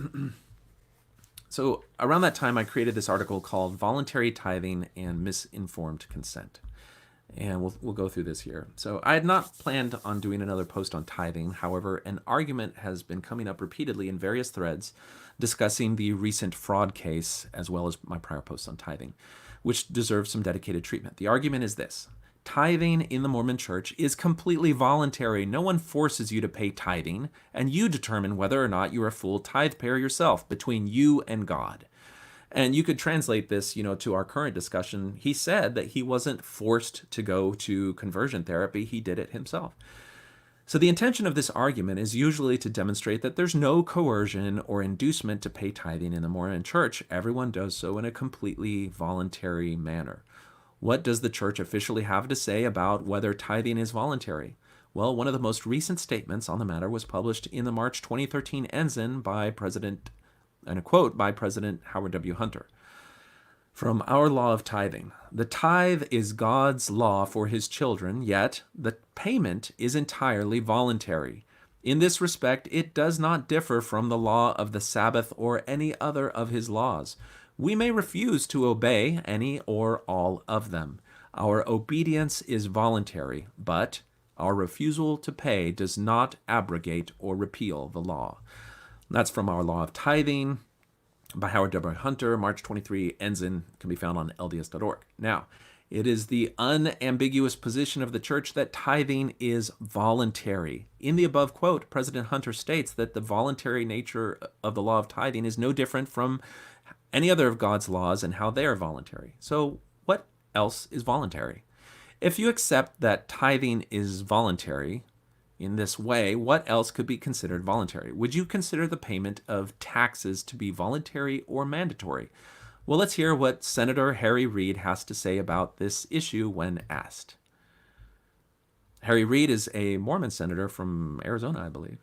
around that time, I created this article called "Voluntary Tithing and Misinformed Consent." And we'll go through this here. So I had not planned on doing another post on tithing. However, an argument has been coming up repeatedly in various threads discussing the recent fraud case, as well as my prior posts on tithing, which deserves some dedicated treatment. The argument is this: tithing in the Mormon Church is completely voluntary. No one forces you to pay tithing, and you determine whether or not you're a full tithe payer yourself between you and God. And you could translate this, to our current discussion. He said that he wasn't forced to go to conversion therapy. He did it himself. So the intention of this argument is usually to demonstrate that there's no coercion or inducement to pay tithing in the Mormon Church. Everyone does so in a completely voluntary manner. What does the church officially have to say about whether tithing is voluntary? Well, one of the most recent statements on the matter was published in the March 2013 Ensign by President, and a quote by President Howard W. Hunter. From our law of tithing: the tithe is God's law for his children, yet the payment is entirely voluntary. In this respect, it does not differ from the law of the Sabbath or any other of his laws. We may refuse to obey any or all of them. Our obedience is voluntary, but our refusal to pay does not abrogate or repeal the law. That's from Our Law of Tithing by Howard W. Hunter, March 23, Ensign, can be found on LDS.org. Now, it is the unambiguous position of the church that tithing is voluntary. In the above quote, President Hunter states that the voluntary nature of the law of tithing is no different from any other of God's laws and how they are voluntary. So what else is voluntary? If you accept that tithing is voluntary in this way, what else could be considered voluntary? Would you consider the payment of taxes to be voluntary or mandatory? Well, let's hear what Senator Harry Reid has to say about this issue when asked. Harry Reid is a Mormon senator from Arizona, I believe.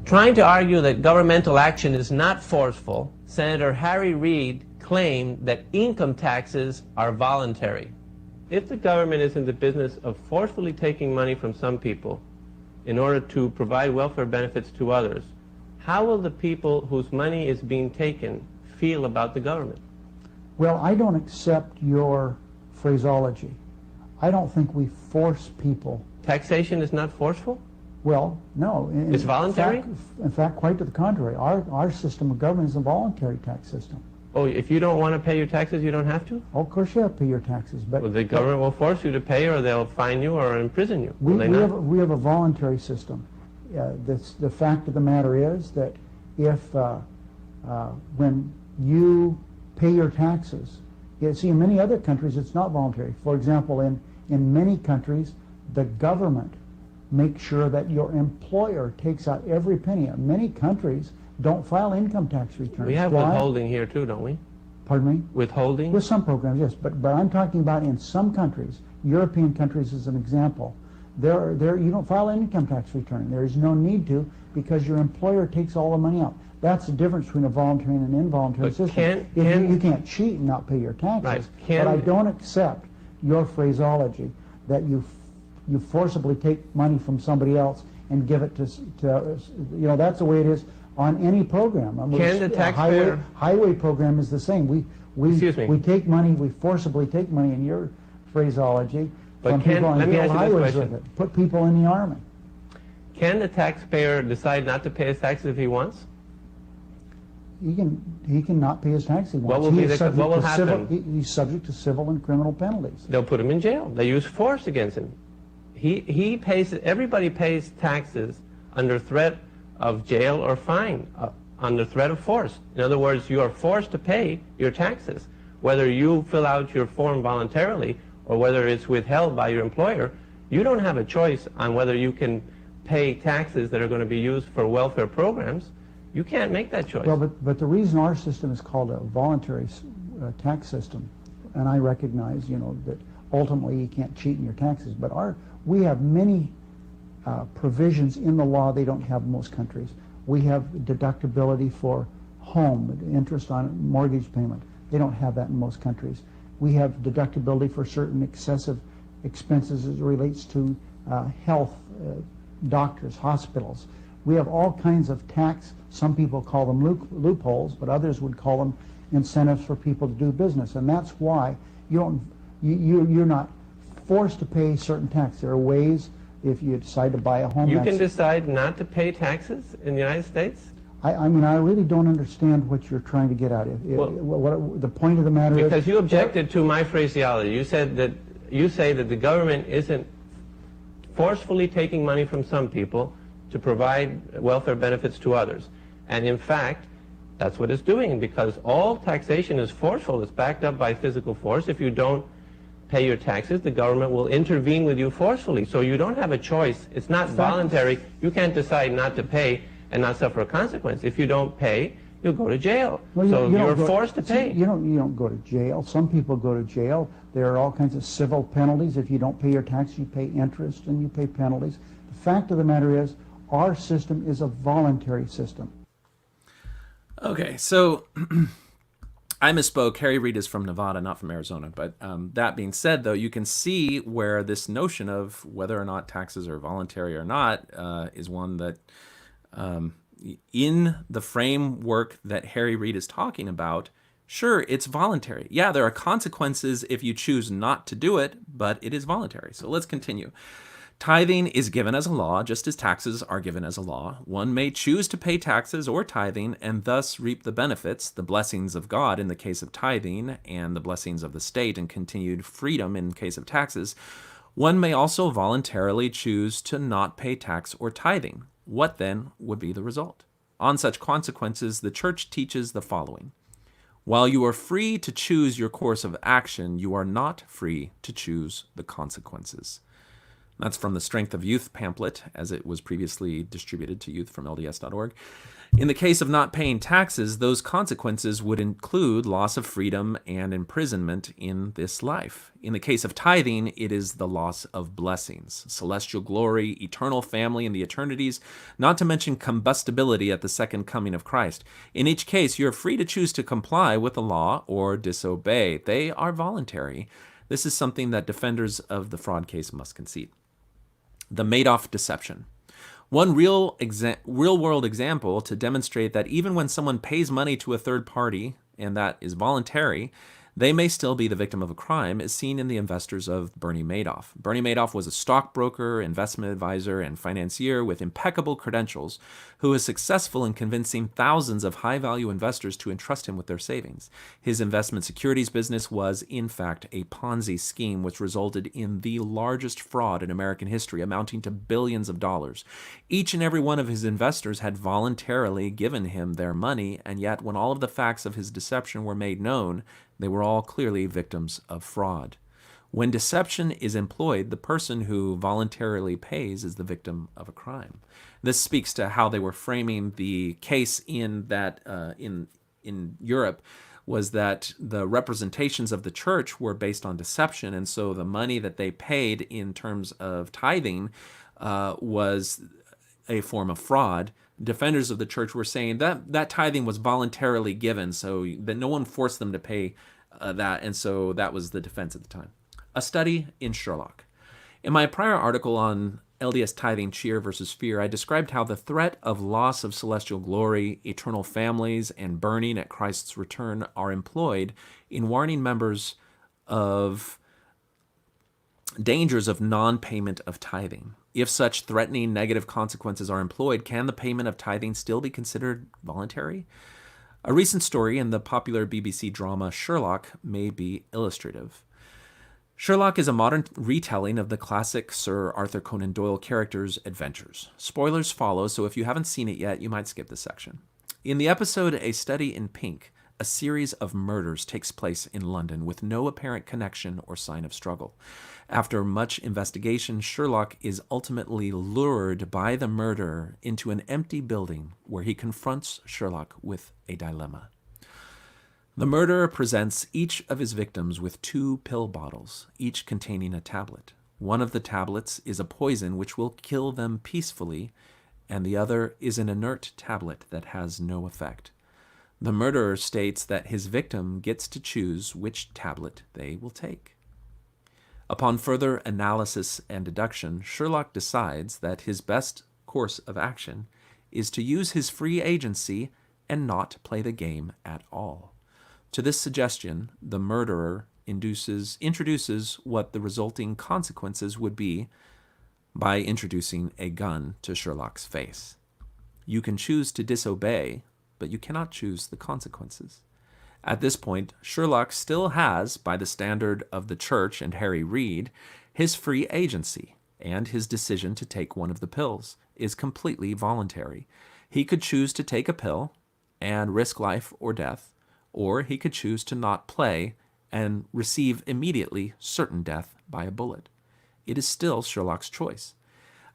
Trying to argue that governmental action is not forceful, Senator Harry Reid claimed that income taxes are voluntary. If the government is in the business of forcefully taking money from some people in order to provide welfare benefits to others, how will the people whose money is being taken feel about the government? Well, I don't accept your phraseology. I don't think we force people. Taxation is not forceful? Well, no. It's voluntary? In fact, quite to the contrary. Our system of government is a voluntary tax system. Oh, if you don't want to pay your taxes, you don't have to? Oh, of course you have to pay your taxes. But well, the government will force you to pay, or they'll fine you or imprison you. We have a voluntary system. The fact of the matter is that if when you pay your taxes, see, in many other countries it's not voluntary. For example, in many countries, the government makes sure that your employer takes out every penny. Many countries don't file income tax returns. We have withholding here too, don't we? Pardon me? Withholding? With some programs, yes. But I'm talking about in some countries, European countries as an example, you don't file an income tax return. There is no need to, because your employer takes all the money out. That's the difference between a voluntary and an involuntary system. You can't cheat and not pay your taxes. Right. But I don't accept your phraseology that you forcibly take money from somebody else and give it to that's the way it is on any program. I mean, can the taxpayer... highway program is the same. We take money, we forcibly take money in your phraseology from people on highways with it. Put people in the army. Can the taxpayer decide not to pay his taxes if he wants? He can not pay his taxes. What will happen? He's subject to civil and criminal penalties. They'll put him in jail. They use force against him. He pays. Everybody pays taxes under threat of jail or fine, under threat of force. In other words, you are forced to pay your taxes, whether you fill out your form voluntarily or whether it's withheld by your employer. You don't have a choice on whether you can pay taxes that are going to be used for welfare programs. You can't make that choice. Well, but the reason our system is called a voluntary tax system, and I recognize, that ultimately you can't cheat in your taxes, but we have many provisions in the law they don't have in most countries. We have deductibility for home, interest on mortgage payment. They don't have that in most countries. We have deductibility for certain excessive expenses as it relates to health, doctors, hospitals. We have all kinds of tax, some people call them loopholes, but others would call them incentives for people to do business. And that's why you're not forced to pay certain tax. There are ways, if you decide to buy a home. You can decide not to pay taxes in the United States? I mean, I really don't understand what you're trying to get at. What the point of the matter is... Because you objected to my phraseology. You say that the government isn't forcefully taking money from some people to provide welfare benefits to others. And in fact, that's what it's doing, because all taxation is forceful. It's backed up by physical force. If you don't pay your taxes, the government will intervene with you forcefully. So you don't have a choice. It's not voluntary. You can't decide not to pay and not suffer a consequence. If you don't pay, you'll go to jail. Well, so you're forced to pay. You don't go to jail. Some people go to jail. There are all kinds of civil penalties. If you don't pay your tax, you pay interest and you pay penalties. The fact of the matter is, our system is a voluntary system. Okay, so I misspoke. Harry Reid is from Nevada, not from Arizona. But that being said, though, you can see where this notion of whether or not taxes are voluntary or not is one that, in the framework that Harry Reid is talking about, sure, it's voluntary. Yeah, there are consequences if you choose not to do it, but it is voluntary. So let's continue. Tithing is given as a law, just as taxes are given as a law. One may choose to pay taxes or tithing and thus reap the benefits, the blessings of God in the case of tithing, and the blessings of the state and continued freedom in case of taxes. One may also voluntarily choose to not pay tax or tithing. What then would be the result? On such consequences, the church teaches the following. While you are free to choose your course of action, you are not free to choose the consequences. That's from the Strength of Youth pamphlet, as it was previously distributed to youth from LDS.org. In the case of not paying taxes, those consequences would include loss of freedom and imprisonment in this life. In the case of tithing, it is the loss of blessings, celestial glory, eternal family in the eternities, not to mention combustibility at the second coming of Christ. In each case, you are free to choose to comply with the law or disobey. They are voluntary. This is something that defenders of the fraud case must concede. The Madoff deception. One real-world example to demonstrate that even when someone pays money to a third party, and that is voluntary, they may still be the victim of a crime, is seen in the investors of Bernie Madoff. Bernie Madoff was a stockbroker, investment advisor, and financier with impeccable credentials who was successful in convincing thousands of high-value investors to entrust him with their savings. His investment securities business was, in fact, a Ponzi scheme which resulted in the largest fraud in American history, amounting to billions of dollars. Each and every one of his investors had voluntarily given him their money, and yet when all of the facts of his deception were made known, they were all clearly victims of fraud. When deception is employed, the person who voluntarily pays is the victim of a crime. This speaks to how they were framing the case in that in Europe, was that the representations of the church were based on deception, and so the money that they paid in terms of tithing was a form of fraud. Defenders of the church were saying that tithing was voluntarily given, so that no one forced them to pay that, and so that was the defense at the time. A study in Sherlock. In my prior article on LDS tithing, cheer versus fear, I described how the threat of loss of celestial glory, eternal families, and burning at Christ's return are employed in warning members of dangers of non-payment of tithing. If such threatening negative consequences are employed, can the payment of tithing still be considered voluntary? A recent story in the popular BBC drama Sherlock may be illustrative. Sherlock is a modern retelling of the classic Sir Arthur Conan Doyle character's adventures. Spoilers follow, so if you haven't seen it yet, you might skip this section. In the episode A Study in Pink, a series of murders takes place in London with no apparent connection or sign of struggle. After much investigation, Sherlock is ultimately lured by the murderer into an empty building where he confronts Sherlock with a dilemma. The murderer presents each of his victims with 2 pill bottles, each containing a tablet. One of the tablets is a poison which will kill them peacefully, and the other is an inert tablet that has no effect. The murderer states that his victim gets to choose which tablet they will take. Upon further analysis and deduction, Sherlock decides that his best course of action is to use his free agency and not play the game at all. To this suggestion, the murderer introduces what the resulting consequences would be by introducing a gun to Sherlock's face. You can choose to disobey, but you cannot choose the consequences. At this point, Sherlock still has, by the standard of the church and Harry Reid, his free agency, and his decision to take one of the pills is completely voluntary. He could choose to take a pill and risk life or death, or he could choose to not play and receive immediately certain death by a bullet. It is still Sherlock's choice.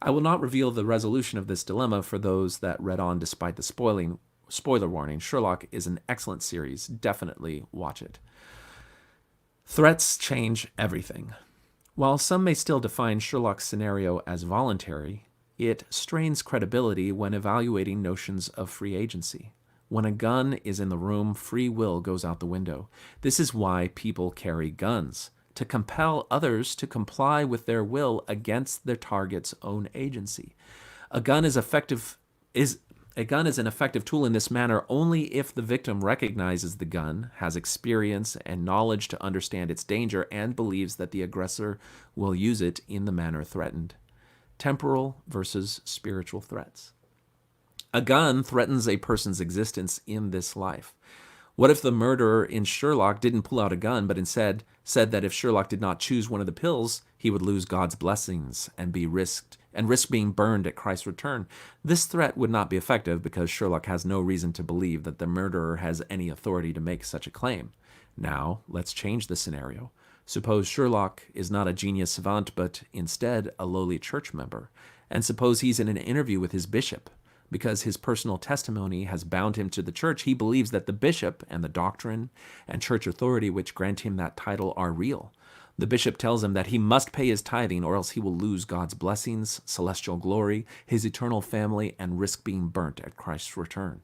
I will not reveal the resolution of this dilemma for those that read on despite the spoiler warning. Sherlock is an excellent series. Definitely watch it. Threats change everything. While some may still define Sherlock's scenario as voluntary, it strains credibility when evaluating notions of free agency. When a gun is in the room, free will goes out the window. This is why people carry guns, to compel others to comply with their will against their target's own agency. A gun is an effective tool in this manner only if the victim recognizes the gun, has experience and knowledge to understand its danger, and believes that the aggressor will use it in the manner threatened. Temporal versus spiritual threats. A gun threatens a person's existence in this life. What if the murderer in Sherlock didn't pull out a gun, but instead said that if Sherlock did not choose one of the pills, he would lose God's blessings and risk being burned at Christ's return? This threat would not be effective because Sherlock has no reason to believe that the murderer has any authority to make such a claim. Now, let's change the scenario. Suppose Sherlock is not a genius savant, but instead a lowly church member. And suppose he's in an interview with his bishop. Because his personal testimony has bound him to the church, he believes that the bishop and the doctrine and church authority which grant him that title are real. The bishop tells him that he must pay his tithing or else he will lose God's blessings, celestial glory, his eternal family, and risk being burnt at Christ's return.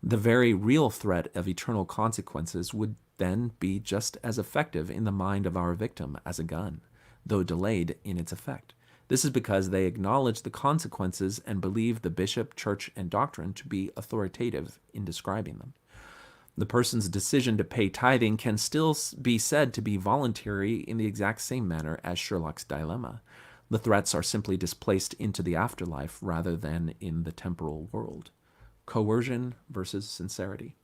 The very real threat of eternal consequences would then be just as effective in the mind of our victim as a gun, though delayed in its effect. This is because they acknowledge the consequences and believe the bishop, church, and doctrine to be authoritative in describing them. The person's decision to pay tithing can still be said to be voluntary in the exact same manner as Sherlock's dilemma. The threats are simply displaced into the afterlife rather than in the temporal world. Coercion versus sincerity.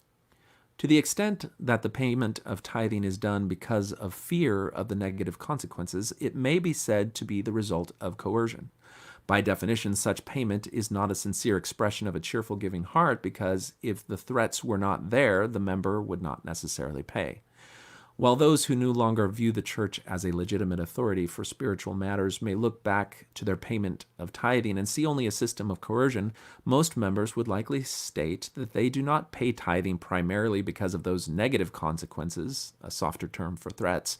To the extent that the payment of tithing is done because of fear of the negative consequences, it may be said to be the result of coercion. By definition, such payment is not a sincere expression of a cheerful giving heart because if the threats were not there, the member would not necessarily pay. While those who no longer view the church as a legitimate authority for spiritual matters may look back to their payment of tithing and see only a system of coercion, most members would likely state that they do not pay tithing primarily because of those negative consequences, a softer term for threats.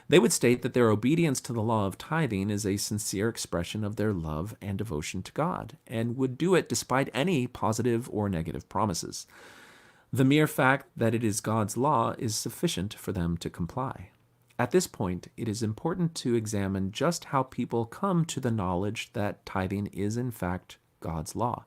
They would state that their obedience to the law of tithing is a sincere expression of their love and devotion to God, and would do it despite any positive or negative promises. The mere fact that it is God's law is sufficient for them to comply. At this point, it is important to examine just how people come to the knowledge that tithing is in fact God's law.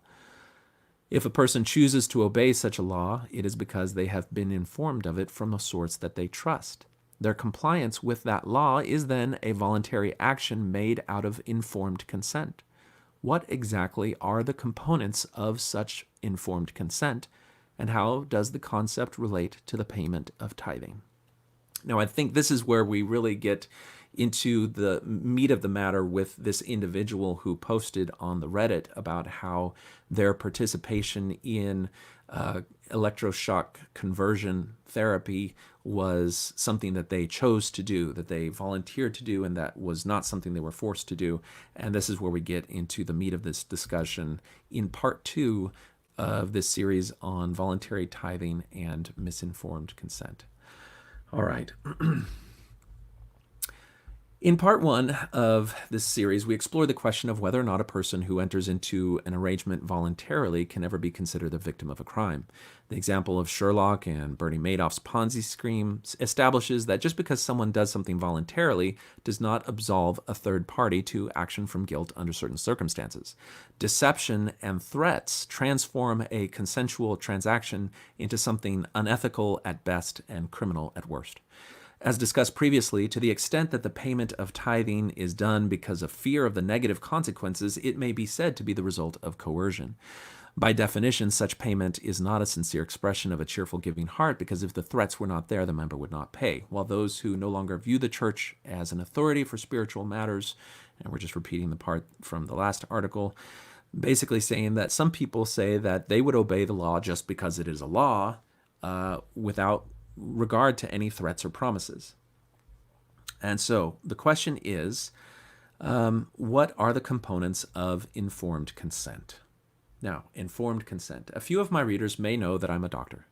If a person chooses to obey such a law, it is because they have been informed of it from a source that they trust. Their compliance with that law is then a voluntary action made out of informed consent. What exactly are the components of such informed consent? And how does the concept relate to the payment of tithing? Now, I think this is where we really get into the meat of the matter with this individual who posted on the Reddit about how their participation in electroshock conversion therapy was something that they chose to do, that they volunteered to do, and that was not something they were forced to do. And this is where we get into the meat of this discussion in part 2 of this series on voluntary tithing and misinformed consent. All right. In part one of this series, we explore the question of whether or not a person who enters into an arrangement voluntarily can ever be considered the victim of a crime. The example of Sherlock and Bernie Madoff's Ponzi scheme establishes that just because someone does something voluntarily does not absolve a third party to action from guilt under certain circumstances. Deception and threats transform a consensual transaction into something unethical at best and criminal at worst. As discussed previously, to the extent that the payment of tithing is done because of fear of the negative consequences, it may be said to be the result of coercion. By definition, such payment is not a sincere expression of a cheerful giving heart, because if the threats were not there, the member would not pay. While those who no longer view the church as an authority for spiritual matters, and we're just repeating the part from the last article, basically saying that some people say that they would obey the law just because it is a law, without regard to any threats or promises. And so the question is, what are the components of informed consent? Now, informed consent. A few of my readers may know that I'm a doctor.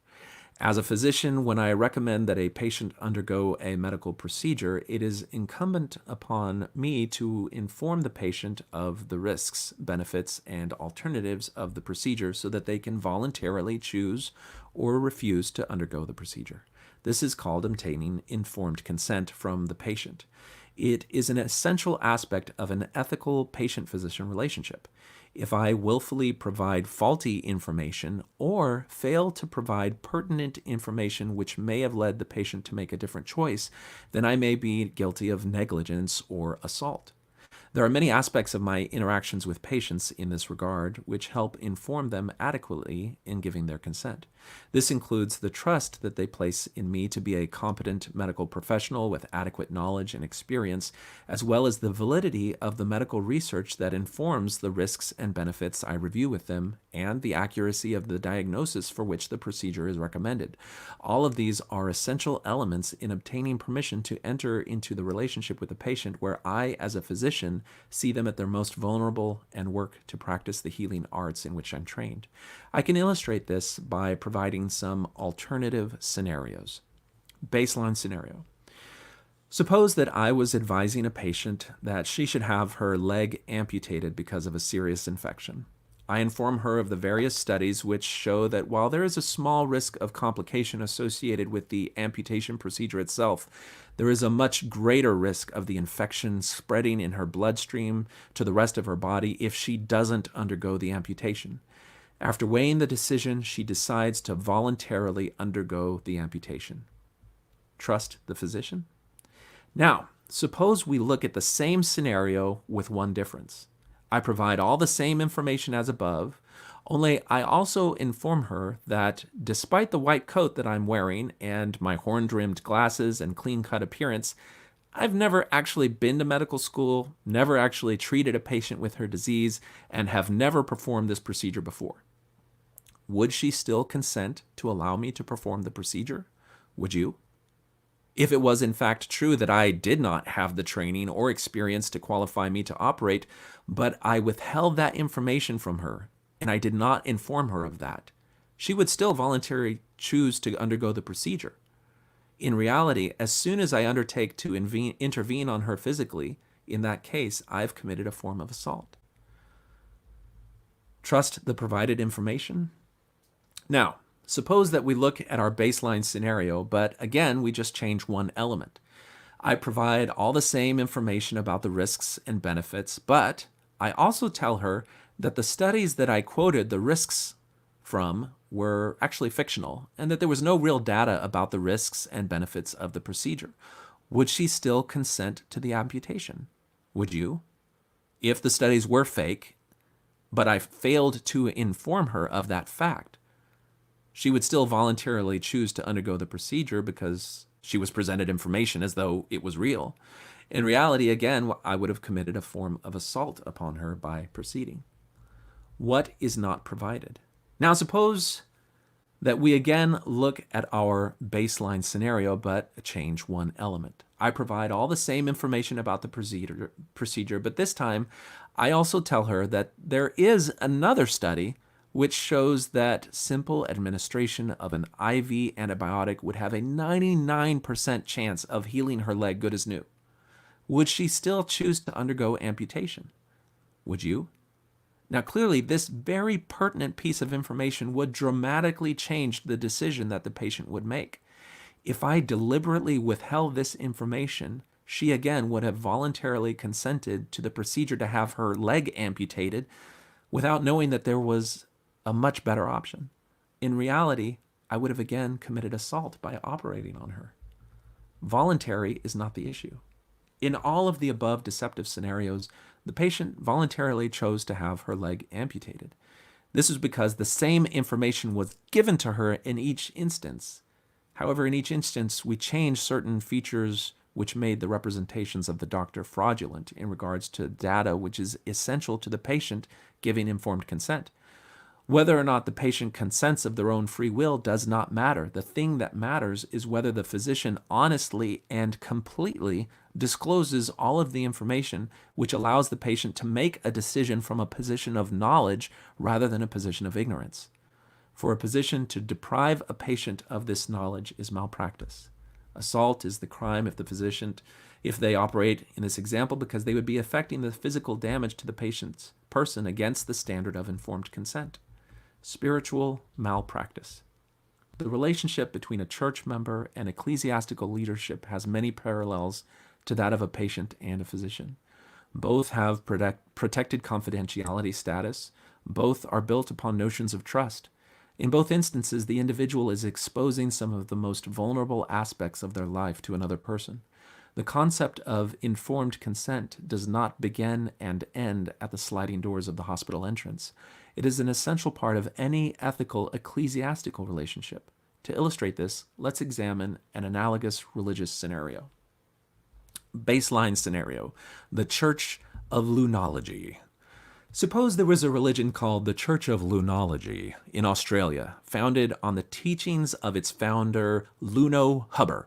As a physician, when I recommend that a patient undergo a medical procedure, it is incumbent upon me to inform the patient of the risks, benefits, and alternatives of the procedure so that they can voluntarily choose or refuse to undergo the procedure. This is called obtaining informed consent from the patient. It is an essential aspect of an ethical patient-physician relationship. If I willfully provide faulty information or fail to provide pertinent information which may have led the patient to make a different choice, then I may be guilty of negligence or assault. There are many aspects of my interactions with patients in this regard which help inform them adequately in giving their consent. This includes the trust that they place in me to be a competent medical professional with adequate knowledge and experience, as well as the validity of the medical research that informs the risks and benefits I review with them, and the accuracy of the diagnosis for which the procedure is recommended. All of these are essential elements in obtaining permission to enter into the relationship with the patient where I, as a physician, see them at their most vulnerable and work to practice the healing arts in which I'm trained. I can illustrate this by providing some alternative scenarios. Baseline scenario. Suppose that I was advising a patient that she should have her leg amputated because of a serious infection. I inform her of the various studies which show that while there is a small risk of complication associated with the amputation procedure itself, there is a much greater risk of the infection spreading in her bloodstream to the rest of her body if she doesn't undergo the amputation. After weighing the decision, she decides to voluntarily undergo the amputation. Trust the physician? Now, suppose we look at the same scenario with one difference. I provide all the same information as above, only I also inform her that despite the white coat that I'm wearing and my horn-rimmed glasses and clean-cut appearance, I've never actually been to medical school, never actually treated a patient with her disease, and have never performed this procedure before. Would she still consent to allow me to perform the procedure? Would you? If it was in fact true that I did not have the training or experience to qualify me to operate, but I withheld that information from her, and I did not inform her of that, she would still voluntarily choose to undergo the procedure. In reality, as soon as I undertake to intervene on her physically, in that case, I've committed a form of assault. Trust the provided information? Now, suppose that we look at our baseline scenario, but again, we just change one element. I provide all the same information about the risks and benefits, but I also tell her that the studies that I quoted the risks from were actually fictional, and that there was no real data about the risks and benefits of the procedure. Would she still consent to the amputation? Would you? If the studies were fake, but I failed to inform her of that fact, she would still voluntarily choose to undergo the procedure because she was presented information as though it was real. In reality, again, I would have committed a form of assault upon her by proceeding. What is not provided? Now, suppose that we again look at our baseline scenario, but change one element. I provide all the same information about the procedure, but this time I also tell her that there is another study which shows that simple administration of an IV antibiotic would have a 99% chance of healing her leg good as new. Would she still choose to undergo amputation? Would you? Now, clearly, this very pertinent piece of information would dramatically change the decision that the patient would make. If I deliberately withheld this information, she again would have voluntarily consented to the procedure to have her leg amputated without knowing that there was a much better option. In reality, I would have again committed assault by operating on her. Voluntary is not the issue. In all of the above deceptive scenarios, the patient voluntarily chose to have her leg amputated. This was because the same information was given to her in each instance. However, in each instance, we changed certain features which made the representations of the doctor fraudulent in regards to data which is essential to the patient giving informed consent. Whether or not the patient consents of their own free will does not matter. The thing that matters is whether the physician honestly and completely discloses all of the information which allows the patient to make a decision from a position of knowledge rather than a position of ignorance. For a physician to deprive a patient of this knowledge is malpractice. Assault is the crime if they operate in this example because they would be affecting the physical damage to the patient's person against the standard of informed consent. Spiritual malpractice. The relationship between a church member and ecclesiastical leadership has many parallels to that of a patient and a physician. Both have protected confidentiality status. Both are built upon notions of trust. In both instances, the individual is exposing some of the most vulnerable aspects of their life to another person. The concept of informed consent does not begin and end at the sliding doors of the hospital entrance. It is an essential part of any ethical ecclesiastical relationship. To illustrate this, let's examine an analogous religious scenario. Baseline scenario: the Church of Lunology. Suppose there was a religion called the Church of Lunology in Australia, founded on the teachings of its founder, Luno Hubbard.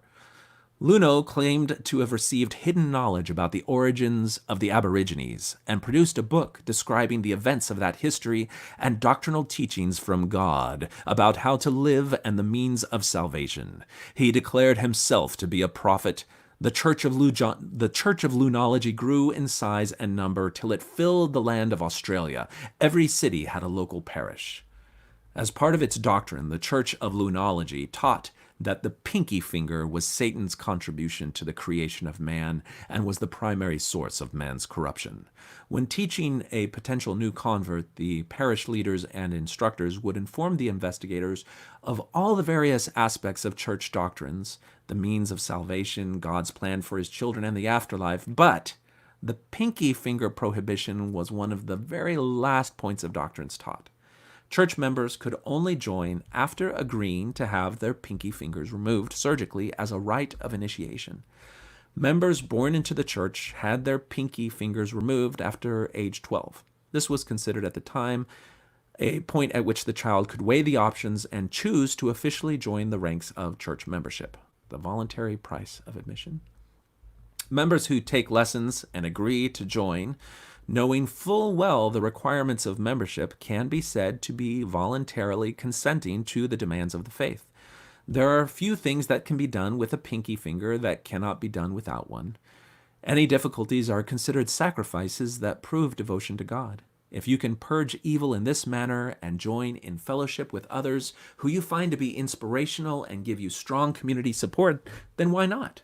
Luno claimed to have received hidden knowledge about the origins of the Aborigines and produced a book describing the events of that history and doctrinal teachings from God about how to live and the means of salvation. He declared himself to be a prophet. The Church of Lunology grew in size and number till it filled the land of Australia. Every city had a local parish. As part of its doctrine, the Church of Lunology taught that the pinky finger was Satan's contribution to the creation of man and was the primary source of man's corruption. When teaching a potential new convert, the parish leaders and instructors would inform the investigators of all the various aspects of church doctrines, the means of salvation, God's plan for his children, and the afterlife, but the pinky finger prohibition was one of the very last points of doctrines taught. Church members could only join after agreeing to have their pinky fingers removed surgically as a rite of initiation. Members born into the church had their pinky fingers removed after age 12. This was considered at the time a point at which the child could weigh the options and choose to officially join the ranks of church membership, the voluntary price of admission. Members who take lessons and agree to join, knowing full well the requirements of membership, can be said to be voluntarily consenting to the demands of the faith. There are few things that can be done with a pinky finger that cannot be done without one. Any difficulties are considered sacrifices that prove devotion to God. If you can purge evil in this manner and join in fellowship with others who you find to be inspirational and give you strong community support, then why not?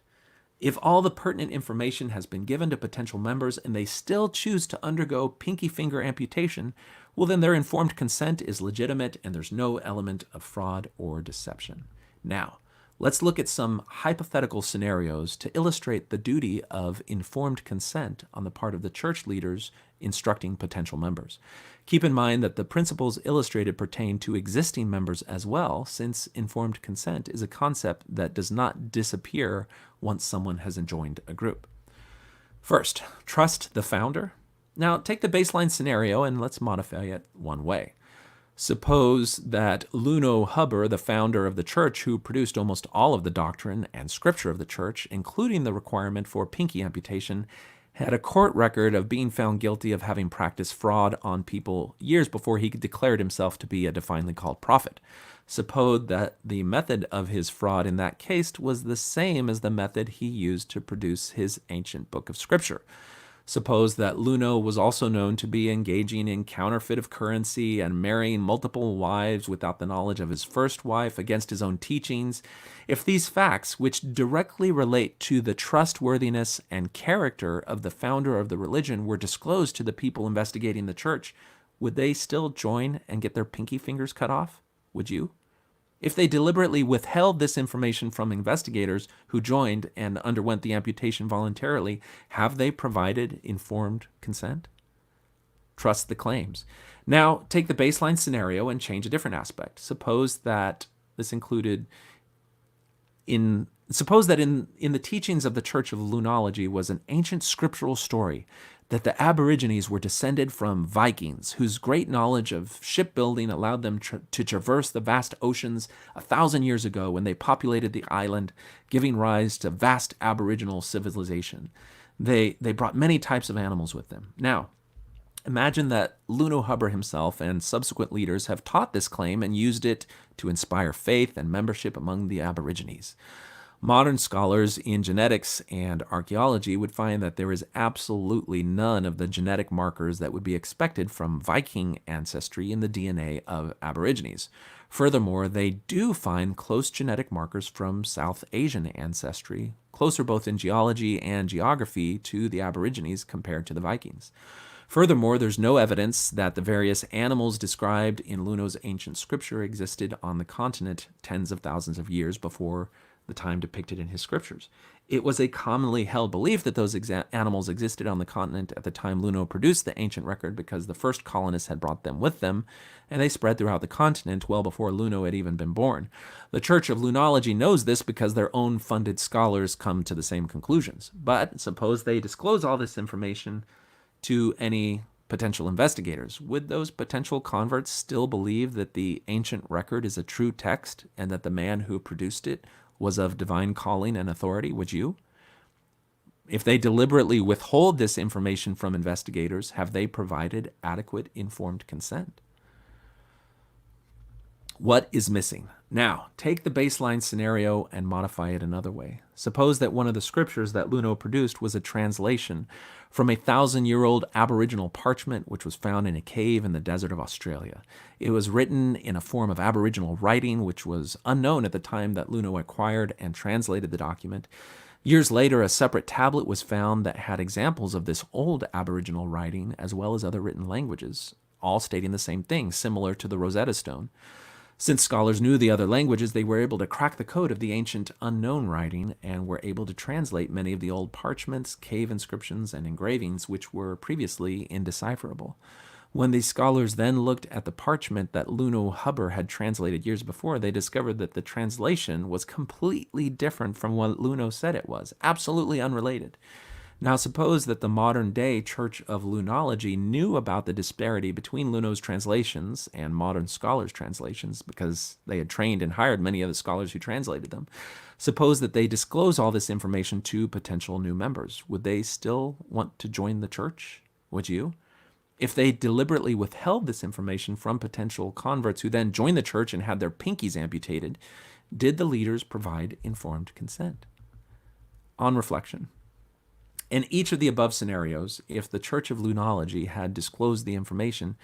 If all the pertinent information has been given to potential members and they still choose to undergo pinky finger amputation, well, then their informed consent is legitimate and there's no element of fraud or deception. Now, let's look at some hypothetical scenarios to illustrate the duty of informed consent on the part of the church leaders instructing potential members. Keep in mind that the principles illustrated pertain to existing members as well, since informed consent is a concept that does not disappear once someone has joined a group. First, trust the founder. Now, take the baseline scenario and let's modify it one way. Suppose that Luno Hubbard, the founder of the church who produced almost all of the doctrine and scripture of the church, including the requirement for pinky amputation, had a court record of being found guilty of having practiced fraud on people years before he declared himself to be a divinely called prophet. Suppose that the method of his fraud in that case was the same as the method he used to produce his ancient book of scripture. Suppose that Luno was also known to be engaging in counterfeit of currency and marrying multiple wives without the knowledge of his first wife against his own teachings. If these facts, which directly relate to the trustworthiness and character of the founder of the religion, were disclosed to the people investigating the church, would they still join and get their pinky fingers cut off? Would you? If they deliberately withheld this information from investigators who joined and underwent the amputation voluntarily, have they provided informed consent? Trust the claims. Now, take the baseline scenario and change a different aspect. Suppose that in the teachings of the Church of Lunology was an ancient scriptural story that the Aborigines were descended from Vikings, whose great knowledge of shipbuilding allowed them to traverse the vast oceans 1,000 years ago when they populated the island, giving rise to vast Aboriginal civilization. They brought many types of animals with them. Now, imagine that Luno Hubbard himself and subsequent leaders have taught this claim and used it to inspire faith and membership among the Aborigines. Modern scholars in genetics and archaeology would find that there is absolutely none of the genetic markers that would be expected from Viking ancestry in the DNA of Aborigines. Furthermore, they do find close genetic markers from South Asian ancestry, closer both in geology and geography to the Aborigines compared to the Vikings. Furthermore, there's no evidence that the various animals described in Luno's ancient scripture existed on the continent tens of thousands of years before the time depicted in his scriptures. It was a commonly held belief that those animals existed on the continent at the time Luno produced the ancient record because the first colonists had brought them with them, and they spread throughout the continent well before Luno had even been born. The Church of Lunology knows this because their own funded scholars come to the same conclusions. But suppose they disclose all this information to any potential investigators. Would those potential converts still believe that the ancient record is a true text and that the man who produced it was of divine calling and authority? Would you? If they deliberately withhold this information from investigators, have they provided adequate informed consent? What is missing? Now, take the baseline scenario and modify it another way. Suppose that one of the scriptures that Luno produced was a translation from a 1,000-year-old Aboriginal parchment which was found in a cave in the desert of Australia. It was written in a form of Aboriginal writing which was unknown at the time that Luno acquired and translated the document. Years later, a separate tablet was found that had examples of this old Aboriginal writing as well as other written languages, all stating the same thing, similar to the Rosetta Stone. Since scholars knew the other languages, they were able to crack the code of the ancient unknown writing and were able to translate many of the old parchments, cave inscriptions, and engravings which were previously indecipherable. When these scholars then looked at the parchment that Luno Hubbard had translated years before, they discovered that the translation was completely different from what Luno said it was, absolutely unrelated. Now suppose that the modern-day Church of Lunology knew about the disparity between Luno's translations and modern scholars' translations because they had trained and hired many of the scholars who translated them. Suppose that they disclose all this information to potential new members. Would they still want to join the church? Would you? If they deliberately withheld this information from potential converts who then joined the church and had their pinkies amputated, did the leaders provide informed consent? On reflection, in each of the above scenarios, if the Church of Lunology had disclosed the information,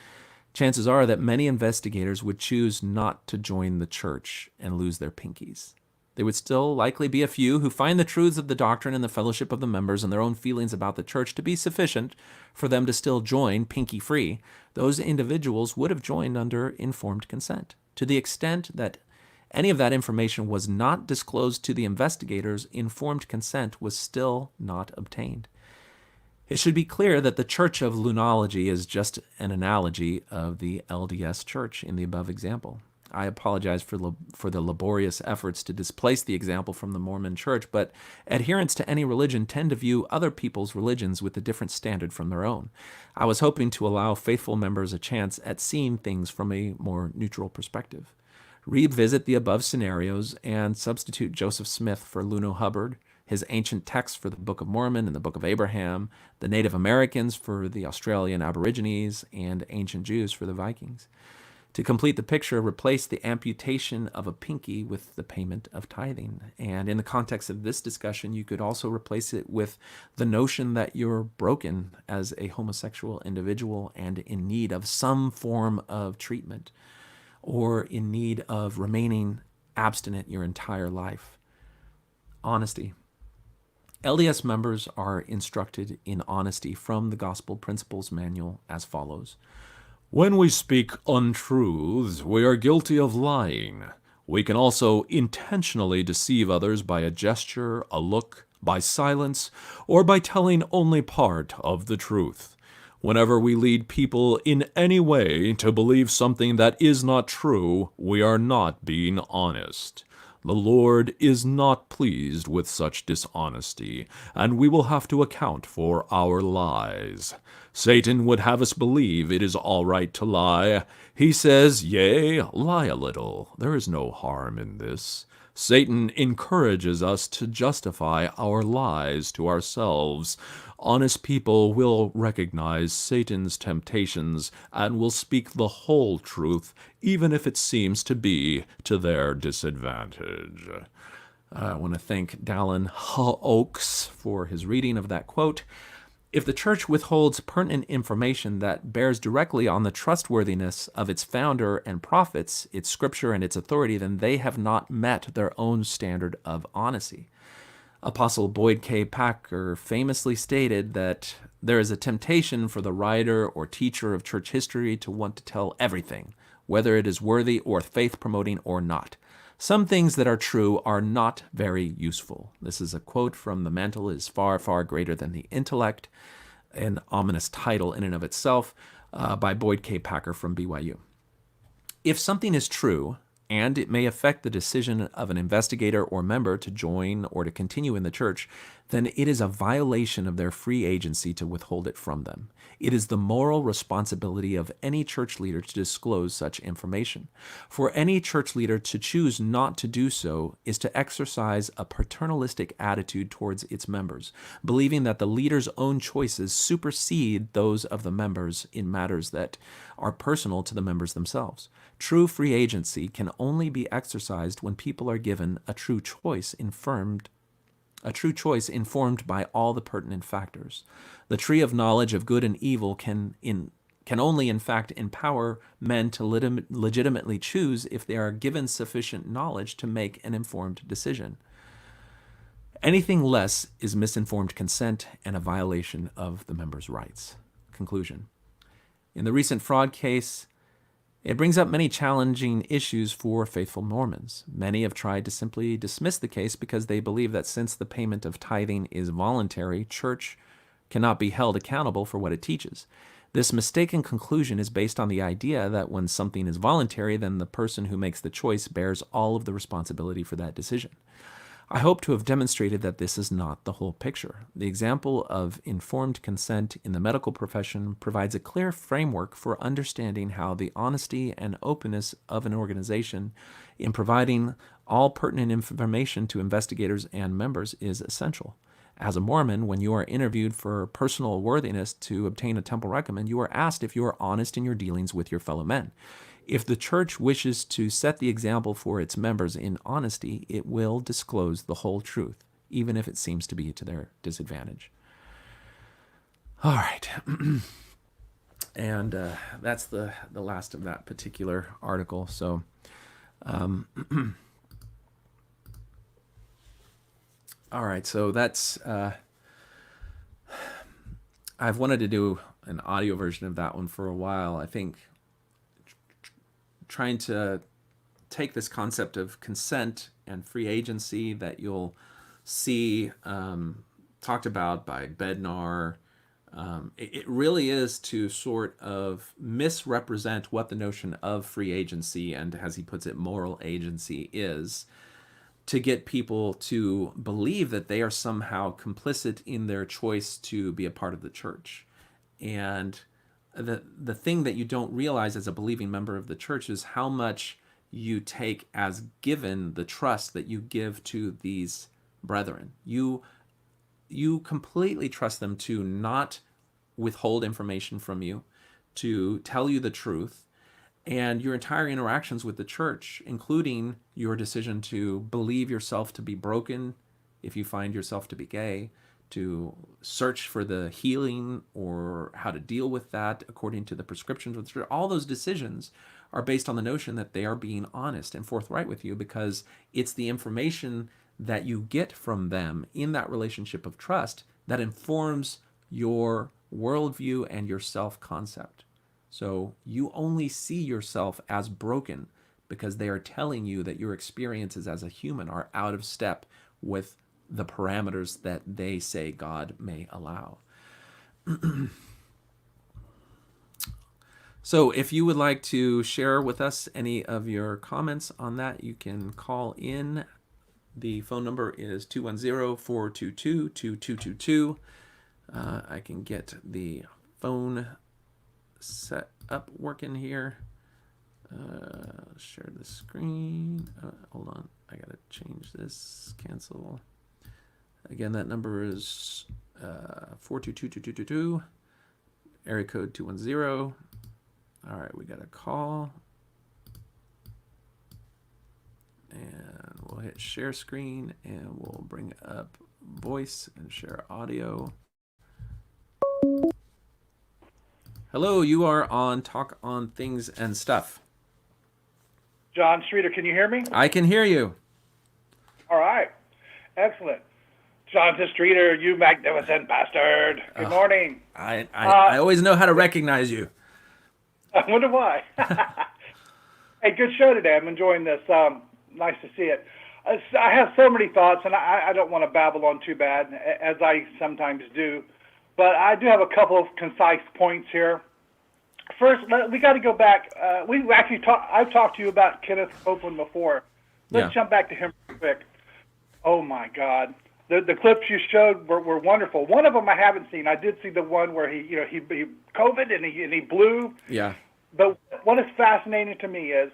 chances are that many investigators would choose not to join the church and lose their pinkies. There would still likely be a few who find the truths of the doctrine and the fellowship of the members and their own feelings about the church to be sufficient for them to still join pinky-free. Those individuals would have joined under informed consent. To the extent that any of that information was not disclosed to the investigators, informed consent was still not obtained. It should be clear that the Church of Lunology is just an analogy of the LDS Church in the above example. I apologize for the laborious efforts to displace the example from the Mormon Church, but adherents to any religion tend to view other people's religions with a different standard from their own. I was hoping to allow faithful members a chance at seeing things from a more neutral perspective. Revisit the above scenarios and substitute Joseph Smith for Luno Hubbard his ancient texts for the Book of Mormon and the Book of Abraham, the Native Americans for the Australian Aborigines, and ancient Jews for the Vikings. To complete the picture, replace the amputation of a pinky with the payment of tithing. And in the context of this discussion, you could also replace it with the notion that you're broken as a homosexual individual and in need of some form of treatment, or in need of remaining abstinent your entire life. Honesty. LDS members are instructed in honesty from the Gospel Principles Manual as follows. When we speak untruths, we are guilty of lying. We can also intentionally deceive others by a gesture, a look, by silence, or by telling only part of the truth. Whenever we lead people in any way to believe something that is not true, we are not being honest. The Lord is not pleased with such dishonesty, and we will have to account for our lies. Satan would have us believe it is all right to lie. He says, yea, lie a little. There is no harm in this. Satan encourages us to justify our lies to ourselves. Honest people will recognize Satan's temptations and will speak the whole truth, even if it seems to be to their disadvantage. I want to thank Dallin Oaks for his reading of that quote. If the church withholds pertinent information that bears directly on the trustworthiness of its founder and prophets, its scripture and its authority, then they have not met their own standard of honesty. Apostle Boyd K. Packer famously stated that there is a temptation for the writer or teacher of church history to want to tell everything, whether it is worthy or faith-promoting or not. Some things that are true are not very useful. This is a quote from The Mantle is Far, Far Greater Than the Intellect, an ominous title in and of itself, by Boyd K. Packer from BYU. If something is true, and it may affect the decision of an investigator or member to join or to continue in the church, then it is a violation of their free agency to withhold it from them. It is the moral responsibility of any church leader to disclose such information. For any church leader to choose not to do so is to exercise a paternalistic attitude towards its members, believing that the leader's own choices supersede those of the members in matters that are personal to the members themselves. True free agency can only be exercised when people are given a true choice informed by all the pertinent factors. The tree of knowledge of good and evil can only in fact empower men to legitimately choose if they are given sufficient knowledge to make an informed decision. Anything less is misinformed consent and a violation of the members' rights. Conclusion. In the recent fraud case, it brings up many challenging issues for faithful Mormons. Many have tried to simply dismiss the case because they believe that since the payment of tithing is voluntary, church cannot be held accountable for what it teaches. This mistaken conclusion is based on the idea that when something is voluntary, then the person who makes the choice bears all of the responsibility for that decision. I hope to have demonstrated that this is not the whole picture. The example of informed consent in the medical profession provides a clear framework for understanding how the honesty and openness of an organization in providing all pertinent information to investigators and members is essential. As a Mormon, when you are interviewed for personal worthiness to obtain a temple recommend, you are asked if you are honest in your dealings with your fellow men. If the church wishes to set the example for its members in honesty, it will disclose the whole truth, even if it seems to be to their disadvantage. All right. And that's the last of that particular article. So all right, so that's I've wanted to do an audio version of that one for a while. I think trying to take this concept of consent and free agency that you'll see talked about by Bednar, it really is to sort of misrepresent what the notion of free agency and, as he puts it, moral agency is, to get people to believe that they are somehow complicit in their choice to be a part of the church. And the thing that you don't realize as a believing member of the church is how much you take as given the trust that you give to these brethren. You completely trust them to not withhold information from you, to tell you the truth, and your entire interactions with the church, including your decision to believe yourself to be broken if you find yourself to be gay, to search for the healing or how to deal with that according to the prescriptions of the church. All those decisions are based on the notion that they are being honest and forthright with you, because it's the information that you get from them in that relationship of trust that informs your worldview and your self-concept. So you only see yourself as broken because they are telling you that your experiences as a human are out of step with the parameters that they say God may allow. So if you would like to share with us any of your comments on that, you can call in. The phone number is 210-422-2222. I can get the phone set up working here. Share the screen. Hold on. I got to change this. Cancel. Again, that number is 422-2222. Area code 210. All right, we got a call. And we'll hit share screen and we'll bring up voice and share audio. Hello, you are on Talk on Things and Stuff. John Streeter, can you hear me? I can hear you. All right. Excellent. Jonathan Streeter, you magnificent bastard. Good morning. I always know how to recognize you. I wonder why. Hey, good show today. I'm enjoying this. Nice to see it. I have so many thoughts, and I don't want to babble on too bad, as I sometimes do. But I do have a couple of concise points here. First, we got to go back. I've talked to you about Kenneth Copeland before. Let's jump back to him real quick. Oh my God, the clips you showed were wonderful. One of them I haven't seen. I did see the one where he COVID and he blew. Yeah. But what is fascinating to me is,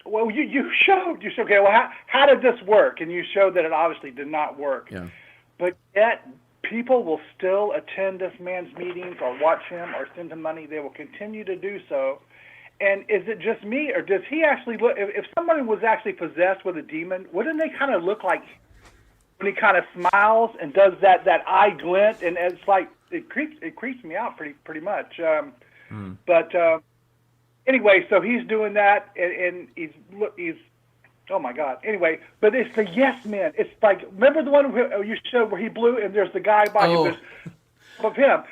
well, you showed okay. Well, how did this work? And you showed that it obviously did not work. Yeah. But yet, people will still attend this man's meetings or watch him or send him money. They will continue to do so. And is it just me, or does he actually look? If somebody was actually possessed with a demon, wouldn't they kind of look like when he kind of smiles and does that eye glint? And it's like it creeps me out pretty much. But anyway, so he's doing that, and he's oh my God. Anyway, but it's the yes men. It's like, remember the one you showed where he blew and there's the guy by him of him.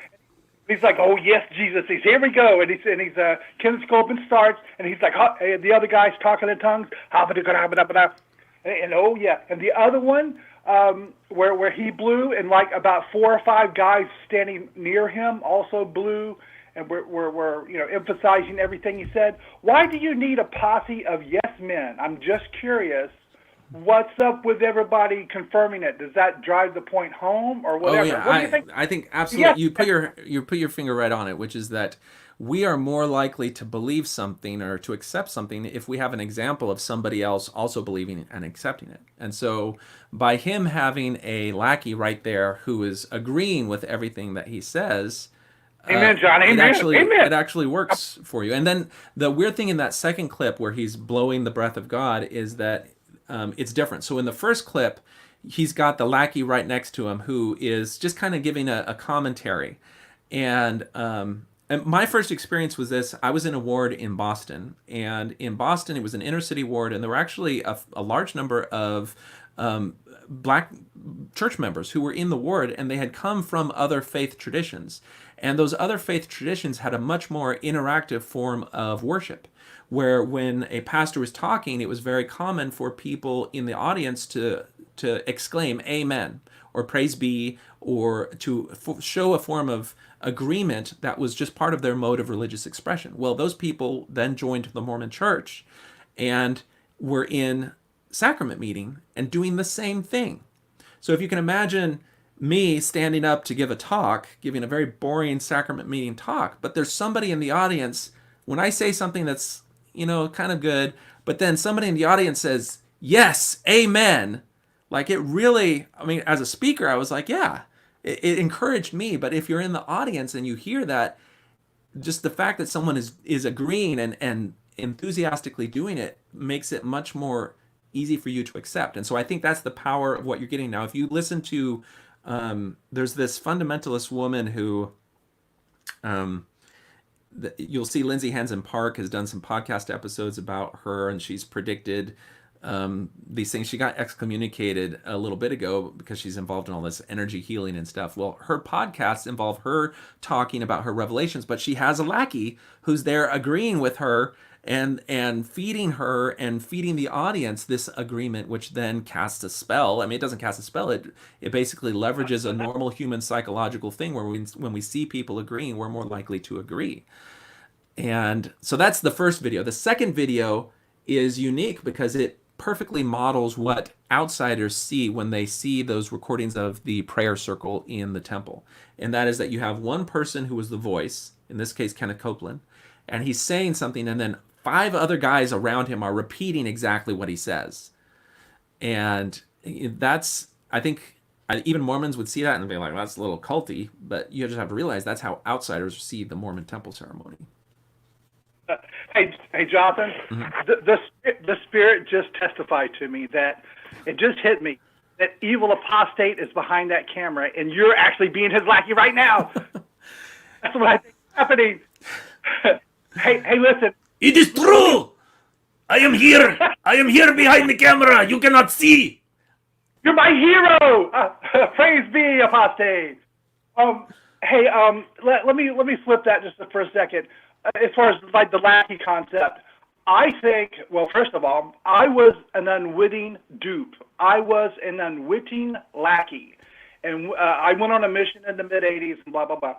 He's like, oh yes, Jesus. He's here we go, and he's Kenneth Copeland starts, and he's like, the other guy's talking in tongues, and oh yeah, and the other one where he blew, and like about 4 or 5 guys standing near him also blew. And we're emphasizing everything he said. Why do you need a posse of yes men? I'm just curious. What's up with everybody confirming it? Does that drive the point home or whatever? Oh yeah, what do you think? I think absolutely. Yes. You put your finger right on it, which is that we are more likely to believe something or to accept something if we have an example of somebody else also believing and accepting it. And so by him having a lackey right there who is agreeing with everything that he says. Amen, John. Amen. It actually works for you. And then the weird thing in that second clip where he's blowing the breath of God is that it's different. So in the first clip, he's got the lackey right next to him who is just kind of giving a commentary. And my first experience was this. I was in a ward in Boston. And in Boston, it was an inner city ward. And there were actually a large number of black church members who were in the ward. And they had come from other faith traditions. And those other faith traditions had a much more interactive form of worship, where when a pastor was talking, it was very common for people in the audience to exclaim amen or praise be, or to show a form of agreement that was just part of their mode of religious expression. Well, those people then joined the Mormon Church and were in sacrament meeting and doing the same thing. So if you can imagine me standing up to give a talk, giving a very boring sacrament meeting talk, but there's somebody in the audience, when I say something that's, kind of good, but then somebody in the audience says, yes, amen, Like it really, I mean, as a speaker, I was like, yeah, it encouraged me. But if you're in the audience and you hear that, just the fact that someone is agreeing and enthusiastically doing it makes it much more easy for you to accept. And so I think that's the power of what you're getting now. If you listen to, there's this fundamentalist woman who, you'll see Lindsay Hansen Park has done some podcast episodes about her, and she's predicted these things. She got excommunicated a little bit ago because she's involved in all this energy healing and stuff. Well, her podcasts involve her talking about her revelations, but she has a lackey who's there agreeing with her and feeding her and feeding the audience this agreement, which then casts a spell. I mean, it doesn't cast a spell. It basically leverages a normal human psychological thing where when we see people agreeing, we're more likely to agree. And so that's the first video. The second video is unique because it perfectly models what outsiders see when they see those recordings of the prayer circle in the temple. And that is that you have one person who is the voice, in this case, Kenneth Copeland, and he's saying something, and then 5 other guys around him are repeating exactly what he says. And that's, I think, even Mormons would see that and be like, well, that's a little culty, but you just have to realize that's how outsiders see the Mormon temple ceremony. Hey, Jonathan, the Spirit just testified to me that it just hit me that evil apostate is behind that camera, and you're actually being his lackey right now. That's what I think is happening. Hey, listen. It is true. I am here. I am here behind the camera. You cannot see. You're my hero. Praise be, apostate. Let me flip that just for a second. As far as like the lackey concept, I think, well, first of all, I was an unwitting dupe. I was an unwitting lackey. And I went on a mission in the mid-'80s and blah, blah, blah.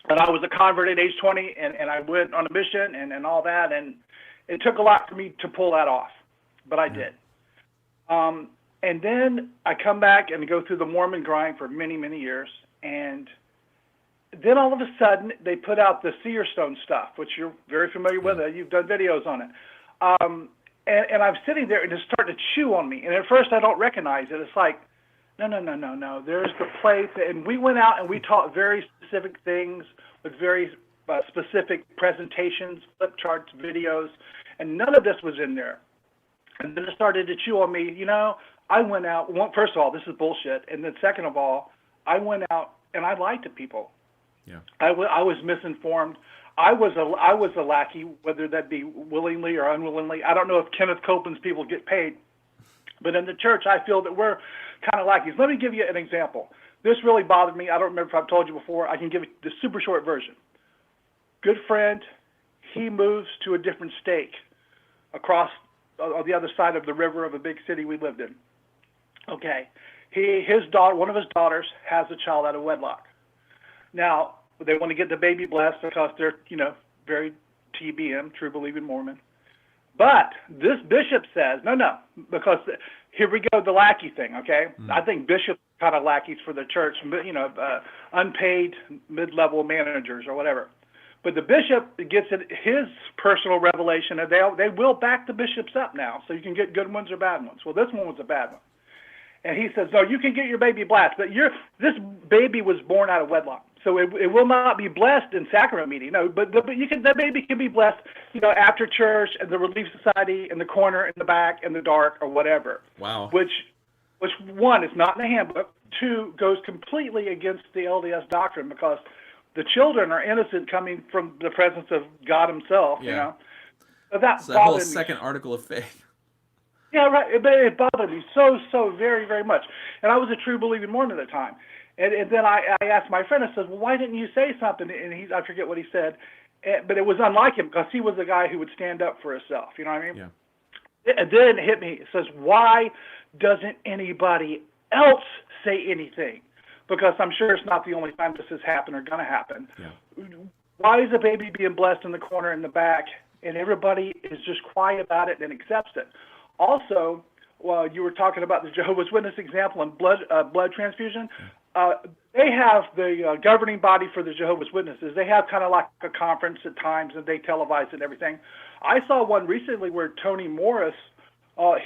And I was a convert at age 20, and I went on a mission and all that. And it took a lot for me to pull that off, but I did. And then I come back and go through the Mormon grind for many, many years. And then all of a sudden, they put out the Seer Stone stuff, which you're very familiar with. You've done videos on it. And I'm sitting there, and it's starting to chew on me. And at first, I don't recognize it. It's like, no. There's the plate. And we went out, and we taught very specific things with very specific presentations, flip charts, videos. And none of this was in there. And then it started to chew on me. You know, I went out. First of all, this is bullshit. And then second of all, I went out, and I lied to people. Yeah. I was misinformed. I was a lackey, whether that be willingly or unwillingly. I don't know if Kenneth Copeland's people get paid, but in the church, I feel that we're kind of lackeys. Let me give you an example. This really bothered me. I don't remember if I've told you before. I can give you the super short version. Good friend, he moves to a different state across on the other side of the river of a big city we lived in. Okay. His daughter, one of his daughters, has a child out of wedlock. Now, they want to get the baby blessed because they're, very TBM, true believing Mormon. But this bishop says, no, because here we go, the lackey thing, okay? I think bishops are kind of lackeys for the church, unpaid mid-level managers or whatever. But the bishop gets his personal revelation, and they will back the bishops up now, so you can get good ones or bad ones. Well, this one was a bad one. And he says, no, you can get your baby blessed, but this baby was born out of wedlock. So it will not be blessed in sacrament meeting. No, but that baby can be blessed, after church and the Relief Society in the corner, in the back, in the dark, or whatever. Wow. Which one is not in the handbook. 2 goes completely against the LDS doctrine because the children are innocent coming from the presence of God Himself. Yeah. So that the whole bothered me. second article of faith. Yeah, right. It bothered me so very, very much. And I was a true believing Mormon at the time. And then I asked my friend, I said, well, why didn't you say something? And I forget what he said. But it was unlike him because he was a guy who would stand up for himself. You know what I mean? Yeah. And then it hit me. It says, why doesn't anybody else say anything? Because I'm sure it's not the only time this has happened or going to happen. Yeah. Why is a baby being blessed in the corner in the back and everybody is just quiet about it and accepts it? Also, well, you were talking about the Jehovah's Witness example and blood transfusion. They have the governing body for the Jehovah's Witnesses. They have kind of like a conference at times, and they televise it and everything. I saw one recently where Tony Morris,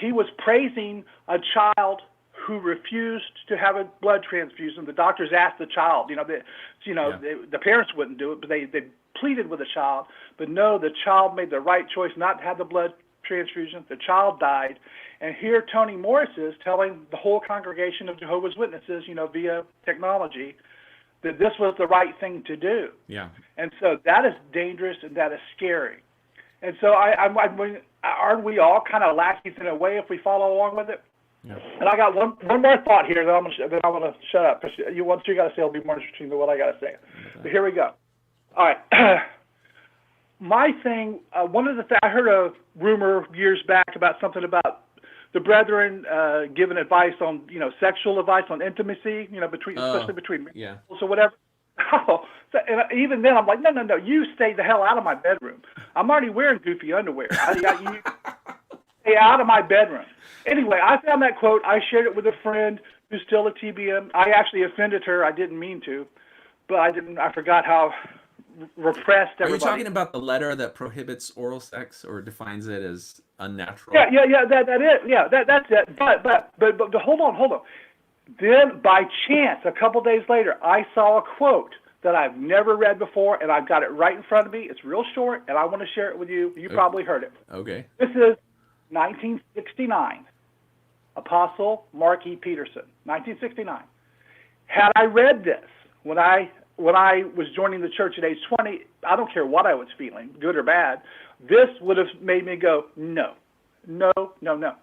he was praising a child who refused to have a blood transfusion. The doctors asked the child, the parents wouldn't do it, but they pleaded with the child. But no, the child made the right choice not to have the blood transfusion. The child died. And here Toni Morris is telling the whole congregation of Jehovah's Witnesses, via technology, that this was the right thing to do. Yeah. And so that is dangerous and that is scary. And so aren't we all kind of lackeys in a way if we follow along with it? Yeah. And I got one more thought here that I'm going to shut up, because what you got to say will be more interesting than what I got to say. Okay. But here we go. All right. My thing, one of the things, I heard a rumor years back about something about the brethren giving advice on, sexual advice on intimacy, especially between yeah. or whatever. Oh, and even then I'm like, no, you stay the hell out of my bedroom. I'm already wearing goofy underwear. You stay out of my bedroom. Anyway, I found that quote. I shared it with a friend who's still a TBM. I actually offended her. I didn't mean to, but I forgot how repressed everybody. Are you talking about the letter that prohibits oral sex or defines it as unnatural? Yeah, that is. Yeah, that's it. But hold on. Then, by chance, a couple days later, I saw a quote that I've never read before, and I've got it right in front of me. It's real short, and I want to share it with you. You probably heard it. Okay. This is 1969. Apostle Mark E. Peterson, 1969. Had I read this when I was joining the church at age 20, I don't care what I was feeling, good or bad, this would have made me go, no. All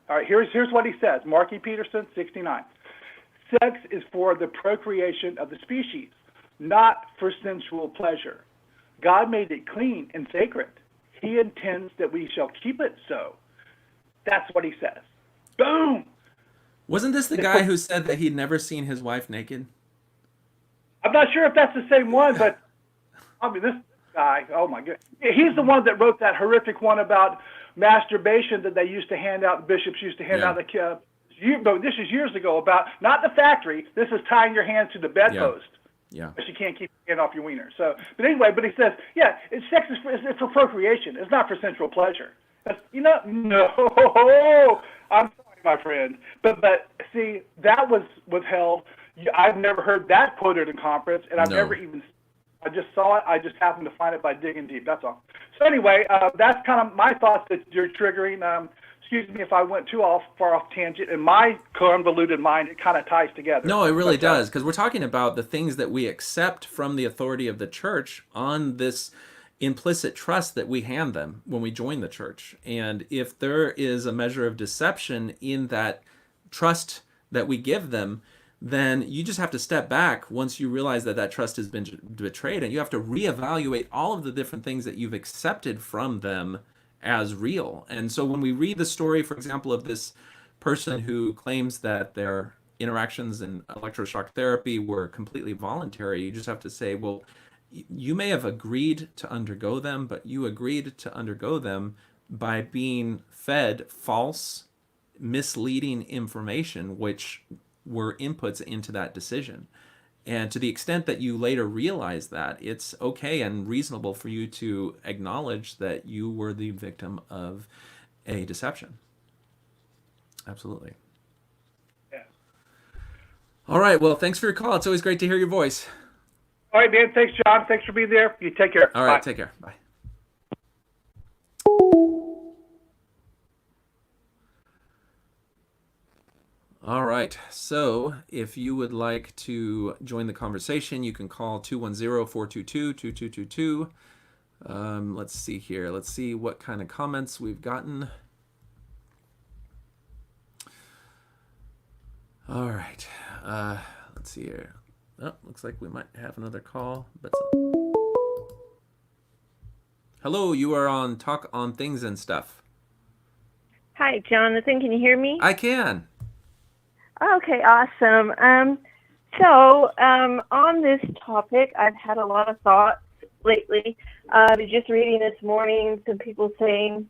right, here's what he says. Mark E. Peterson, 69. Sex is for the procreation of the species, not for sensual pleasure. God made it clean and sacred. He intends that we shall keep it so. That's what he says. Boom! Wasn't this the guy who said that he'd never seen his wife naked? I'm not sure if that's the same one, but this guy, oh my goodness. He's the one that wrote that horrific one about masturbation that they used to hand out, bishops used to hand out the this is years ago, about not the factory. This is tying your hands to the bedpost. Yeah. But you can't keep your hand off your wiener. So, but anyway, he says, sex is for procreation. It's not for sensual pleasure. No, I'm sorry, my friend. But see, that was withheld. I've never heard that quoted in conference, and I've never even. I just saw it. I just happened to find it by digging deep. That's all. So anyway, that's kind of my thoughts that you're triggering. Excuse me if I went too far off tangent. In my convoluted mind, it kind of ties together. No, it really does, because we're talking about the things that we accept from the authority of the church on this implicit trust that we hand them when we join the church. And if there is a measure of deception in that trust that we give them, then you just have to step back once you realize that trust has been betrayed, and you have to reevaluate all of the different things that you've accepted from them as real. And so when we read the story, for example, of this person who claims that their interactions in electroshock therapy were completely voluntary, you just have to say, well, you may have agreed to undergo them, but you agreed to undergo them by being fed false, misleading information, which were inputs into that decision. And to the extent that you later realize that, it's okay and reasonable for you to acknowledge that you were the victim of a deception. Absolutely. Yeah. All right. Well, thanks for your call. It's always great to hear your voice. All right, man. Thanks, John. Thanks for being there. You take care. All right. Bye. Take care. Bye. All right, so if you would like to join the conversation, you can call 210-422-2222. Let's see here. Let's see what kind of comments we've gotten. All right, let's see here. Oh, looks like we might have another call. But hello, you are on Talk on Things and Stuff. Hi, Jonathan. Can you hear me? I can. Okay, awesome. On this topic, I've had a lot of thoughts lately. I was just reading this morning some people saying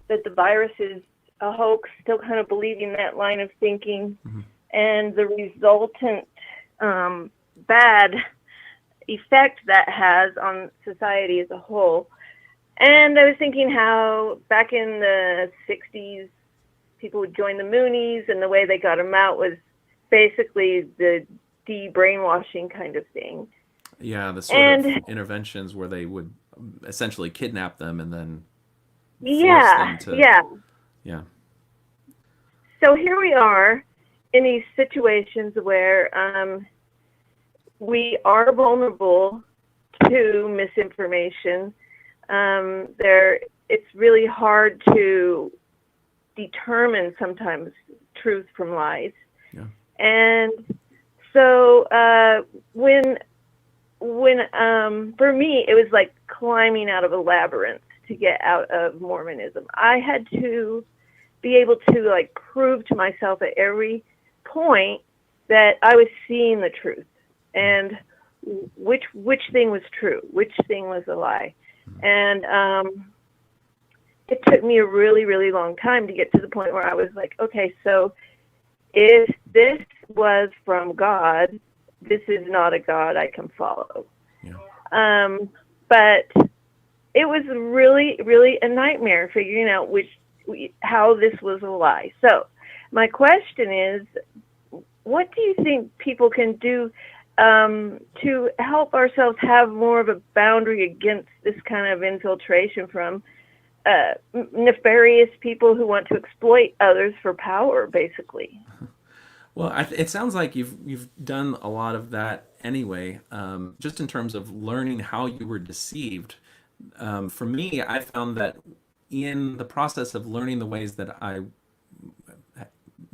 that the virus is a hoax, still kind of believing that line of thinking, and the resultant bad effect that has on society as a whole. And I was thinking how back in the 60s, people would join the Moonies, and the way they got them out was basically the de-brainwashing kind of thing. Yeah, the sort of interventions where they would essentially kidnap them and then force them to... Yeah. So here we are in these situations where we are vulnerable to misinformation. It's really hard to determine sometimes truth from lies. Yeah. And so when for me, it was like climbing out of a labyrinth to get out of Mormonism. I had to be able to like prove to myself at every point that I was seeing the truth and which thing was true, which thing was a lie. And it took me a really, really long time to get to the point where I was like, okay, so if this was from God, this is not a God I can follow. Yeah. But it was really, really a nightmare figuring out how this was a lie. So my question is, what do you think people can do to help ourselves have more of a boundary against this kind of infiltration from nefarious people who want to exploit others for power, basically? Well, it sounds like you've done a lot of that anyway, just in terms of learning how you were deceived. For me, I found that in the process of learning the ways that I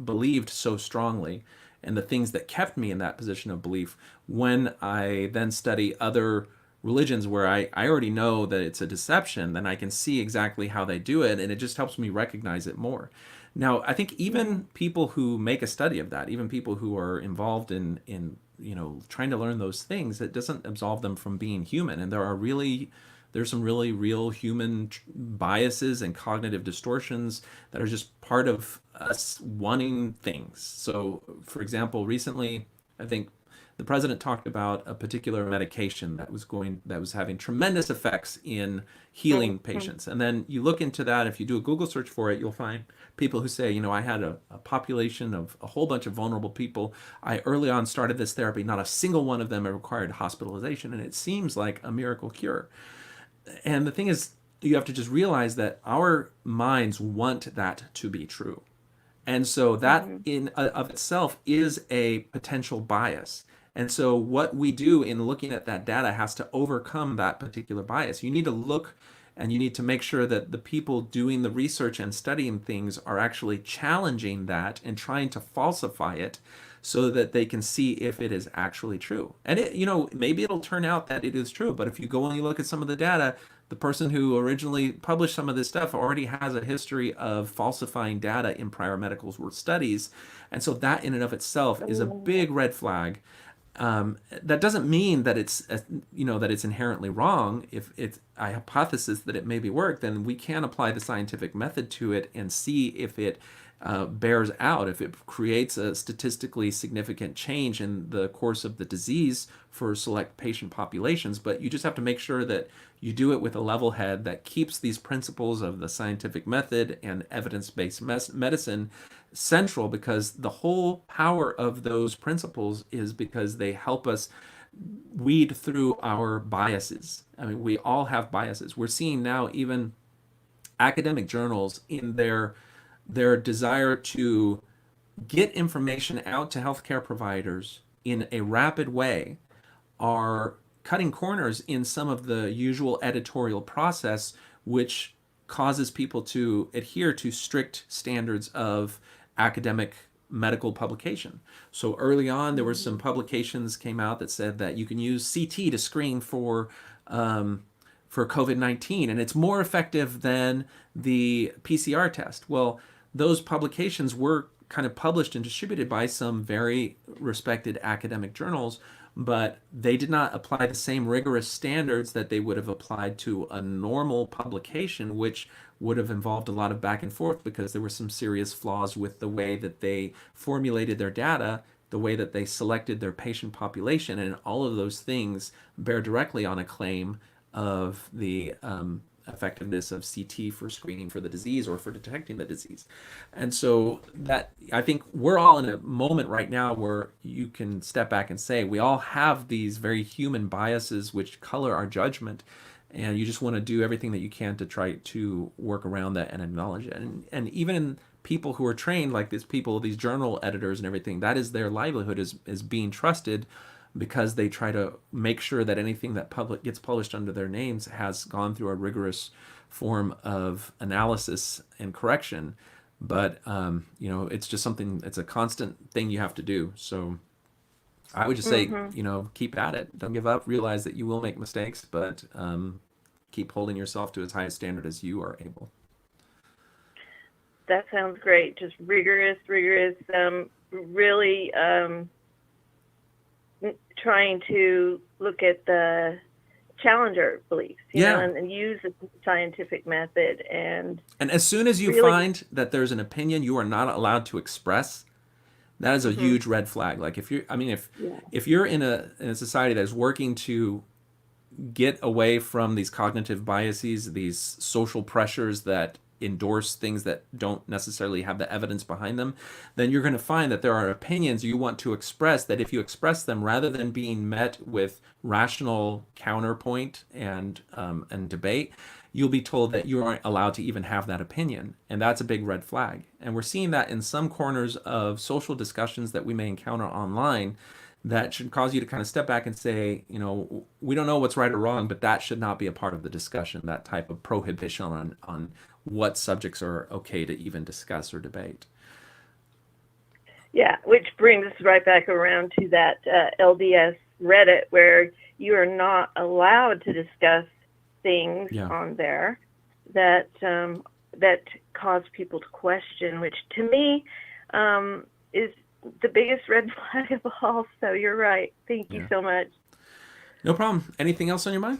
believed so strongly and the things that kept me in that position of belief, when I then study other religions where I already know that it's a deception, then I can see exactly how they do it, and it just helps me recognize it more. Now, I think even people who make a study of that, even people who are involved in trying to learn those things, it doesn't absolve them from being human. And there's some really real human biases and cognitive distortions that are just part of us wanting things. So, for example, recently, I think the president talked about a particular medication that was having tremendous effects in healing patients. And then you look into that, if you do a Google search for it, you'll find people who say, I had a population of a whole bunch of vulnerable people. I early on started this therapy. Not a single one of them required hospitalization, and it seems like a miracle cure. And the thing is, you have to just realize that our minds want that to be true. And so that in of itself is a potential bias. And so what we do in looking at that data has to overcome that particular bias. You need to look and you need to make sure that the people doing the research and studying things are actually challenging that and trying to falsify it so that they can see if it is actually true. And maybe it'll turn out that it is true, but if you go and you look at some of the data, the person who originally published some of this stuff already has a history of falsifying data in prior medical studies. And so that in and of itself is a big red flag. That doesn't mean that it's inherently wrong. If it's a hypothesis that it maybe work, then we can apply the scientific method to it and see if it bears out, if it creates a statistically significant change in the course of the disease for select patient populations. But you just have to make sure that you do it with a level head that keeps these principles of the scientific method and evidence-based medicine central, because the whole power of those principles is because they help us weed through our biases. I mean, we all have biases. We're seeing now even academic journals in their desire to get information out to healthcare providers in a rapid way are cutting corners in some of the usual editorial process, which causes people to adhere to strict standards of academic medical publication. So early on, there were some publications came out that said that you can use CT to screen for COVID-19, and it's more effective than the PCR test. Well, those publications were kind of published and distributed by some very respected academic journals, but they did not apply the same rigorous standards that they would have applied to a normal publication, which would have involved a lot of back and forth because there were some serious flaws with the way that they formulated their data, the way that they selected their patient population, and all of those things bear directly on a claim of the effectiveness of CT for screening for the disease or for detecting the disease. And so that, I think we're all in a moment right now where you can step back and say we all have these very human biases which color our judgment, and you just want to do everything that you can to try to work around that and acknowledge it. And even in people who are trained like these journal editors and everything, that is their livelihood, is being trusted, because they try to make sure that anything that gets published under their names has gone through a rigorous form of analysis and correction. But it's just something, it's a constant thing you have to do. So I would just say, keep at it. Don't give up. Realize that you will make mistakes, but keep holding yourself to as high a standard as you are able. That sounds great. Just rigorous, really trying to look at the challenger beliefs, you know, and use the scientific method. And as soon as you find that there's an opinion you are not allowed to express, that is a huge red flag. Like if you're in a society that is working to get away from these cognitive biases, these social pressures that endorse things that don't necessarily have the evidence behind them, then you're going to find that there are opinions you want to express that if you express them, rather than being met with rational counterpoint and debate, you'll be told that you aren't allowed to even have that opinion. And that's a big red flag. And we're seeing that in some corners of social discussions that we may encounter online, that should cause you to kind of step back and say, we don't know what's right or wrong, but that should not be a part of the discussion, that type of prohibition on what subjects are okay to even discuss or debate. Yeah, which brings us right back around to that LDS Reddit, where you are not allowed to discuss things on there that cause people to question, which to me is the biggest red flag of all. So you're right. Thank you so much. No problem. Anything else on your mind?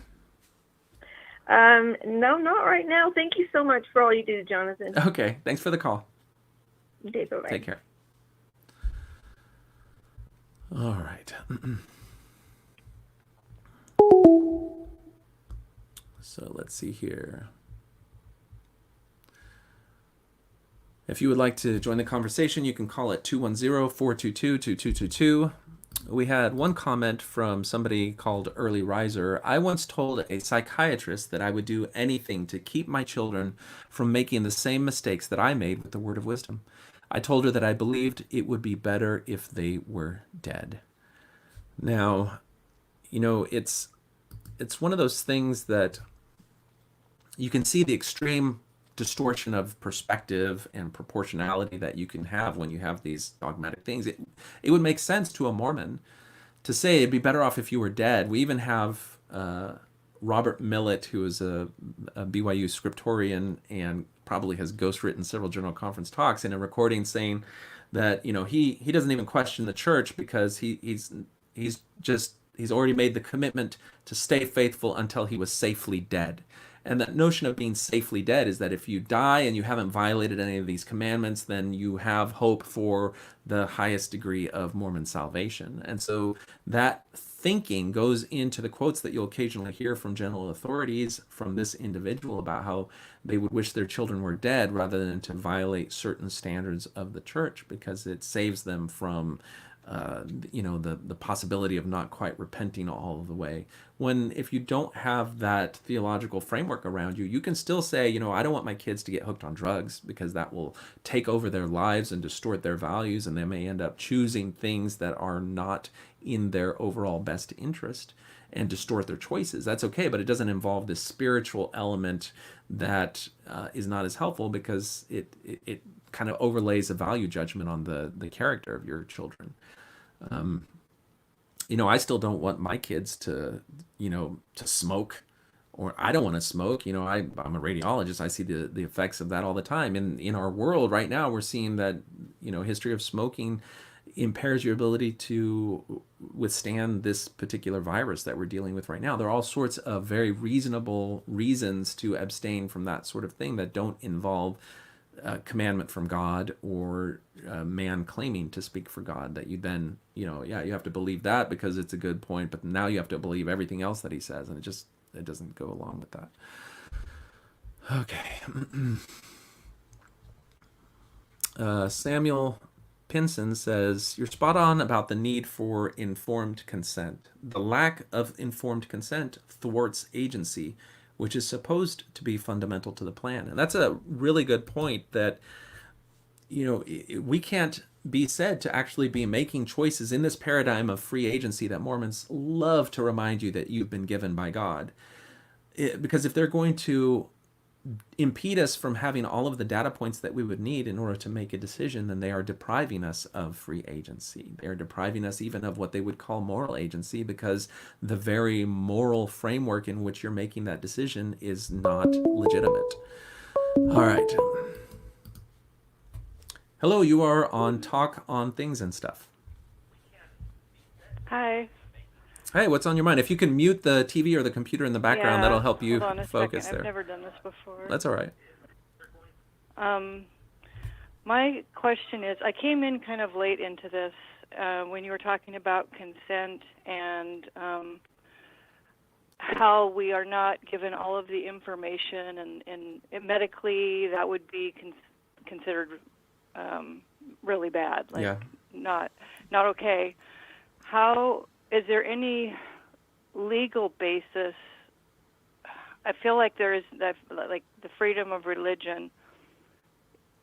No, not right now. Thank you so much for all you do, Jonathan. Okay. Thanks for the call. Okay, bye-bye. Take care. All right. So let's see here. If you would like to join the conversation, you can call it 210-422-2222. We had one comment from somebody called Early Riser. I once told a psychiatrist that I would do anything to keep my children from making the same mistakes that I made with the word of wisdom. I told her that I believed it would be better if they were dead. Now, it's one of those things that you can see the extreme distortion of perspective and proportionality that you can have when you have these dogmatic things. It would make sense to a Mormon to say it'd be better off if you were dead. We even have Robert Millett, who is a BYU scriptorian and probably has ghostwritten several General Conference talks, in a recording saying that he doesn't even question the church because he's already made the commitment to stay faithful until he was safely dead. And that notion of being safely dead is that if you die and you haven't violated any of these commandments, then you have hope for the highest degree of Mormon salvation. And so that thinking goes into the quotes that you'll occasionally hear from general authorities from this individual about how they would wish their children were dead rather than to violate certain standards of the church, because it saves them from the possibility of not quite repenting all of the way. When if you don't have that theological framework around you, you can still say, I don't want my kids to get hooked on drugs because that will take over their lives and distort their values, and they may end up choosing things that are not in their overall best interest and distort their choices. That's okay, but it doesn't involve this spiritual element that is not as helpful, because it kind of overlays a value judgment on the character of your children. I still don't want my kids to smoke, or I don't want to smoke. I'm a radiologist. I see the effects of that all the time. And in our world right now, we're seeing that, history of smoking impairs your ability to withstand this particular virus that we're dealing with right now. There are all sorts of very reasonable reasons to abstain from that sort of thing that don't involve commandment from God or man claiming to speak for God, that you then, you have to believe that because it's a good point, but now you have to believe everything else that he says, and it doesn't go along with that. Okay. Samuel Pinson says, you're spot on about the need for informed consent. The lack of informed consent thwarts agency, which is supposed to be fundamental to the plan. And that's a really good point that, we can't be said to actually be making choices in this paradigm of free agency that Mormons love to remind you that you've been given by God. Because if they're going to impede us from having all of the data points that we would need in order to make a decision, then they are depriving us of free agency. They are depriving us even of what they would call moral agency, because the very moral framework in which you're making that decision is not legitimate. All right. Hello, you are on Talk on Things and Stuff. Hi. Hey, what's on your mind? If you can mute the TV or the computer in the background, that'll help you Hold on a focus second. there. I've never done this before. That's all right. My question is, I came in kind of late into this when you were talking about consent and how we are not given all of the information, and medically that would be considered really bad, like not okay. How is there any legal basis? I feel like there is that, like the freedom of religion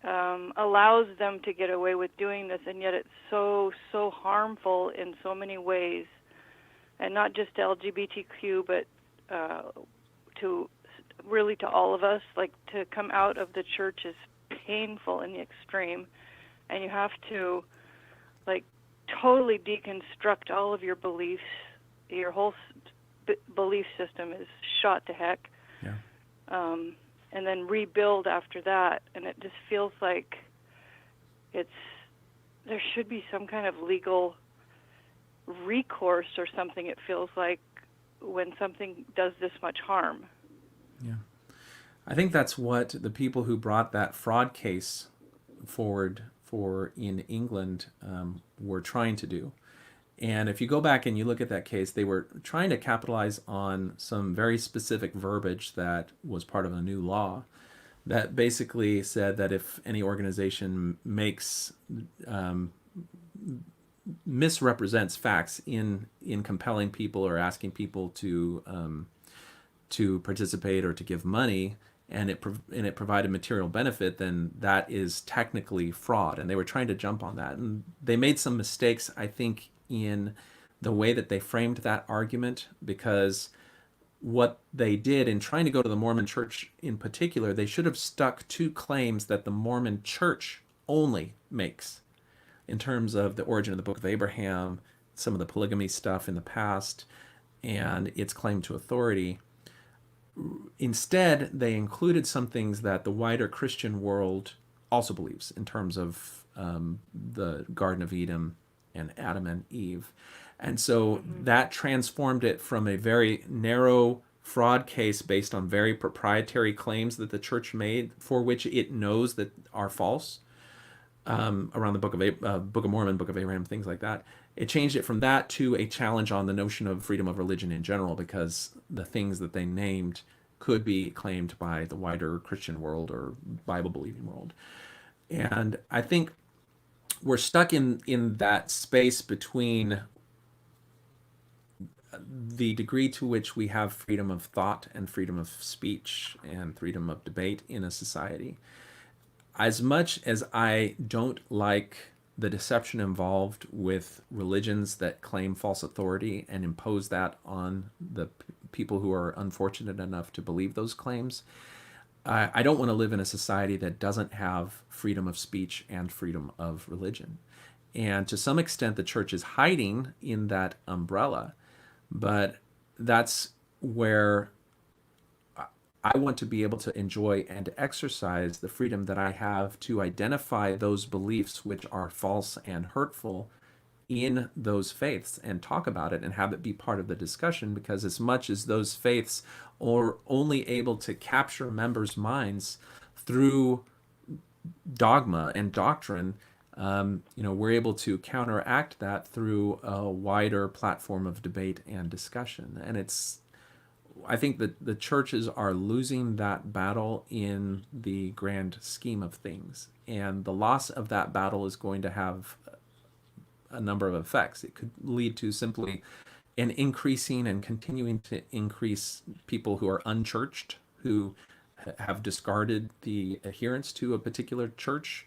allows them to get away with doing this, and yet it's so harmful in so many ways, and not just to LGBTQ, but to all of us. Like, to come out of the church is painful in the extreme, and you have to totally deconstruct all of your beliefs. Your whole belief system is shot to heck. Yeah. And then rebuild after that, and it just feels like there should be some kind of legal recourse or something. It feels like when something does this much harm. Yeah. I think that's what the people who brought that fraud case forward for in England were trying to do. And if you go back and you look at that case, they were trying to capitalize on some very specific verbiage that was part of a new law that basically said that if any organization misrepresents facts in compelling people or asking people to participate or to give money, and it provided material benefit, then that is technically fraud. And they were trying to jump on that, and they made some mistakes, I think, in the way that they framed that argument, because what they did in trying to go to the Mormon Church in particular, they should have stuck to claims that the Mormon Church only makes in terms of the origin of the Book of Abraham, some of the polygamy stuff in the past, and its claim to authority. Instead, they included some things that the wider Christian world also believes in terms of the Garden of Eden and Adam and Eve. And so that transformed it from a very narrow fraud case based on very proprietary claims that the church made, for which it knows that are false, around the Book of Mormon, Book of Abraham, things like that. It changed it from that to a challenge on the notion of freedom of religion in general, because the things that they named could be claimed by the wider Christian world or Bible-believing world. And I think we're stuck in that space between the degree to which we have freedom of thought and freedom of speech and freedom of debate in a society. As much as I don't like the deception involved with religions that claim false authority and impose that on the people who are unfortunate enough to believe those claims, I don't want to live in a society that doesn't have freedom of speech and freedom of religion. And to some extent, the church is hiding in that umbrella, but that's where I want to be able to enjoy and exercise the freedom that I have to identify those beliefs which are false and hurtful in those faiths and talk about it and have it be part of the discussion, because as much as those faiths are only able to capture members' minds through dogma and doctrine, we're able to counteract that through a wider platform of debate and discussion. And it's I think that the churches are losing that battle in the grand scheme of things. And the loss of that battle is going to have a number of effects. It could lead to simply an increasing and continuing to increase people who are unchurched, who have discarded the adherence to a particular church.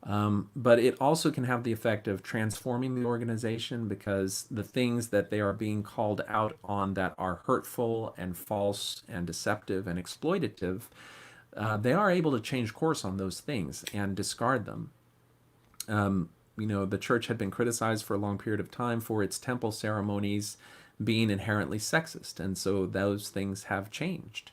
But it also can have the effect of transforming the organization, because the things that they are being called out on that are hurtful and false and deceptive and exploitative, they are able to change course on those things and discard them. The church had been criticized for a long period of time for its temple ceremonies being inherently sexist, and so those things have changed.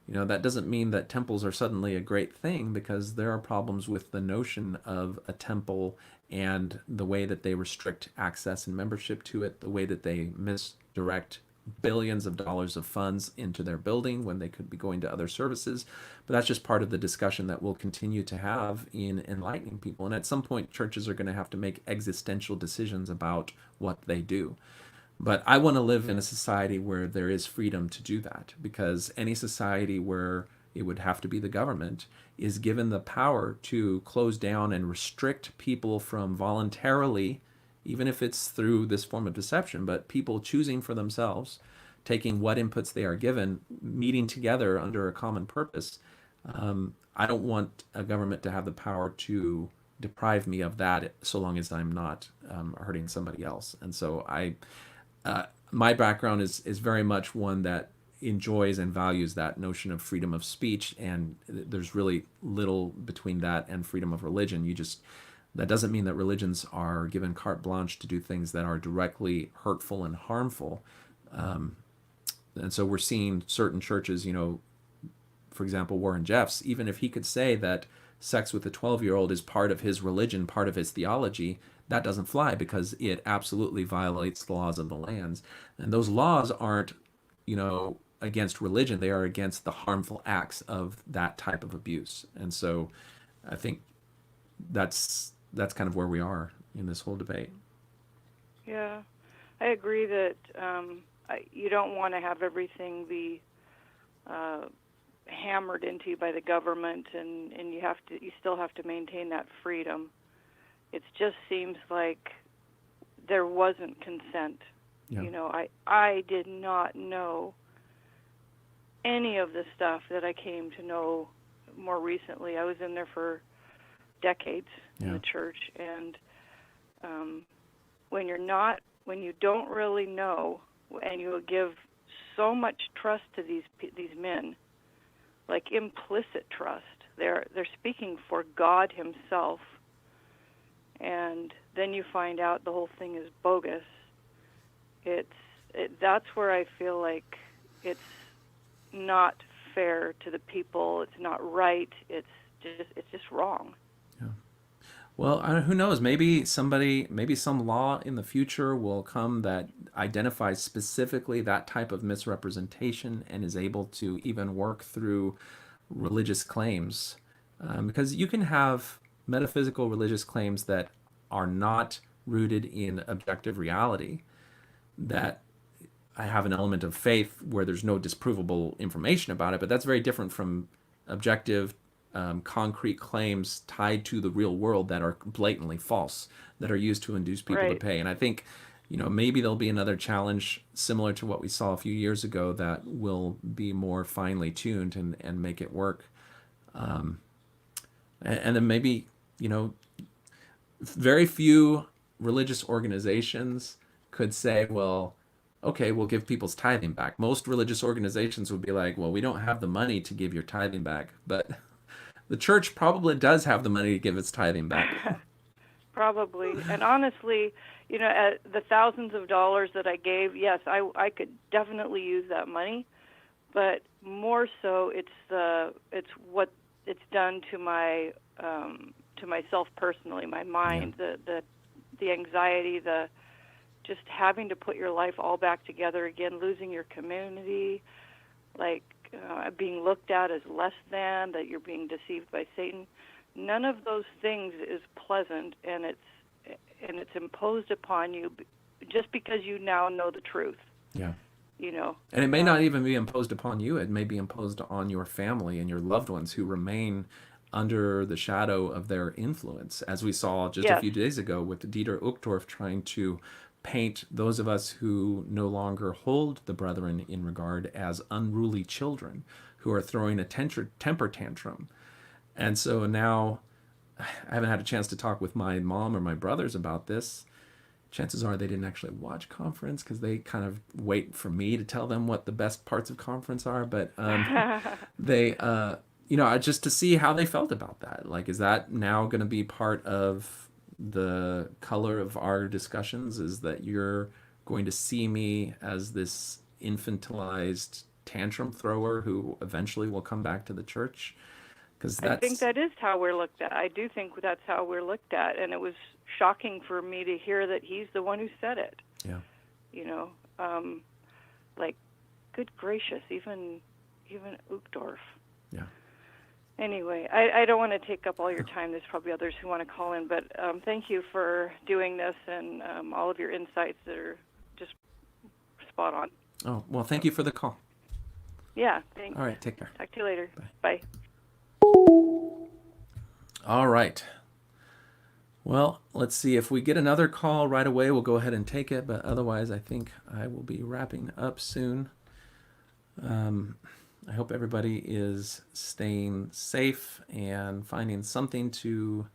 That doesn't mean that temples are suddenly a great thing, because there are problems with the notion of a temple and the way that they restrict access and membership to it, the way that they misdirect billions of dollars of funds into their building when they could be going to other services. But that's just part of the discussion that we'll continue to have in enlightening people. And at some point, churches are going to have to make existential decisions about what they do. But I want to live in a society where there is freedom to do that, because any society where it would have to be the government is given the power to close down and restrict people from voluntarily, even if it's through this form of deception, but people choosing for themselves, taking what inputs they are given, meeting together under a common purpose. I don't want a government to have the power to deprive me of that, so long as I'm not hurting somebody else. And so my background is very much one that enjoys and values that notion of freedom of speech, and there's really little between that and freedom of religion. That doesn't mean that religions are given carte blanche to do things that are directly hurtful and harmful. And so we're seeing certain churches, for example, Warren Jeffs, even if he could say that sex with a 12-year-old is part of his religion, part of his theology, that doesn't fly, because it absolutely violates the laws of the lands. And those laws aren't, against religion. They are against the harmful acts of that type of abuse. And so I think that's kind of where we are in this whole debate. Yeah, I agree that you don't want to have everything be hammered into you by the government, and you still have to maintain that freedom. It just seems like there wasn't consent. Yeah. I did not know any of the stuff that I came to know more recently. I was in there for decades in the church, and when you don't really know, and you give so much trust to these men, like implicit trust, they're speaking for God Himself, and then you find out the whole thing is bogus. That's where I feel like it's not fair to the people. It's not right. It's just wrong. Yeah. Well, who knows? Maybe some law in the future will come that identifies specifically that type of misrepresentation and is able to even work through religious claims, because you can have metaphysical religious claims that are not rooted in objective reality, that I have an element of faith where there's no disprovable information about it, but that's very different from objective, concrete claims tied to the real world that are blatantly false, that are used to induce people to pay. And I think, maybe there'll be another challenge similar to what we saw a few years ago that will be more finely tuned and make it work. And then maybe, very few religious organizations could say, well, okay, we'll give people's tithing back. Most religious organizations would be like, well, we don't have the money to give your tithing back. But the church probably does have the money to give its tithing back. Probably. And honestly, the thousands of dollars that I gave, yes, I could definitely use that money. But more so, it's what it's done to myself personally, my mind, the anxiety, just having to put your life all back together again, losing your community, being looked at as less than, that you're being deceived by Satan. None of those things is pleasant, and it's imposed upon you just because you now know the truth. Yeah. And it may not even be imposed upon you. It may be imposed on your family and your loved ones who remain under the shadow of their influence, as we saw just a few days ago with Dieter Uchtdorf trying to paint those of us who no longer hold the brethren in regard as unruly children who are throwing a temper tantrum. And so now, I haven't had a chance to talk with my mom or my brothers about this. Chances are they didn't actually watch conference because they kind of wait for me to tell them what the best parts of conference are. But they, just to see how they felt about that. Like, is that now going to be part of the color of our discussions? Is that you're going to see me as this infantilized tantrum thrower who eventually will come back to the church? I think that is how we're looked at. I do think that's how we're looked at, and it was shocking for me to hear that he's the one who said it. Yeah. Like, good gracious, even Uchtdorf. Yeah. Anyway, I don't want to take up all your time. There's probably others who want to call in, but thank you for doing this and all of your insights that are just spot on. Oh, well, thank you for the call. Yeah, thanks. All right, take care. Talk to you later. Bye. All right. Well, let's see. If we get another call right away, we'll go ahead and take it. But otherwise, I think I will be wrapping up soon. I hope everybody is staying safe and finding something to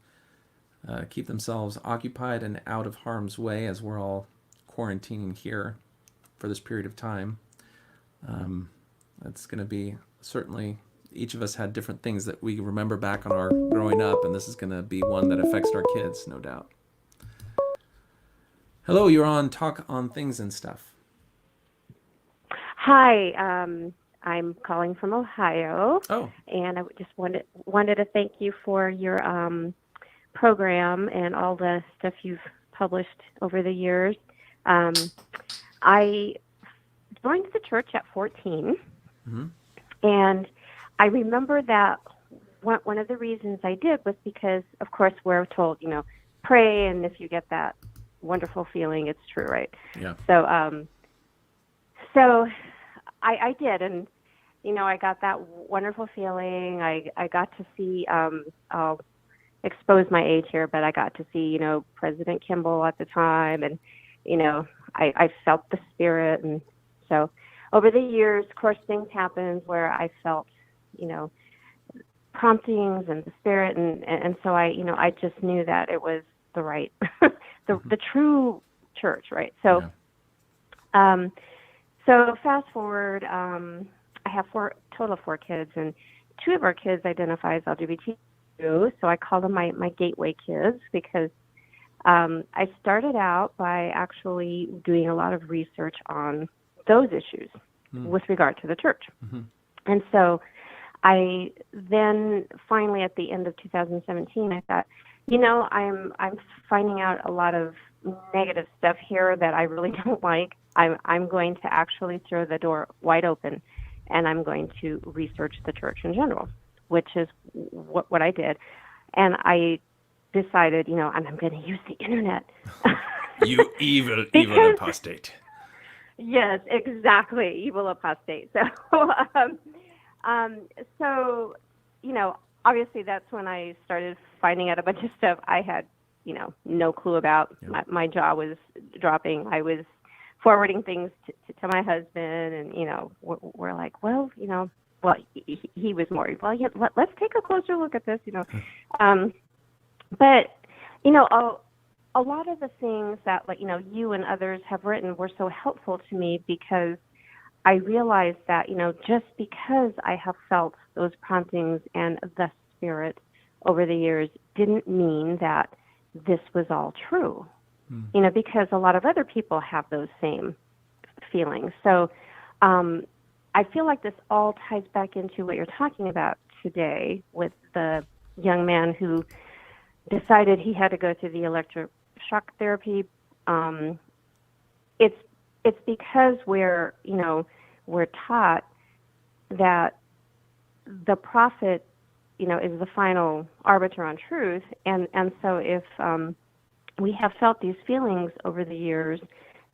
keep themselves occupied and out of harm's way as we're all quarantining here for this period of time. That's going to be certainly... Each of us had different things that we remember back on our growing up, and this is going to be one that affects our kids, no doubt. Hello, you're on Talk on Things and Stuff. Hi, I'm calling from Ohio. Oh. And I just wanted to thank you for your program and all the stuff you've published over the years. I joined the church at 14, and I remember that one of the reasons I did was because, of course, we're told, pray, and if you get that wonderful feeling, it's true, right? Yeah. So I did, and, I got that wonderful feeling. I got to see, I'll expose my age here, but I got to see, President Kimball at the time, and, I felt the spirit, and so over the years, of course, things happened where I felt promptings and the spirit, and so I just knew that it was the right, the true church, right? So, so fast forward, I have total of four kids, and two of our kids identify as LGBTQ, so I call them my gateway kids because I started out by actually doing a lot of research on those issues with regard to the church, and so I then finally, at the end of 2017, I thought, I'm finding out a lot of negative stuff here that I really don't like. I'm going to actually throw the door wide open, and I'm going to research the church in general, which is what I did. And I decided, and I'm going to use the internet. You evil apostate. Yes, exactly, evil apostate. So, obviously that's when I started finding out a bunch of stuff I had, no clue about. Yeah. My jaw was dropping. I was forwarding things to my husband, and, we're like, well, he was more, let's take a closer look at this, But, a lot of the things that, you and others have written were so helpful to me because I realized that, just because I have felt those promptings and the spirit over the years didn't mean that this was all true, because a lot of other people have those same feelings. So I feel like this all ties back into what you're talking about today with the young man who decided he had to go through the electroshock therapy. It's because we're taught that the prophet, is the final arbiter on truth. And so if we have felt these feelings over the years,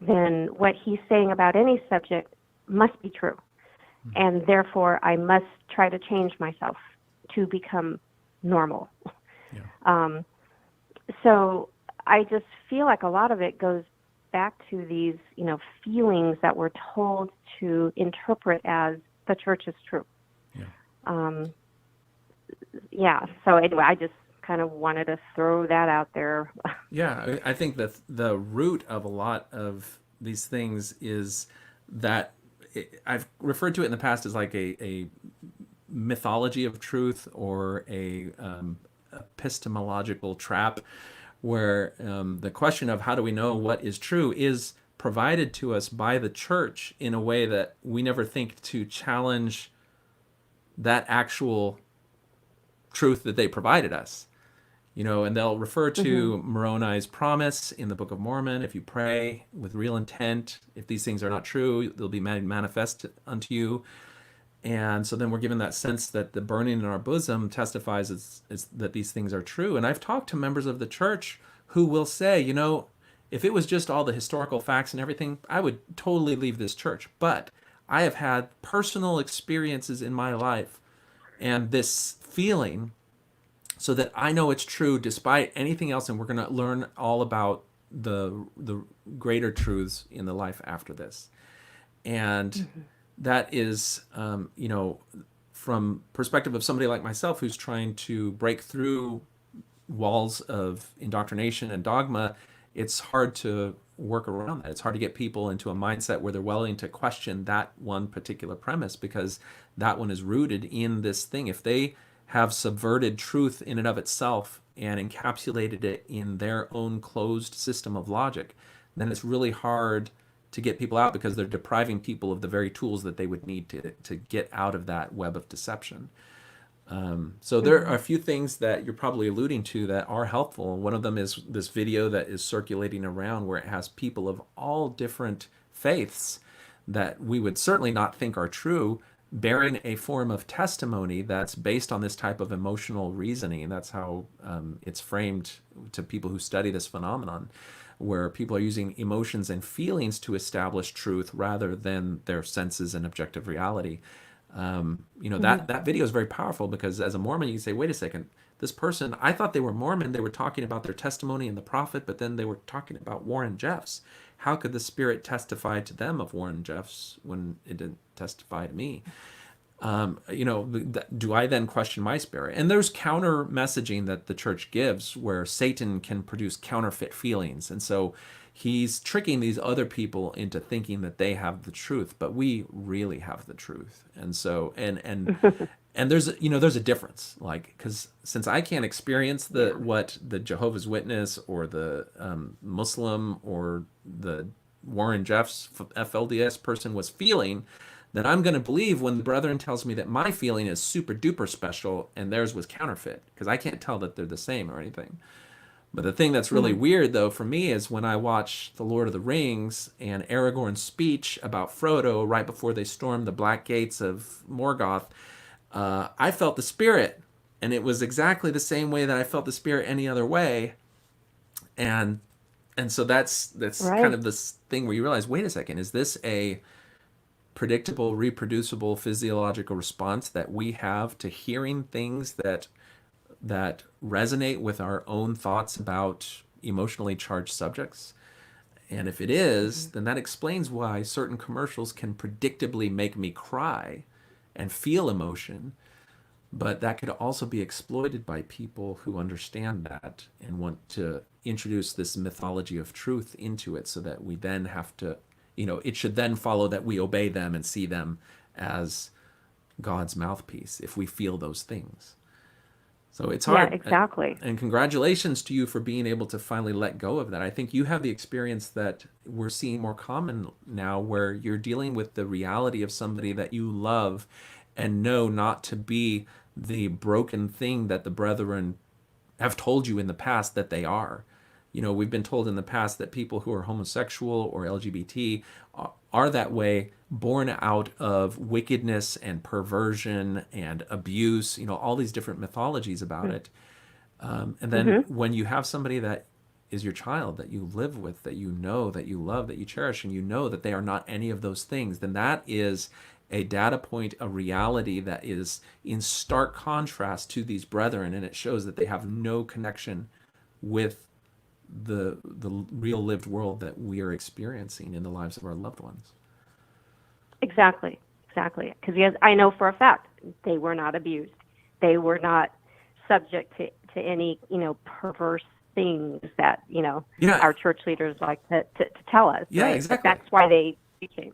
then what he's saying about any subject must be true. And therefore, I must try to change myself to become normal. So I just feel like a lot of it goes back to these, feelings that we're told to interpret as the church is true. So anyway, I just kind of wanted to throw that out there. Yeah, I think that the root of a lot of these things is that I've referred to it in the past as like a mythology of truth, or a epistemological trap, where the question of how do we know what is true is provided to us by the church in a way that we never think to challenge that actual truth that they provided us. And they'll refer to Moroni's promise in the Book of Mormon: if you pray with real intent, if these things are not true, they'll be made manifest unto you. And so then we're given that sense that the burning in our bosom testifies is that these things are true. And I've talked to members of the church who will say, if it was just all the historical facts and everything, I would totally leave this church. But I have had personal experiences in my life and this feeling, so that I know it's true despite anything else, and we're going to learn all about the greater truths in the life after this. And that is, from perspective of somebody like myself who's trying to break through walls of indoctrination and dogma, it's hard to work around that. It's hard to get people into a mindset where they're willing to question that one particular premise, because that one is rooted in this thing. If they have subverted truth in and of itself and encapsulated it in their own closed system of logic, then it's really hard to get people out, because they're depriving people of the very tools that they would need to get out of that web of deception. So there are a few things that you're probably alluding to that are helpful. One of them is this video that is circulating around, where it has people of all different faiths that we would certainly not think are true, bearing a form of testimony that's based on this type of emotional reasoning. That's how it's framed to people who study this phenomenon, where people are using emotions and feelings to establish truth rather than their senses and objective reality. That video is very powerful, because as a Mormon, you say, wait a second, this person, I thought they were Mormon. They were talking about their testimony and the prophet, but then they were talking about Warren Jeffs. How could the Spirit testify to them of Warren Jeffs when it didn't testify to me? Do I then question my spirit? And there's counter messaging that the church gives, where Satan can produce counterfeit feelings. And so he's tricking these other people into thinking that they have the truth, but we really have the truth. And so, and there's a difference, like, because since I can't experience what the Jehovah's Witness or the Muslim or the Warren Jeffs FLDS person was feeling, then I'm going to believe when the brethren tells me that my feeling is super duper special and theirs was counterfeit, because I can't tell that they're the same or anything. But the thing that's really weird, though, for me, is when I watch The Lord of the Rings and Aragorn's speech about Frodo right before they stormed the Black Gates of Morgoth, I felt the Spirit, and it was exactly the same way that I felt the Spirit any other way. And so that's right. Kind of this thing where you realize, wait a second, is this a predictable, reproducible physiological response that we have to hearing things that resonate with our own thoughts about emotionally charged subjects? And if it is, then that explains why certain commercials can predictably make me cry and feel emotion. But that could also be exploited by people who understand that and want to introduce this mythology of truth into it, so that we then have to, it should then follow that we obey them and see them as God's mouthpiece if we feel those things. So it's hard. Yeah, exactly. And congratulations to you for being able to finally let go of that. I think you have the experience that we're seeing more common now, where you're dealing with the reality of somebody that you love and know not to be the broken thing that the brethren have told you in the past that they are. We've been told in the past that people who are homosexual or LGBT are that way, born out of wickedness and perversion and abuse, all these different mythologies about it. And then when you have somebody that is your child that you live with, that you know, that you love, that you cherish, and you know that they are not any of those things, then that is a data point, a reality that is in stark contrast to these brethren, and it shows that they have no connection with the real lived world that we are experiencing in the lives of our loved ones. Exactly. Because I know for a fact they were not abused. They were not subject to any, perverse things that, our church leaders like to tell us. Yeah, right? exactly. That's why they became.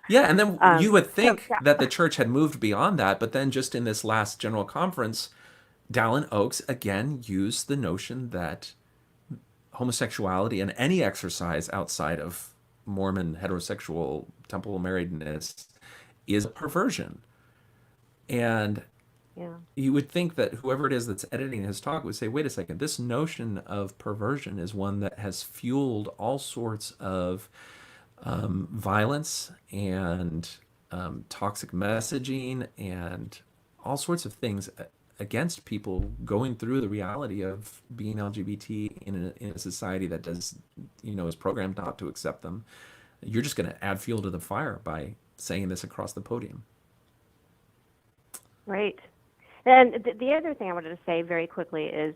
Yeah, and then you would think that the church had moved beyond that, but then just in this last general conference, Dallin Oaks again used the notion that homosexuality and any exercise outside of Mormon heterosexual temple marriedness is a perversion. And you would think that whoever it is that's editing his talk would say, wait a second, this notion of perversion is one that has fueled all sorts of violence and toxic messaging and all sorts of things against people going through the reality of being LGBT in a society that does, is programmed not to accept them. You're just going to add fuel to the fire by saying this across the podium. Right. And the other thing I wanted to say very quickly is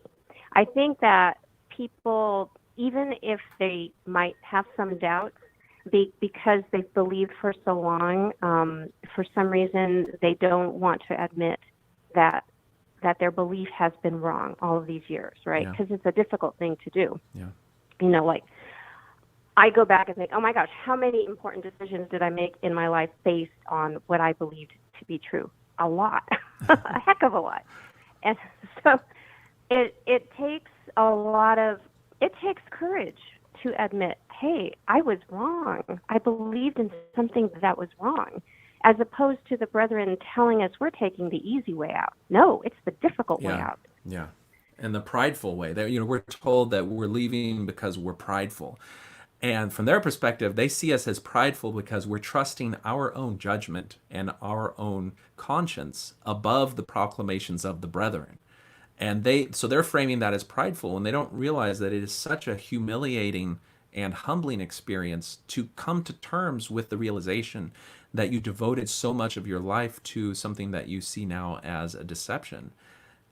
I think that people, even if they might have some doubts, because they've believed for so long, for some reason they don't want to admit that their belief has been wrong all of these years, right? Because it's a difficult thing to do. Yeah. Like I go back and think, oh my gosh, how many important decisions did I make in my life based on what I believed to be true? A lot, a heck of a lot. And so it takes courage to admit, hey, I was wrong. I believed in something that was wrong, as opposed to the brethren telling us we're taking the easy way out. No, it's the difficult way out. Yeah. And the prideful way. We're told that we're leaving because we're prideful. And from their perspective, they see us as prideful because we're trusting our own judgment and our own conscience above the proclamations of the brethren. And they're framing that as prideful, and they don't realize that it is such a humiliating and humbling experience to come to terms with the realization that you devoted so much of your life to something that you see now as a deception.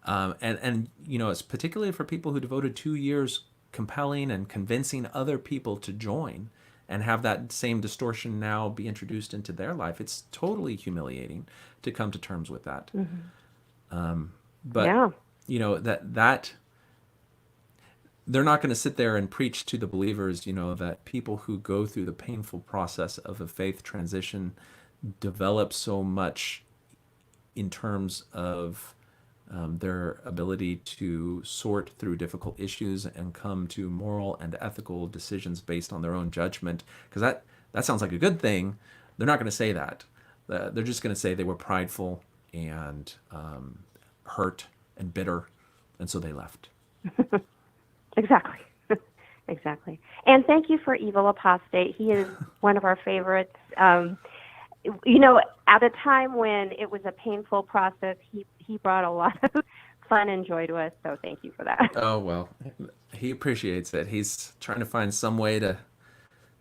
And it's particularly for people who devoted 2 years compelling and convincing other people to join and have that same distortion now be introduced into their life. It's totally humiliating to come to terms with that. But that they're not going to sit there and preach to the believers, that people who go through the painful process of a faith transition develop so much in terms of their ability to sort through difficult issues and come to moral and ethical decisions based on their own judgment. Because that sounds like a good thing. They're not going to say that. They're just going to say they were prideful and hurt and bitter, and so they left. Exactly. Exactly. And thank you for Evil Apostate. He is one of our favorites. At a time when it was a painful process, he brought a lot of fun and joy to us, so thank you for that. Oh, well, he appreciates it. He's trying to find some way to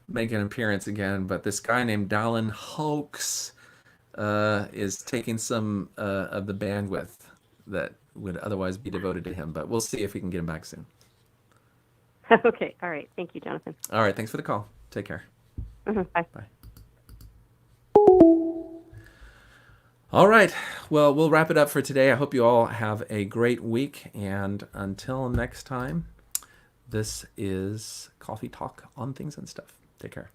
make an appearance again, but this guy named Dallin Oaks is taking some of the bandwidth that would otherwise be devoted to him, but we'll see if we can get him back soon. Okay, all right. Thank you, Jonathan. All right, thanks for the call. Take care. Mm-hmm. Bye. Bye. All right, well, we'll wrap it up for today. I hope you all have a great week, and until next time, this is Coffee Talk on Things and Stuff. Take care.